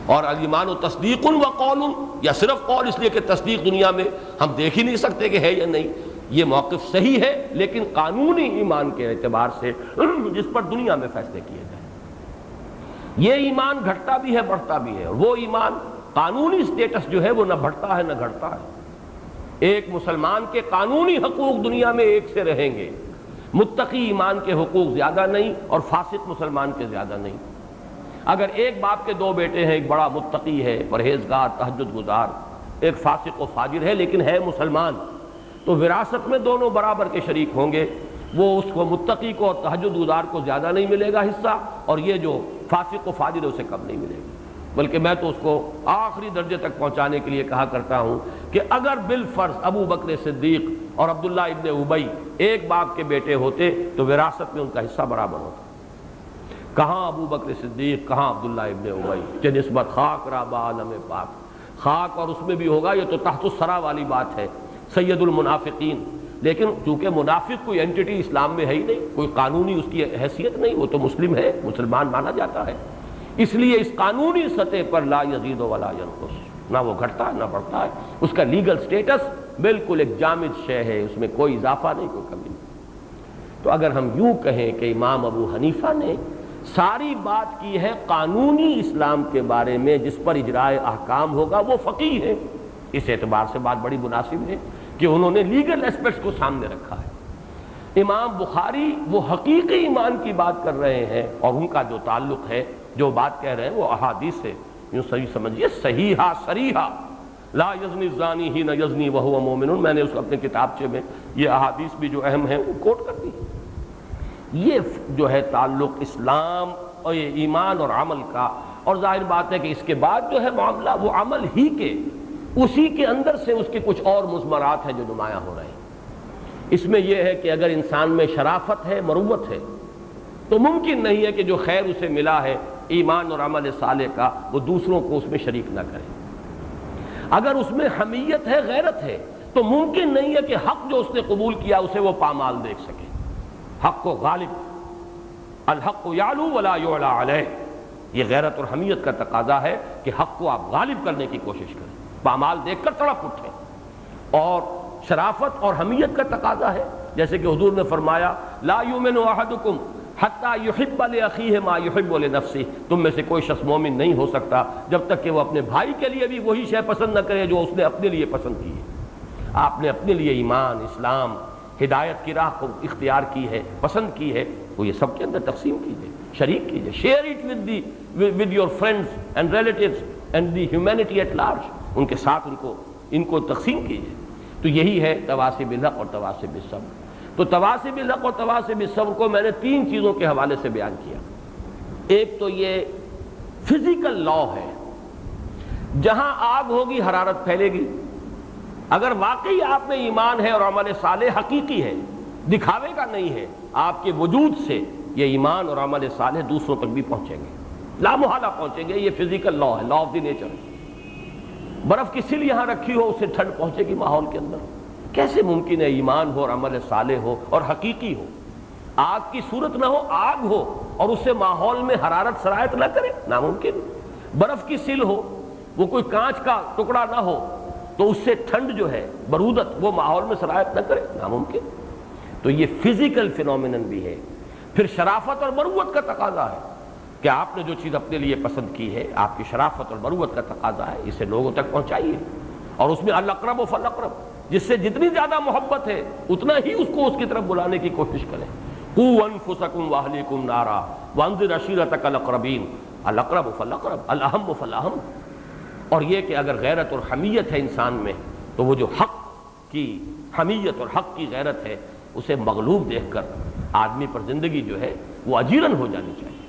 اور الایمان و تصدیق و قول، یا صرف قول اس لیے کہ تصدیق دنیا میں ہم دیکھ ہی نہیں سکتے کہ ہے یا نہیں، یہ موقف صحیح ہے لیکن قانونی ایمان کے اعتبار سے جس پر دنیا میں فیصلے کیے جائیں. یہ ایمان گھٹتا بھی ہے بڑھتا بھی ہے، اور وہ ایمان قانونی سٹیٹس جو ہے وہ نہ بڑھتا ہے نہ گھٹتا ہے. ایک مسلمان کے قانونی حقوق دنیا میں ایک سے رہیں گے، متقی ایمان کے حقوق زیادہ نہیں اور فاسق مسلمان کے زیادہ نہیں. اگر ایک باپ کے دو بیٹے ہیں، ایک بڑا متقی ہے، پرہیزگار، تہجد گزار، ایک فاسق و فاجر ہے لیکن ہے مسلمان، تو وراثت میں دونوں برابر کے شریک ہوں گے. وہ اس کو متقی کو اور تہجد گزار کو زیادہ نہیں ملے گا حصہ، اور یہ جو فاسق و فاجر ہے اسے کم نہیں ملے گا. بلکہ میں تو اس کو آخری درجے تک پہنچانے کے لیے کہا کرتا ہوں کہ اگر بالفرض ابو بکر صدیق اور عبداللہ ابن ابی ایک باپ کے بیٹے ہوتے تو وراثت میں ان کا حصہ برابر ہوتا. کہاں ابو بکر صدیق، کہاں عبداللہ ابن ابی، کہ نسبت خاک رابع عالم پاک. خاک اور اس میں بھی ہوگا، یہ تو تحت الثری والی بات ہے، سید المنافقین. لیکن چونکہ منافق کوئی اینٹی اسلام میں ہے ہی نہیں، کوئی قانونی اس کی حیثیت نہیں، وہ تو مسلم ہے، مسلمان مانا جاتا ہے، اس لیے اس قانونی سطح پر لا یزید ولا ینقص، نہ وہ گھٹتا ہے نہ بڑھتا ہے. اس کا لیگل سٹیٹس بالکل ایک جامد شے ہے، اس میں کوئی اضافہ نہیں، کوئی کمی نہیں. تو اگر ہم یوں کہیں کہ امام ابو حنیفہ نے ساری بات کی ہے قانونی اسلام کے بارے میں جس پر اجراء احکام ہوگا، وہ فقیہ ہے، اس اعتبار سے بات بڑی مناسب ہے کہ انہوں نے لیگل اسپیکٹس کو سامنے رکھا ہے. امام بخاری وہ حقیقی ایمان کی بات کر رہے ہیں، اور ان کا جو تعلق ہے، جو بات کہہ رہے ہیں، وہ احادیث سے یوں صحیح سمجھیے صحیحہ صریحہ. لا یزنی الزانی حین یزنی وہو مومن، میں نے اس اپنے کتابچے میں یہ احادیث بھی جو اہم ہیں وہ کوٹ کر دی. یہ جو ہے تعلق اسلام اور یہ ایمان اور عمل کا، اور ظاہر بات ہے کہ اس کے بعد جو ہے معاملہ وہ عمل ہی کے، اسی کے اندر سے اس کے کچھ اور مضمرات ہیں جو نمایاں ہو رہے ہیں. اس میں یہ ہے کہ اگر انسان میں شرافت ہے، مروت ہے، تو ممکن نہیں ہے کہ جو خیر اسے ملا ہے ایمان اور عمل صالح کا، وہ دوسروں کو اس میں شریک نہ کرے. اگر اس میں حمیت ہے، غیرت ہے، تو ممکن نہیں ہے کہ حق جو اس نے قبول کیا اسے وہ پامال دیکھ سکے. حق کو غالب، الحق یعلو ولا یعلی علیہ، یہ غیرت اور حمیت کا تقاضا ہے کہ حق کو آپ غالب کرنے کی کوشش کریں، پامال دیکھ کر تڑپ اٹھیں. اور شرافت اور حمیت کا تقاضا ہے، جیسے کہ حضور نے فرمایا لا یؤمن احدکم حتی یحب لاخیہ ما یحب لنفسہ، تم میں سے کوئی شخص مومن نہیں ہو سکتا جب تک کہ وہ اپنے بھائی کے لیے بھی وہی شے پسند نہ کرے جو اس نے اپنے لیے پسند کی ہے. آپ نے اپنے لیے ایمان، اسلام، ہدایت کی راہ کو اختیار کی ہے، پسند کی ہے، وہ یہ سب کے اندر تقسیم کیجئے، شریک کیجئے. Share it with your friends and relatives and the humanity at large, ان کے ساتھ ان کو تقسیم کیجئے. تو یہی ہے تواصی بالحق اور تواصی بالصبر. تو تواصی بالحق اور تواصی بالصبر کو میں نے 3 چیزوں کے حوالے سے بیان کیا. ایک تو یہ فزیکل لا ہے، جہاں آگ ہوگی حرارت پھیلے گی. اگر واقعی آپ میں ایمان ہے اور عمل صالح حقیقی ہے، دکھاوے کا نہیں ہے، آپ کے وجود سے یہ ایمان اور عمل صالح دوسروں تک بھی پہنچیں گے، لا محالہ پہنچیں گے. یہ فزیکل لا ہے، لا آف دی نیچر. برف کی سل یہاں رکھی ہو، اسے ٹھنڈ پہنچے گی ماحول کے اندر. کیسے ممکن ہے ایمان ہو اور عمل صالح ہو اور حقیقی ہو، آگ کی صورت نہ ہو، آگ ہو اور اس سے ماحول میں حرارت سرایت نہ کرے؟ ناممکن. برف کی سل ہو، وہ کوئی کانچ کا ٹکڑا نہ ہو تو اس سے ٹھنڈ جو ہے، برودت، وہ ماحول میں سرایت نہ کرے؟ ناممکن. تو یہ فزیکل فینومینن بھی ہے. پھر شرافت اور مروت کا تقاضا ہے کہ آپ نے جو چیز اپنے لیے پسند کی ہے، آپ کی شرافت اور مروت کا تقاضا ہے، اسے لوگوں تک پہنچائیے. اور اس میں الاقرب فالاقرب، جس سے جتنی زیادہ محبت ہے اتنا ہی اس کو اس کی طرف بلانے کی کوشش کریں. قوا انفسکم واہلیکم نارا وانذر عشیرتک الاقربین، الاقرب فالاقرب، الاہم فالاہم. اور یہ کہ اگر غیرت اور حمیت ہے انسان میں، تو وہ جو حق کی حمیت اور حق کی غیرت ہے، اسے مغلوب دیکھ کر آدمی پر زندگی جو ہے وہ اجیرن ہو جانی چاہیے.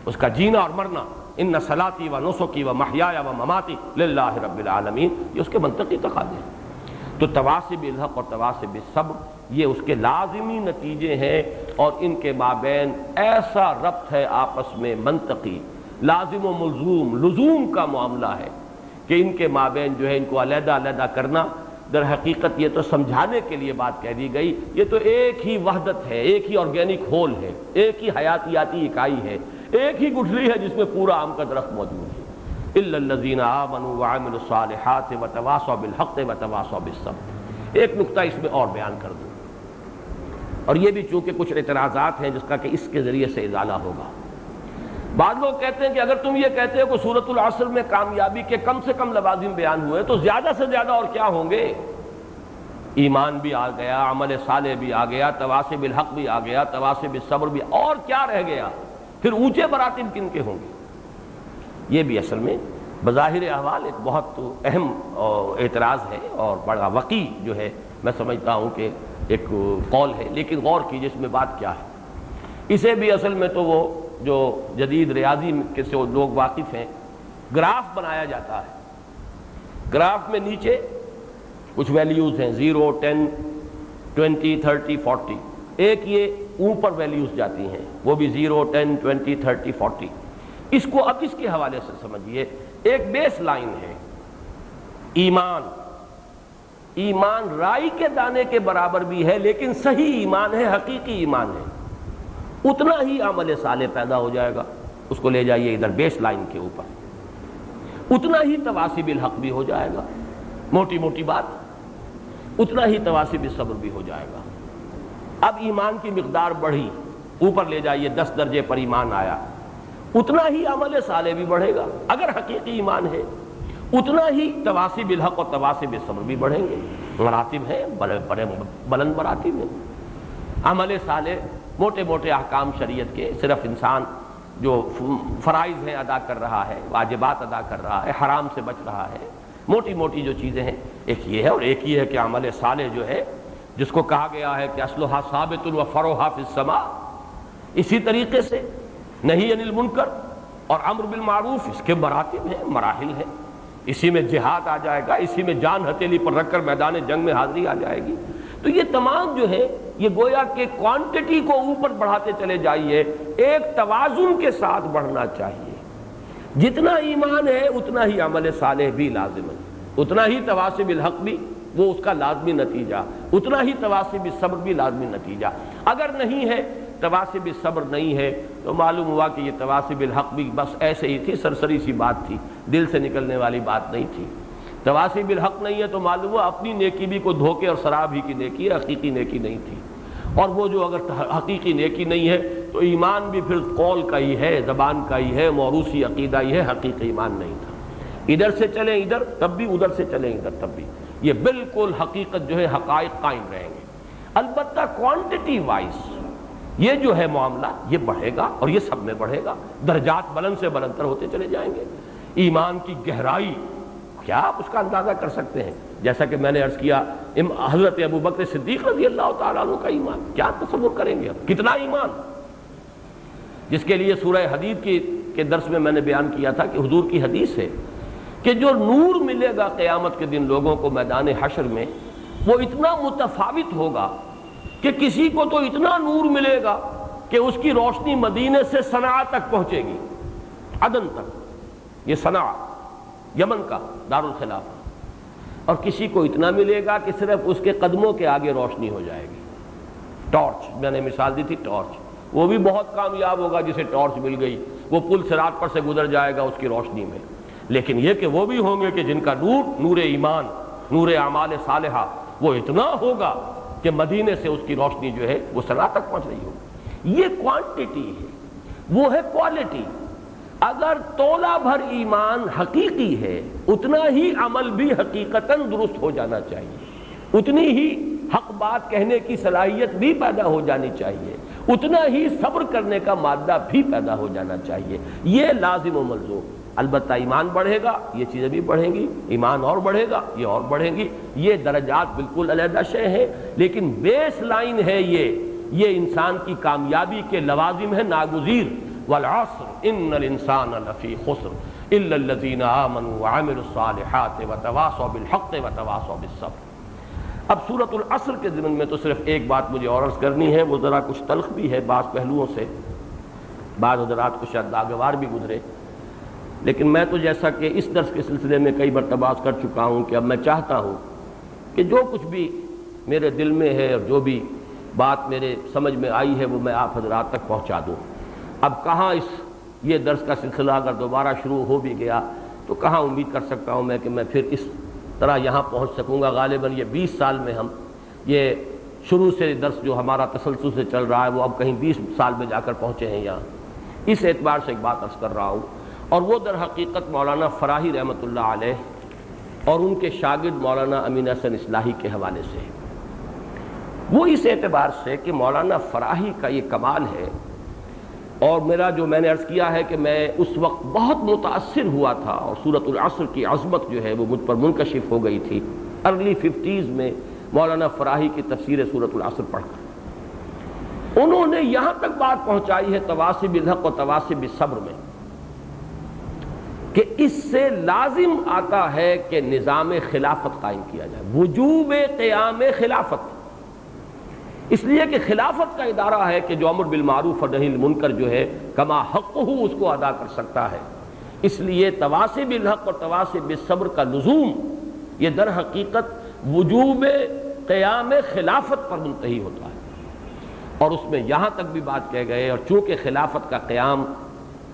اس کا جینا اور مرنا، ان صلاتی و نسکی و محیای و مماتی للہ رب العالمین، یہ اس کے منطقی تقاضے ہیں. تو تواصی بالحق اور تواصی بالصبر یہ اس کے لازمی نتیجے ہیں، اور ان کے مابین ایسا ربط ہے آپس میں منطقی، لازم و ملزوم، لزوم کا معاملہ ہے کہ ان کے مابین جو ہے ان کو علیحدہ علیحدہ کرنا در حقیقت یہ تو سمجھانے کے لیے بات کہہ دی گئی، یہ تو ایک ہی وحدت ہے، ایک ہی آرگینک ہول ہے، ایک ہی حیاتیاتی اکائی ہے، ایک ہی گٹھلی ہے جس میں پورا آم کا درخت موجود ہے۔ الا الذین آمنوا وعملوا الصالحات وتواصوا بالحق وتواصوا بالصبر۔ ایک نقطہ اس میں اور بیان کر دوں، اور یہ بھی چونکہ کچھ اعتراضات ہیں جس کا کہ اس کے ذریعے سے ازالہ ہوگا۔ بعض لوگ کہتے ہیں کہ اگر تم یہ کہتے ہو کہ سورۃ العصر میں کامیابی کے کم سے کم لوازم بیان ہوئے تو زیادہ سے زیادہ اور کیا ہوں گے؟ ایمان بھی آ گیا، عمل صالح بھی آ گیا، تواصی بالحق بھی آ گیا، تواصی بالصبر بھی، اور کیا رہ گیا؟ پھر اونچے مراتب کن کے ہوں گے؟ یہ بھی اصل میں بظاہر احوال ایک بہت اہم اعتراض ہے اور بڑا وقی جو ہے میں سمجھتا ہوں کہ ایک قول ہے، لیکن غور کیجیے اس میں بات کیا ہے۔ اسے بھی اصل میں تو وہ جو جدید ریاضی کے سے لوگ واقف ہیں، گراف بنایا جاتا ہے۔ گراف میں نیچے کچھ ویلیوز ہیں 0 10 20 30 40، ایک یہ اوپر ویلیوز جاتی ہیں وہ بھی 0 10 20 30 40۔ اس کو اب اس کے حوالے سے سمجھیے، ایک بیس لائن ہے ایمان۔ ایمان رائی کے دانے کے برابر بھی ہے لیکن صحیح ایمان ہے، حقیقی ایمان ہے، اتنا ہی عمل صالح پیدا ہو جائے گا۔ اس کو لے جائیے ادھر بیس لائن کے اوپر، اتنا ہی تواصی بالحق بھی ہو جائے گا، موٹی موٹی بات، اتنا ہی تواصی بالصبر بھی ہو جائے گا۔ اب ایمان کی مقدار بڑھی، اوپر لے جائیے 10 درجے پر ایمان آیا، اتنا ہی عمل صالح بھی بڑھے گا اگر حقیقی ایمان ہے، اتنا ہی تواصی بالحق اور تواصی بالصبر بھی بڑھیں گے۔ مراتب ہیں، بڑے بلند مراتب ہیں۔ عمل صالح موٹے موٹے احکام شریعت کے صرف انسان جو فرائض ہیں ادا کر رہا ہے، واجبات ادا کر رہا ہے، حرام سے بچ رہا ہے، موٹی موٹی جو چیزیں ہیں، ایک یہ ہے، اور ایک یہ ہے کہ عمل صالح جو ہے جس کو کہا گیا ہے کہ اصلھا ثابت و فرعھا فی السماء، اسی طریقے سے نہی عن المنکر اور امر بالمعروف، اس کے مراتب ہیں، مراحل ہیں۔ اسی میں جہاد آ جائے گا، اسی میں جان ہتھیلی پر رکھ کر میدان جنگ میں حاضری آ جائے گی۔ تو یہ تمام جو ہے یہ گویا کہ کوانٹٹی کو اوپر بڑھاتے چلے جائیے، ایک توازن کے ساتھ بڑھنا چاہیے۔ جتنا ایمان ہے اتنا ہی عمل صالح بھی لازم ہے، اتنا ہی تواصی بالحق بھی وہ اس کا لازمی نتیجہ، اتنا ہی تواصی بالصبر بھی لازمی نتیجہ۔ اگر نہیں ہے تواصی بالصبر نہیں ہے تو معلوم ہوا کہ یہ تواصی بالحق بھی بس ایسے ہی تھی، سرسری سی بات تھی، دل سے نکلنے والی بات نہیں تھی۔ تواصی بالحق نہیں ہے تو معلوم ہوا اپنی نیکی بھی کوئی دھوکے اور شراب ہی کی نیکی ہے، حقیقی نیکی نہیں تھی۔ اور وہ جو اگر حقیقی نیکی نہیں ہے تو ایمان بھی پھر قول کا ہی ہے، زبان کا ہی ہے، موروثی عقیدہ ہی ہے، حقیقی ایمان نہیں تھا۔ ادھر سے چلیں ادھر تب بھی، ادھر سے چلیں ادھر تب بھی، یہ بالکل حقیقت جو ہے حقائق قائم رہیں گے۔ البتہ کوانٹٹی وائز یہ جو ہے معاملہ یہ بڑھے گا اور یہ سب میں بڑھے گا، درجات بلند سے بلند تر ہوتے چلے جائیں گے۔ ایمان کی گہرائی کیا آپ اس کا اندازہ کر سکتے ہیں؟ جیسا کہ میں نے عرض کیا حضرت ابو بکر صدیق رضی اللہ تعالیٰ عنہ کا ایمان کیا تصور کریں گے؟ اب کتنا ایمان، جس کے لیے سورہ حدید کے درس میں نے بیان کیا تھا کہ حضور کی حدیث ہے کہ جو نور ملے گا قیامت کے دن لوگوں کو میدان حشر میں، وہ اتنا متفاوت ہوگا کہ کسی کو تو اتنا نور ملے گا کہ اس کی روشنی مدینے سے صنعاء تک پہنچے گی، عدن تک، یہ صنعاء یمن کا دارالخلافہ، اور کسی کو اتنا ملے گا کہ صرف اس کے قدموں کے آگے روشنی ہو جائے گی۔ ٹارچ، میں نے مثال دی تھی ٹارچ، وہ بھی بہت کامیاب ہوگا جسے ٹارچ مل گئی، وہ پل صراط پر سے گزر جائے گا اس کی روشنی میں۔ لیکن یہ کہ وہ بھی ہوں گے کہ جن کا نور، نور ایمان، نور اعمال صالحہ، وہ اتنا ہوگا کہ مدینے سے اس کی روشنی جو ہے وہ صنعاء تک پہنچ رہی ہوگی۔ یہ کوانٹٹی ہے، وہ ہے کوالٹی۔ اگر تولہ بھر ایمان حقیقی ہے اتنا ہی عمل بھی حقیقتاً درست ہو جانا چاہیے، اتنی ہی حق بات کہنے کی صلاحیت بھی پیدا ہو جانی چاہیے، اتنا ہی صبر کرنے کا مادہ بھی پیدا ہو جانا چاہیے۔ یہ لازم و ملزوم۔ البتہ ایمان بڑھے گا یہ چیزیں بھی بڑھیں گی، ایمان اور بڑھے گا یہ اور بڑھیں گی، یہ درجات بالکل علیحدہ شے ہیں، لیکن بیس لائن ہے یہ انسان کی کامیابی کے لوازم ہے ناگزیر۔ والعصر ان الانسان لفی خسر الا الذین آمنوا وعملوا الصالحات وتواصوا بالحق وتواصوا بالصبر۔ اب سورۃ العصر کے ضمن میں تو صرف ایک بات مجھے اور عرض کرنی ہے، وہ ذرا کچھ تلخ بھی ہے بعض پہلوؤں سے، بعض حضرات کو شاید ناگوار بھی گزرے، لیکن میں تو جیسا کہ اس درس کے سلسلے میں کئی مرتبہ کر چکا ہوں کہ اب میں چاہتا ہوں کہ جو کچھ بھی میرے دل میں ہے اور جو بھی بات میرے سمجھ میں آئی ہے وہ میں آپ حضرات تک پہنچا دوں۔ اب کہاں یہ درس کا سلسلہ اگر دوبارہ شروع ہو بھی گیا تو کہاں امید کر سکتا ہوں میں کہ میں پھر اس طرح یہاں پہنچ سکوں گا۔ غالباً یہ 20 سال میں ہم یہ شروع سے درس جو ہمارا تسلسل سے چل رہا ہے وہ اب کہیں 20 سال میں جا کر پہنچے ہیں یہاں۔ اس اعتبار سے ایک بات عرض کر رہا ہوں، اور وہ در حقیقت مولانا فراہی رحمۃ اللہ علیہ اور ان کے شاگرد مولانا امین حسن اصلاحی کے حوالے سے، وہ اس اعتبار سے کہ مولانا فراہی کا یہ کمال ہے، اور میرا جو میں نے عرض کیا ہے کہ میں اس وقت بہت متاثر ہوا تھا اور سورۃ العصر کی عظمت جو ہے وہ مجھ پر منکشف ہو گئی تھی ارلی 50s میں مولانا فراہی کی تفسیر سورۃ العصر پڑھ کر۔ انہوں نے یہاں تک بات پہنچائی ہے تواصب الحق و تواصب الصبر میں کہ اس سے لازم آتا ہے کہ نظام خلافت قائم کیا جائے، وجوب قیام خلافت، اس لیے کہ خلافت کا ادارہ ہے کہ جو امر بالمعروف اور نہی عن المنکر جو ہے کما حقہ اس کو ادا کر سکتا ہے۔ اس لیے تواصب الحق اور تواصب بالصبر کا لزوم یہ در حقیقت وجوب قیام خلافت پر منتہی ہوتا ہے، اور اس میں یہاں تک بھی بات کہہ گئے، اور چونکہ خلافت کا قیام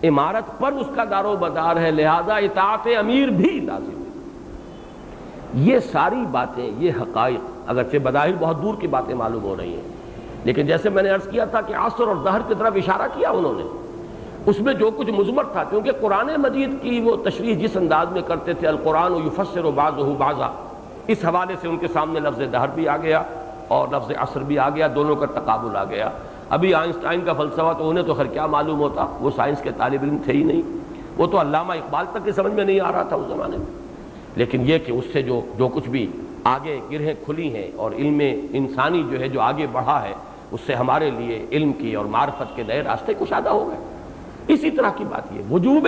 امارت پر اس کا دار و مدار ہے لہذا اطاعت امیر بھی لازم ہے۔ یہ ساری باتیں، یہ حقائق اگرچہ بظاہر بہت دور کی باتیں معلوم ہو رہی ہیں، لیکن جیسے میں نے عرض کیا تھا کہ عصر اور دہر کی طرف اشارہ کیا انہوں نے، اس میں جو کچھ مضمر تھا، کیونکہ قرآن مجید کی وہ تشریح جس انداز میں کرتے تھے القرآن یفسر بعضہ بعضا، اس حوالے سے ان کے سامنے لفظ دہر بھی آ گیا اور لفظ عصر بھی آ گیا، دونوں کا تقابل آ گیا۔ ابھی آئنسٹائن کا فلسفہ تو انہیں تو خیر کیا معلوم ہوتا، وہ سائنس کے طالب علم تھے ہی نہیں، وہ تو علامہ اقبال تک کے سمجھ میں نہیں آ رہا تھا اس زمانے میں، لیکن یہ کہ اس سے جو کچھ بھی آگے گرہیں کھلی ہیں اور علم انسانی جو ہے جو آگے بڑھا ہے، اس سے ہمارے لیے علم کی اور معرفت کے نئے راستے کشادہ ہو گئے۔ اسی طرح کی بات یہ وجوب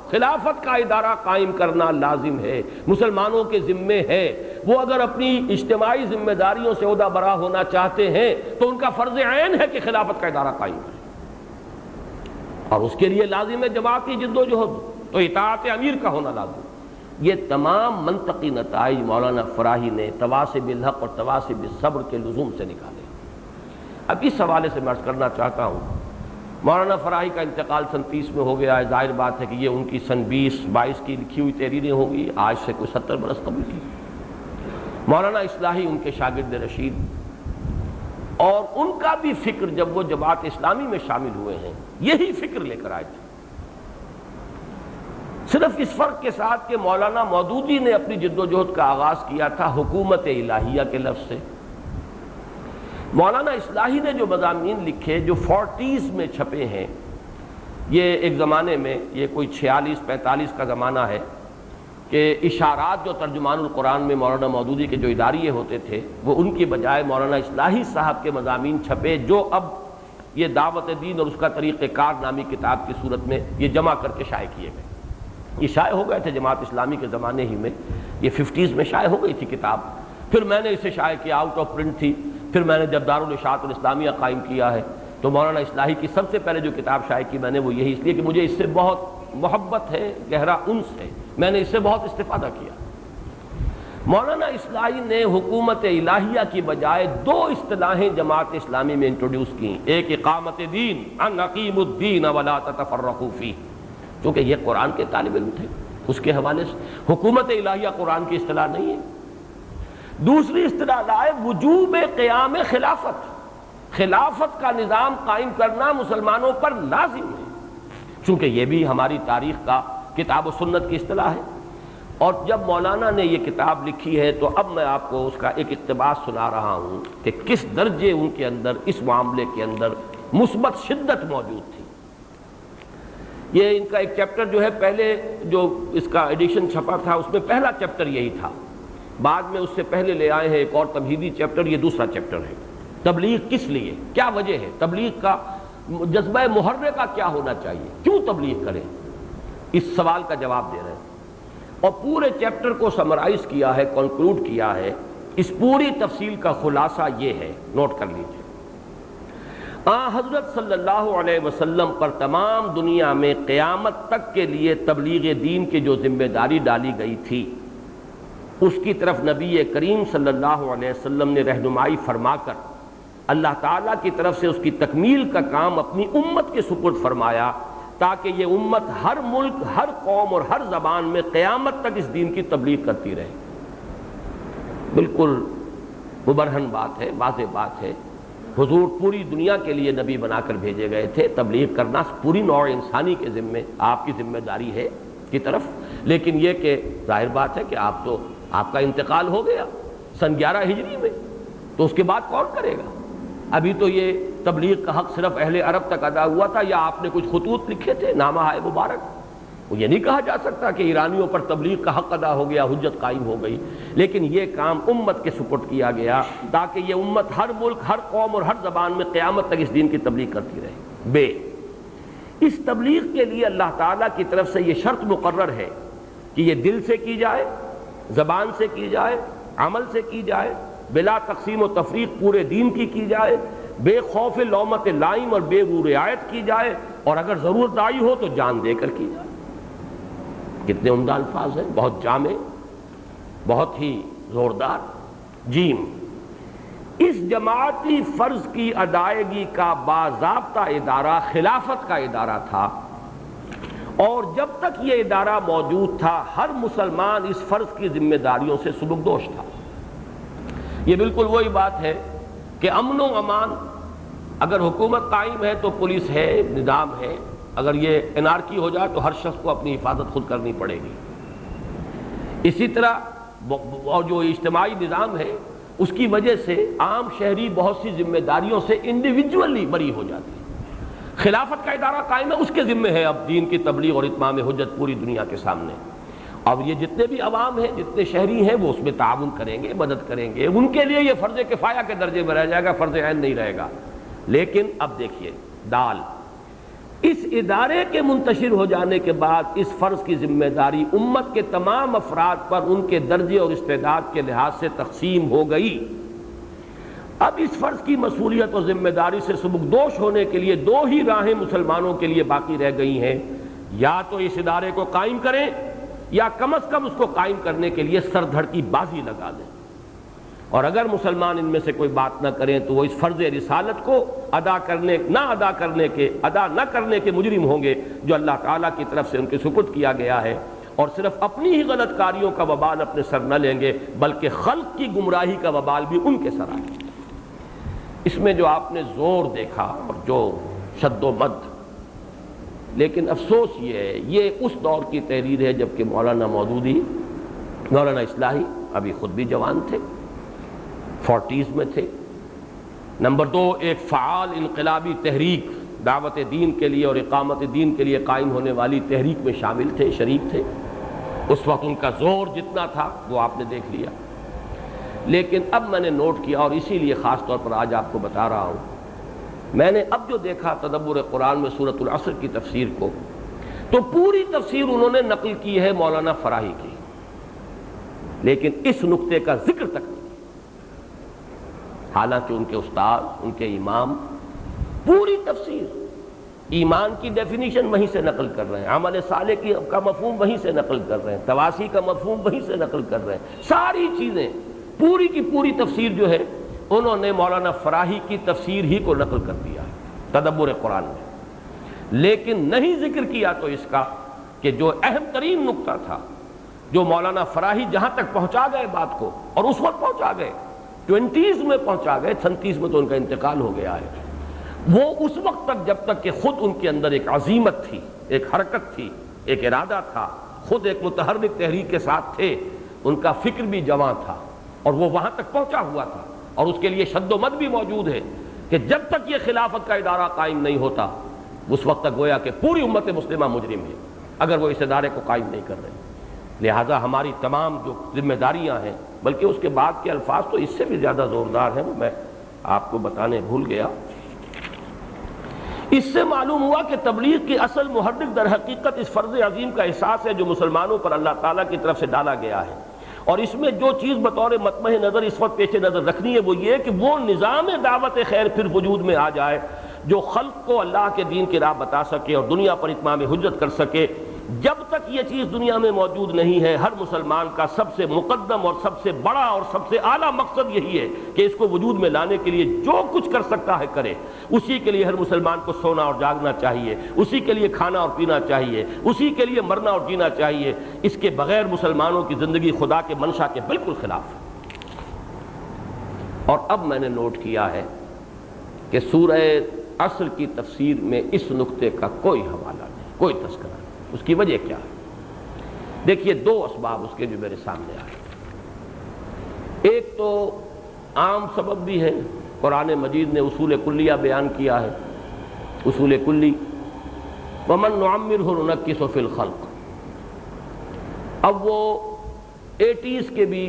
خلافت کا ادارہ قائم کرنا لازم ہے، مسلمانوں کے ذمے ہے۔ وہ اگر اپنی اجتماعی ذمہ داریوں سے عہدہ برا ہونا چاہتے ہیں تو ان کا فرض عین ہے کہ خلافت کا ادارہ قائم کریں، اور اس کے لیے لازم ہے جماعتی جدوجہد، تو اطاعت امیر کا ہونا لازم۔ یہ تمام منطقی نتائج مولانا فراہی نے تواصب الحق اور تواصب الصبر کے لزوم سے نکالے۔ اب اس حوالے سے میں عرض کرنا چاہتا ہوں، مولانا فراہی کا انتقال سن 30 میں ہو گیا ہے، ظاہر بات ہے کہ یہ ان کی سن 20-22 کی لکھی ہوئی تحریریں ہوں گی، آج سے کوئی 70 برس قبل کی۔ مولانا اصلاحی ان کے شاگرد رشید، اور ان کا بھی فکر جب وہ جماعت اسلامی میں شامل ہوئے ہیں یہی فکر لے کر آئے تھے، صرف اس فرق کے ساتھ کہ مولانا مودودی نے اپنی جدوجہد کا آغاز کیا تھا حکومت الہیہ کے لفظ سے۔ مولانا اصلاحی نے جو مضامین لکھے جو 40s میں چھپے ہیں، یہ ایک زمانے میں، یہ کوئی 46-45 کا زمانہ ہے کہ اشارات جو ترجمان القرآن میں مولانا مودودی کے جو اداریے ہوتے تھے وہ ان کی بجائے مولانا اصلاحی صاحب کے مضامین چھپے، جو اب یہ دعوت دین اور اس کا طریقہ کار نامی کتاب کی صورت میں یہ جمع کر کے شائع کیے گئے۔ یہ شائع ہو گئے تھے جماعت اسلامی کے زمانے ہی میں، یہ 50s میں شائع ہو گئی تھی کتاب، پھر میں نے اسے شائع کیا، آؤٹ آف پرنٹ تھی، پھر میں نے جب دارالاشاعت الاسلامیہ قائم کیا ہے تو مولانا اصلاحی کی سب سے پہلے جو کتاب شائع کی میں نے وہ یہی، اس لیے کہ مجھے اس سے بہت محبت ہے، گہرا انس ہے، میں نے اس سے بہت استفادہ کیا۔ مولانا اصلاحی نے حکومت الہیہ کی بجائے 2 اصطلاحیں جماعت اسلامی میں انٹروڈیوس کی، ایک اقامت دین، ان اقیموا الدین ولا تتفرقوا فیہ، چونکہ یہ قرآن کے طالب علم تھے، اس کے حوالے سے حکومت الہیہ قرآن کی اصطلاح نہیں ہے۔ دوسری اصطلاح لائے وجوب قیام خلافت کا نظام قائم کرنا مسلمانوں پر لازم ہے، چونکہ یہ بھی ہماری تاریخ کا کتاب و سنت کی اصطلاح ہے۔ اور جب مولانا نے یہ کتاب لکھی ہے تو اب میں آپ کو اس کا ایک اقتباس سنا رہا ہوں کہ کس درجے ان کے اندر اس معاملے کے اندر مثبت شدت موجود تھی۔ یہ ان کا ایک چیپٹر جو ہے، پہلے جو اس کا ایڈیشن چھپا تھا اس میں پہلا چیپٹر یہی تھا، بعد میں اس سے پہلے لے آئے ہیں ایک اور تمہیدی چیپٹر، یہ دوسرا چیپٹر ہے۔ تبلیغ کس لیے، کیا وجہ ہے، تبلیغ کا جذبہ محرکہ کیا ہونا چاہیے، کیوں تبلیغ کریں، اس سوال کا جواب دے رہے ہیں، اور پورے چیپٹر کو سمرائز کیا ہے، کنکلوڈ کیا ہے۔ اس پوری تفصیل کا خلاصہ یہ ہے، نوٹ کر لیجیے۔ حضرت صلی اللہ علیہ وسلم پر تمام دنیا میں قیامت تک کے لیے تبلیغ دین کی جو ذمہ داری ڈالی گئی تھی، اس کی طرف نبی کریم صلی اللہ علیہ وسلم نے رہنمائی فرما کر اللہ تعالیٰ کی طرف سے اس کی تکمیل کا کام اپنی امت کے سپرد فرمایا، تاکہ یہ امت ہر ملک، ہر قوم اور ہر زبان میں قیامت تک اس دین کی تبلیغ کرتی رہے۔ بالکل مبرہن بات ہے، واضح بات ہے، حضور پوری دنیا کے لیے نبی بنا کر بھیجے گئے تھے، تبلیغ کرنا پوری نوع انسانی کے ذمے آپ کی ذمہ داری ہے کی طرف، لیکن یہ کہ ظاہر بات ہے کہ آپ کا انتقال ہو گیا سن 11 ہجری میں، تو اس کے بعد کون کرے گا؟ ابھی تو یہ تبلیغ کا حق صرف اہل عرب تک ادا ہوا تھا، یا آپ نے کچھ خطوط لکھے تھے، نامہ ہے مبارک، وہ یہ نہیں کہا جا سکتا کہ ایرانیوں پر تبلیغ کا حق ادا ہو گیا، حجت قائم ہو گئی، لیکن یہ کام امت کے سپرد کیا گیا تاکہ یہ امت ہر ملک، ہر قوم اور ہر زبان میں قیامت تک اس دین کی تبلیغ کرتی رہے۔ اس تبلیغ کے لیے اللہ تعالیٰ کی طرف سے یہ شرط مقرر ہے کہ یہ دل سے کی جائے، زبان سے کی جائے، عمل سے کی جائے، بلا تقسیم و تفریق پورے دین کی جائے، بے خوف لومت لائم اور بے رو رعایت کی جائے، اور اگر ضرورت آئی ہو تو جان دے کر کی جائے۔ کتنے عمدہ الفاظ ہیں، بہت جامع، بہت ہی زوردار۔ جیم، اس جماعتی فرض کی ادائیگی کا باضابطہ ادارہ خلافت کا ادارہ تھا، اور جب تک یہ ادارہ موجود تھا ہر مسلمان اس فرض کی ذمہ داریوں سے سبکدوش تھا۔ یہ بالکل وہی بات ہے کہ امن و امان، اگر حکومت قائم ہے تو پولیس ہے، نظام ہے، اگر یہ انارکی ہو جائے تو ہر شخص کو اپنی حفاظت خود کرنی پڑے گی۔ اسی طرح اور جو اجتماعی نظام ہے اس کی وجہ سے عام شہری بہت سی ذمہ داریوں سے انڈیویجولی بری ہو جاتی ہے۔ خلافت کا ادارہ قائم ہے، اس کے ذمہ ہے اب دین کی تبلیغ اور اتمام حجت پوری دنیا کے سامنے۔ اب یہ جتنے بھی عوام ہیں، جتنے شہری ہیں، وہ اس میں تعاون کریں گے، مدد کریں گے، ان کے لیے یہ فرض کفایہ کے درجے میں رہ جائے گا، فرض عین نہیں رہے گا۔ لیکن اب دیکھیے دال، اس ادارے کے منتشر ہو جانے کے بعد اس فرض کی ذمہ داری امت کے تمام افراد پر ان کے درجے اور استعداد کے لحاظ سے تقسیم ہو گئی۔ اب اس فرض کی مسئولیت اور ذمہ داری سے سبکدوش ہونے کے لیے دو ہی راہیں مسلمانوں کے لیے باقی رہ گئی ہیں، یا تو اس ادارے کو قائم کریں یا کم از کم اس کو قائم کرنے کے لیے سر دھڑ کی بازی لگا دیں، اور اگر مسلمان ان میں سے کوئی بات نہ کریں تو وہ اس فرض رسالت کو ادا نہ کرنے کے مجرم ہوں گے جو اللہ تعالیٰ کی طرف سے ان کے سپرد کیا گیا ہے، اور صرف اپنی ہی غلط کاریوں کا وبال اپنے سر نہ لیں گے بلکہ خلق کی گمراہی کا وبال بھی ان کے سر آئے۔ اس میں جو آپ نے زور دیکھا اور جو شد و مد، لیکن افسوس یہ ہے یہ اس دور کی تحریر ہے جبکہ مولانا مودودی، مولانا اصلاحی ابھی خود بھی جوان تھے، 40s میں تھے۔ نمبر 2، ایک فعال انقلابی تحریک دعوت دین کے لیے اور اقامت دین کے لیے قائم ہونے والی تحریک میں شامل تھے، شریک تھے۔ اس وقت ان کا زور جتنا تھا وہ آپ نے دیکھ لیا، لیکن اب میں نے نوٹ کیا اور اسی لیے خاص طور پر آج آپ کو بتا رہا ہوں، میں نے اب جو دیکھا تدبر قرآن میں سورۃ العصر کی تفسیر کو، تو پوری تفسیر انہوں نے نقل کی ہے مولانا فراہی کی، لیکن اس نقطے کا ذکر تک نہیں، حالانکہ ان کے استاد، ان کے امام پوری تفسیر، ایمان کی ڈیفینیشن وہیں سے نقل کر رہے ہیں، عمل صالح کا مفہوم وہیں سے نقل کر رہے ہیں، تواسی کا مفہوم وہیں سے نقل کر رہے ہیں، ساری چیزیں پوری کی پوری تفسیر جو ہے انہوں نے مولانا فراہی کی تفسیر ہی کو نقل کر دیا تدبر قرآن میں، لیکن نہیں ذکر کیا تو اس کا کہ جو اہم ترین نقطہ تھا، جو مولانا فراہی جہاں تک پہنچا گئے بات کو، اور اس وقت پہنچا گئے 20s میں پہنچا گئے، 37 میں تو ان کا انتقال ہو گیا ہے، وہ اس وقت تک جب تک کہ خود ان کے اندر ایک عزیمت تھی، ایک حرکت تھی، ایک ارادہ تھا، خود ایک متحرک تحریک کے ساتھ تھے، ان کا فکر بھی جواں تھا اور وہ وہاں تک پہنچا ہوا تھا، اور اس کے لیے شد و مد بھی موجود ہے کہ جب تک یہ خلافت کا ادارہ قائم نہیں ہوتا اس وقت تک گویا کہ پوری امت مسلمہ مجرم ہے اگر وہ اس ادارے کو قائم نہیں کر رہے۔ لہذا ہماری تمام جو ذمہ داریاں ہیں، بلکہ اس کے بعد کے الفاظ تو اس سے بھی زیادہ زوردار ہیں، وہ میں آپ کو بتانے بھول گیا۔ اس سے معلوم ہوا کہ تبلیغ کی اصل محرک در حقیقت اس فرض عظیم کا احساس ہے جو مسلمانوں پر اللہ تعالیٰ کی طرف سے ڈالا گیا ہے، اور اس میں جو چیز بطور مطمع نظر اس وقت پیش نظر رکھنی ہے وہ یہ کہ وہ نظام دعوت خیر پھر وجود میں آ جائے جو خلق کو اللہ کے دین کی راہ بتا سکے اور دنیا پر اتمام حجت کر سکے، جب تک یہ چیز دنیا میں موجود نہیں ہے، ہر مسلمان کا سب سے مقدم اور سب سے بڑا اور سب سے اعلیٰ مقصد یہی ہے کہ اس کو وجود میں لانے کے لیے جو کچھ کر سکتا ہے کرے۔ اسی کے لیے ہر مسلمان کو سونا اور جاگنا چاہیے، اسی کے لیے کھانا اور پینا چاہیے، اسی کے لیے مرنا اور جینا چاہیے۔ اس کے بغیر مسلمانوں کی زندگی خدا کے منشا کے بالکل خلاف ہے۔ اور اب میں نے نوٹ کیا ہے کہ سورہ عصر کی تفسیر میں اس نقطے کا کوئی حوالہ نہیں، کوئی تذکرہ نہیں۔ اس کی وجہ کیا ہے؟ دیکھیے دو اسباب اس کے جو میرے سامنے آئے۔ ایک تو عام سبب بھی ہے، قرآن مجید نے اصول کلیہ بیان کیا ہے، اصول کلی وَمَن نُعَمِّرْهُ نُنَكِّسُ فِي الْخَلْقِ۔ اب وہ 80s کے بھی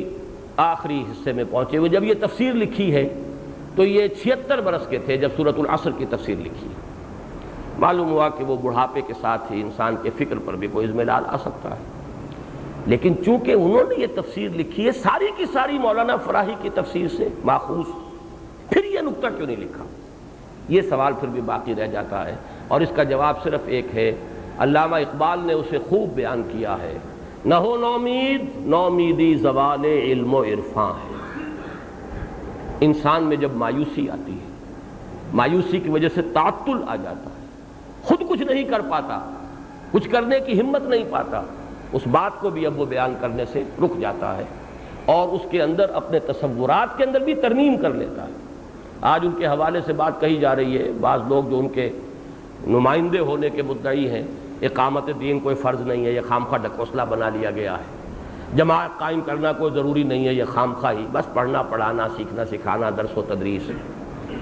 آخری حصے میں پہنچے ہوئے، جب یہ تفسیر لکھی ہے تو یہ 76 برس کے تھے جب سورۃ العصر کی تفسیر لکھی۔ معلوم ہوا کہ وہ بڑھاپے کے ساتھ ہی انسان کے فکر پر بھی کوئی اضمحلال آ سکتا ہے، لیکن چونکہ انہوں نے یہ تفسیر لکھی ہے ساری کی ساری مولانا فراہی کی تفسیر سے ماخوذ، پھر یہ نقطہ کیوں نہیں لکھا؟ یہ سوال پھر بھی باقی رہ جاتا ہے، اور اس کا جواب صرف ایک ہے، علامہ اقبال نے اسے خوب بیان کیا ہے، نہ ہو نومید نومیدی زوال علم و عرفاں ہے۔ انسان میں جب مایوسی آتی ہے، مایوسی کی وجہ سے تعطل آ جاتا ہے، خود کچھ نہیں کر پاتا، کچھ کرنے کی ہمت نہیں پاتا، اس بات کو بھی اب وہ بیان کرنے سے رک جاتا ہے، اور اس کے اندر اپنے تصورات کے اندر بھی ترمیم کر لیتا ہے۔ آج ان کے حوالے سے بات کہی جا رہی ہے، بعض لوگ جو ان کے نمائندے ہونے کے مدعی ہیں، اقامت دین کوئی فرض نہیں ہے، یہ خامخواہ ڈھکوسلا بنا لیا گیا ہے، جماعت قائم کرنا کوئی ضروری نہیں ہے، یہ خامخواہ ہی بس پڑھنا پڑھانا سیکھنا سکھانا درس و تدریس۔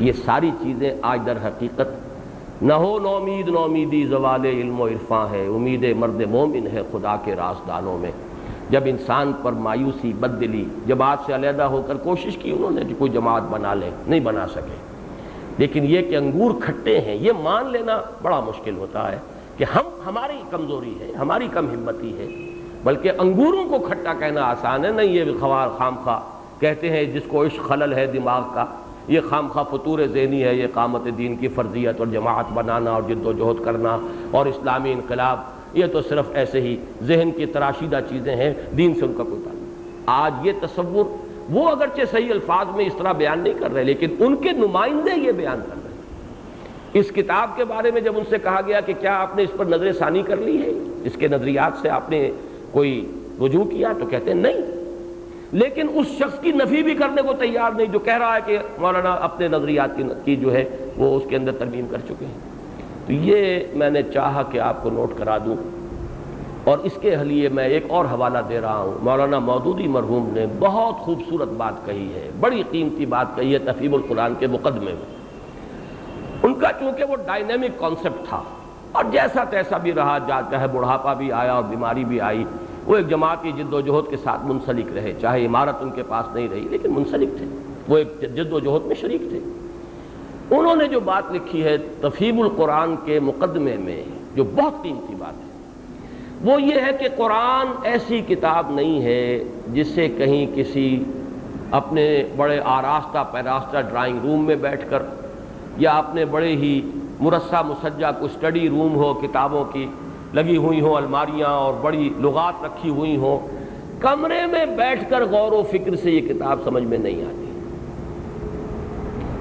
یہ ساری چیزیں آج در حقیقت نہ ہو نومید نومیدی زوال علم و عرفاں ہے، امید مرد مومن ہے خدا کے رازدانوں میں۔ جب انسان پر مایوسی بددلی، جماعت سے علیحدہ ہو کر کوشش کی انہوں نے کہ کوئی جماعت بنا لیں، نہیں بنا سکے، لیکن یہ کہ انگور کھٹے ہیں یہ مان لینا بڑا مشکل ہوتا ہے کہ ہماری کمزوری ہے، ہماری کم ہمتی ہے، بلکہ انگوروں کو کھٹا کہنا آسان ہے نہیں۔ یہ خامخواہ کہتے ہیں جس کو عشق خلل ہے دماغ کا، یہ خامخواہ فطور ذہنی ہے، یہ اقامت دین کی فرضیت اور جماعت بنانا اور جد و جہد کرنا اور اسلامی انقلاب، یہ تو صرف ایسے ہی ذہن کی تراشیدہ چیزیں ہیں، دین سے ان کا کوئی تعلق۔ آج یہ تصور وہ اگرچہ صحیح الفاظ میں اس طرح بیان نہیں کر رہے، لیکن ان کے نمائندے یہ بیان کر رہے ہیں۔ اس کتاب کے بارے میں جب ان سے کہا گیا کہ کیا آپ نے اس پر نظر ثانی کر لی ہے، اس کے نظریات سے آپ نے کوئی رجوع کیا، تو کہتے ہیں نہیں، لیکن اس شخص کی نفی بھی کرنے کو تیار نہیں جو کہہ رہا ہے کہ مولانا اپنے نظریات کی جو ہے وہ اس کے اندر ترمیم کر چکے ہیں۔ تو یہ میں نے چاہا کہ آپ کو نوٹ کرا دوں، اور اس کے لیے میں ایک اور حوالہ دے رہا ہوں۔ مولانا مودودی مرحوم نے بہت خوبصورت بات کہی ہے، بڑی قیمتی بات کہی ہے تفہیم القرآن کے مقدمے میں۔ ان کا چونکہ وہ ڈائنامک کانسیپٹ تھا، اور جیسا تیسا بھی رہا، چاہے بڑھاپا بھی آیا اور بیماری بھی آئی، وہ ایک جماعت کی جد و جہد کے ساتھ منسلک رہے، چاہے عمارت ان کے پاس نہیں رہی لیکن منسلک تھے، وہ ایک جد و جہد میں شریک تھے۔ انہوں نے جو بات لکھی ہے تفہیم القرآن کے مقدمے میں، جو بہت قیمتی بات ہے، وہ یہ ہے کہ قرآن ایسی کتاب نہیں ہے جس سے کہیں کسی اپنے بڑے آراستہ پیراستہ ڈرائنگ روم میں بیٹھ کر یا اپنے بڑے ہی مرصع مسجع کو اسٹڈی روم ہو، کتابوں کی لگی ہوئی ہوں الماریاں اور بڑی لغات رکھی ہوئی ہوں، کمرے میں بیٹھ کر غور و فکر سے یہ کتاب سمجھ میں نہیں آتی۔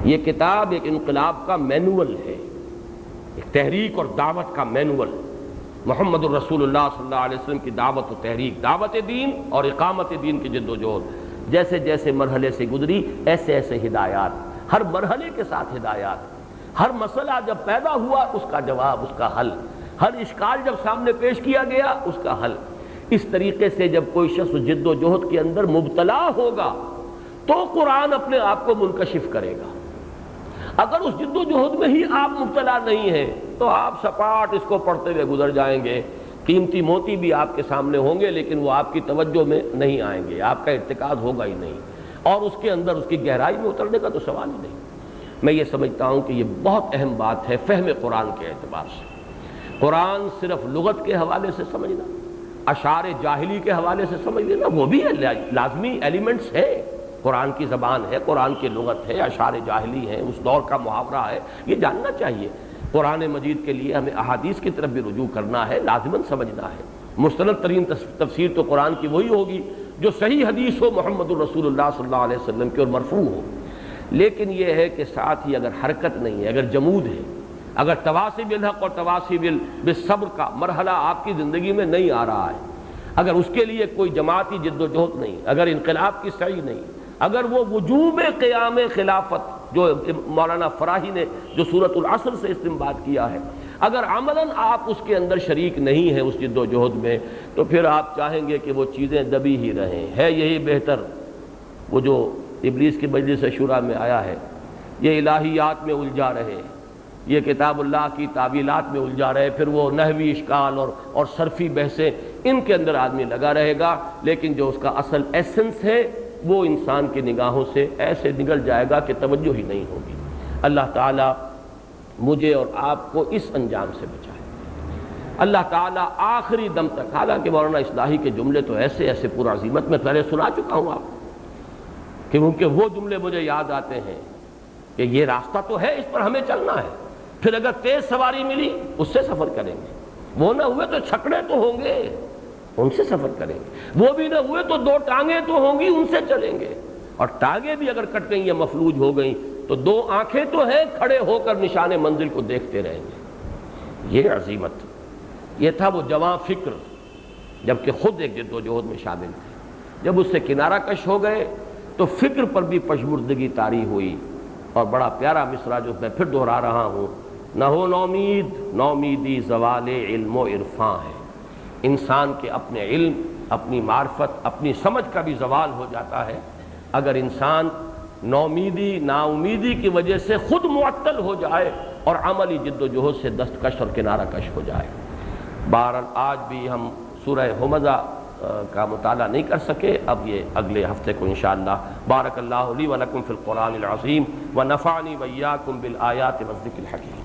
یہ کتاب ایک انقلاب کا مینول ہے، ایک تحریک اور دعوت کا مینول، محمد الرسول اللہ صلی اللہ علیہ وسلم کی دعوت و تحریک، دعوت دین اور اقامت دین کی جد و جہد، جیسے جیسے مرحلے سے گزری ایسے ایسے ہدایات، ہر مرحلے کے ساتھ ہدایات، ہر مسئلہ جب پیدا ہوا اس کا جواب، اس کا حل، ہر اشکال جب سامنے پیش کیا گیا اس کا حل۔ اس طریقے سے جب کوئی شخص جد و جہد کے اندر مبتلا ہوگا تو قرآن اپنے آپ کو منکشف کرے گا۔ اگر اس جد و جہد میں ہی آپ مبتلا نہیں ہیں تو آپ سپاٹ اس کو پڑھتے ہوئے گزر جائیں گے، قیمتی موتی بھی آپ کے سامنے ہوں گے لیکن وہ آپ کی توجہ میں نہیں آئیں گے، آپ کا ارتکاز ہوگا ہی نہیں، اور اس کے اندر اس کی گہرائی میں اترنے کا تو سوال ہی نہیں۔ میں یہ سمجھتا ہوں کہ یہ بہت اہم بات ہے فہم قرآن کے اعتبار سے۔ قرآن صرف لغت کے حوالے سے سمجھنا، اشعار جاہلی کے حوالے سے سمجھ لینا وہ بھی لازمی ایلیمنٹس ہے، قرآن کی زبان ہے، قرآن کی لغت ہے، اشعار جاہلی ہیں، اس دور کا محاورہ ہے، یہ جاننا چاہیے، قرآن مجید کے لیے ہمیں احادیث کی طرف بھی رجوع کرنا ہے، لازماً سمجھنا ہے۔ مستند ترین تفسیر تو قرآن کی وہی ہوگی جو صحیح حدیث ہو محمد الرسول اللہ صلی اللہ علیہ وسلم کی اور مرفوع ہو۔ لیکن یہ ہے کہ ساتھ ہی اگر حرکت نہیں ہے، اگر جمود ہے، اگر تواصی بالحق اور تواصی بالصبر کا مرحلہ آپ کی زندگی میں نہیں آ رہا ہے، اگر اس کے لیے کوئی جماعتی جد و جہد نہیں، اگر انقلاب کی سعی نہیں، اگر وہ وجوب قیام خلافت جو مولانا فراہی نے جو سورۃ العصر سے استنباط کیا ہے، اگر عملاً آپ اس کے اندر شریک نہیں ہیں اس جد و جہد میں، تو پھر آپ چاہیں گے کہ وہ چیزیں دبی ہی رہیں۔ ہے یہی بہتر وہ جو ابلیس کی مجلس شورا میں آیا ہے، یہ الہیات میں الجھا رہے، یہ کتاب اللہ کی تعویلات میں الجھا رہے، پھر وہ نحوی اشکال اور صرفی بحثیں، ان کے اندر آدمی لگا رہے گا، لیکن جو اس کا اصل ایسنس ہے وہ انسان کی نگاہوں سے ایسے نگل جائے گا کہ توجہ ہی نہیں ہوگی۔ اللہ تعالیٰ مجھے اور آپ کو اس انجام سے بچائے۔ اللہ تعالیٰ آخری دم تک، حالانکہ مولانا اصلاحی کے جملے تو ایسے ایسے پورا عظیمت میں پہلے سنا چکا ہوں آپ کو، کیونکہ وہ جملے مجھے یاد آتے ہیں کہ یہ راستہ تو ہے، اس پر ہمیں چلنا ہے، پھر اگر تیز سواری ملی اس سے سفر کریں گے، وہ نہ ہوئے تو چھکڑے تو ہوں گے، ان سے سفر کریں گے، وہ بھی نہ ہوئے تو دو ٹانگیں تو ہوں گی، ان سے چلیں گے، اور ٹانگیں بھی اگر کٹ گئیں یا مفلوج ہو گئیں تو دو آنکھیں تو ہیں، کھڑے ہو کر نشان منزل کو دیکھتے رہیں گے۔ یہ عظیمت، یہ تھا وہ جواں فکر، جبکہ خود ایک جد و جہد میں شامل تھے۔ جب اس سے کنارہ کش ہو گئے تو فکر پر بھی پشمردگی طاری ہوئی، اور بڑا پیارا مصرع جو میں پھر دہرا رہا ہوں، نہ ہو نومید، نومیدی زوال علم و عرفاں ہے۔ انسان کے اپنے علم، اپنی معرفت، اپنی سمجھ کا بھی زوال ہو جاتا ہے اگر انسان نومیدی، نا امیدی کی وجہ سے خود معطل ہو جائے اور عملی جد و جہد سے دستکش اور کنارہ کش ہو جائے۔ بہرحال آج بھی ہم سورہ ہمزہ کا مطالعہ نہیں کر سکے، اب یہ اگلے ہفتے کو انشاءاللہ۔ بارک اللہ لی و لکم فی القرآن العظیم و نفعنی و ایاکم بالآیات والذکر الحکیم۔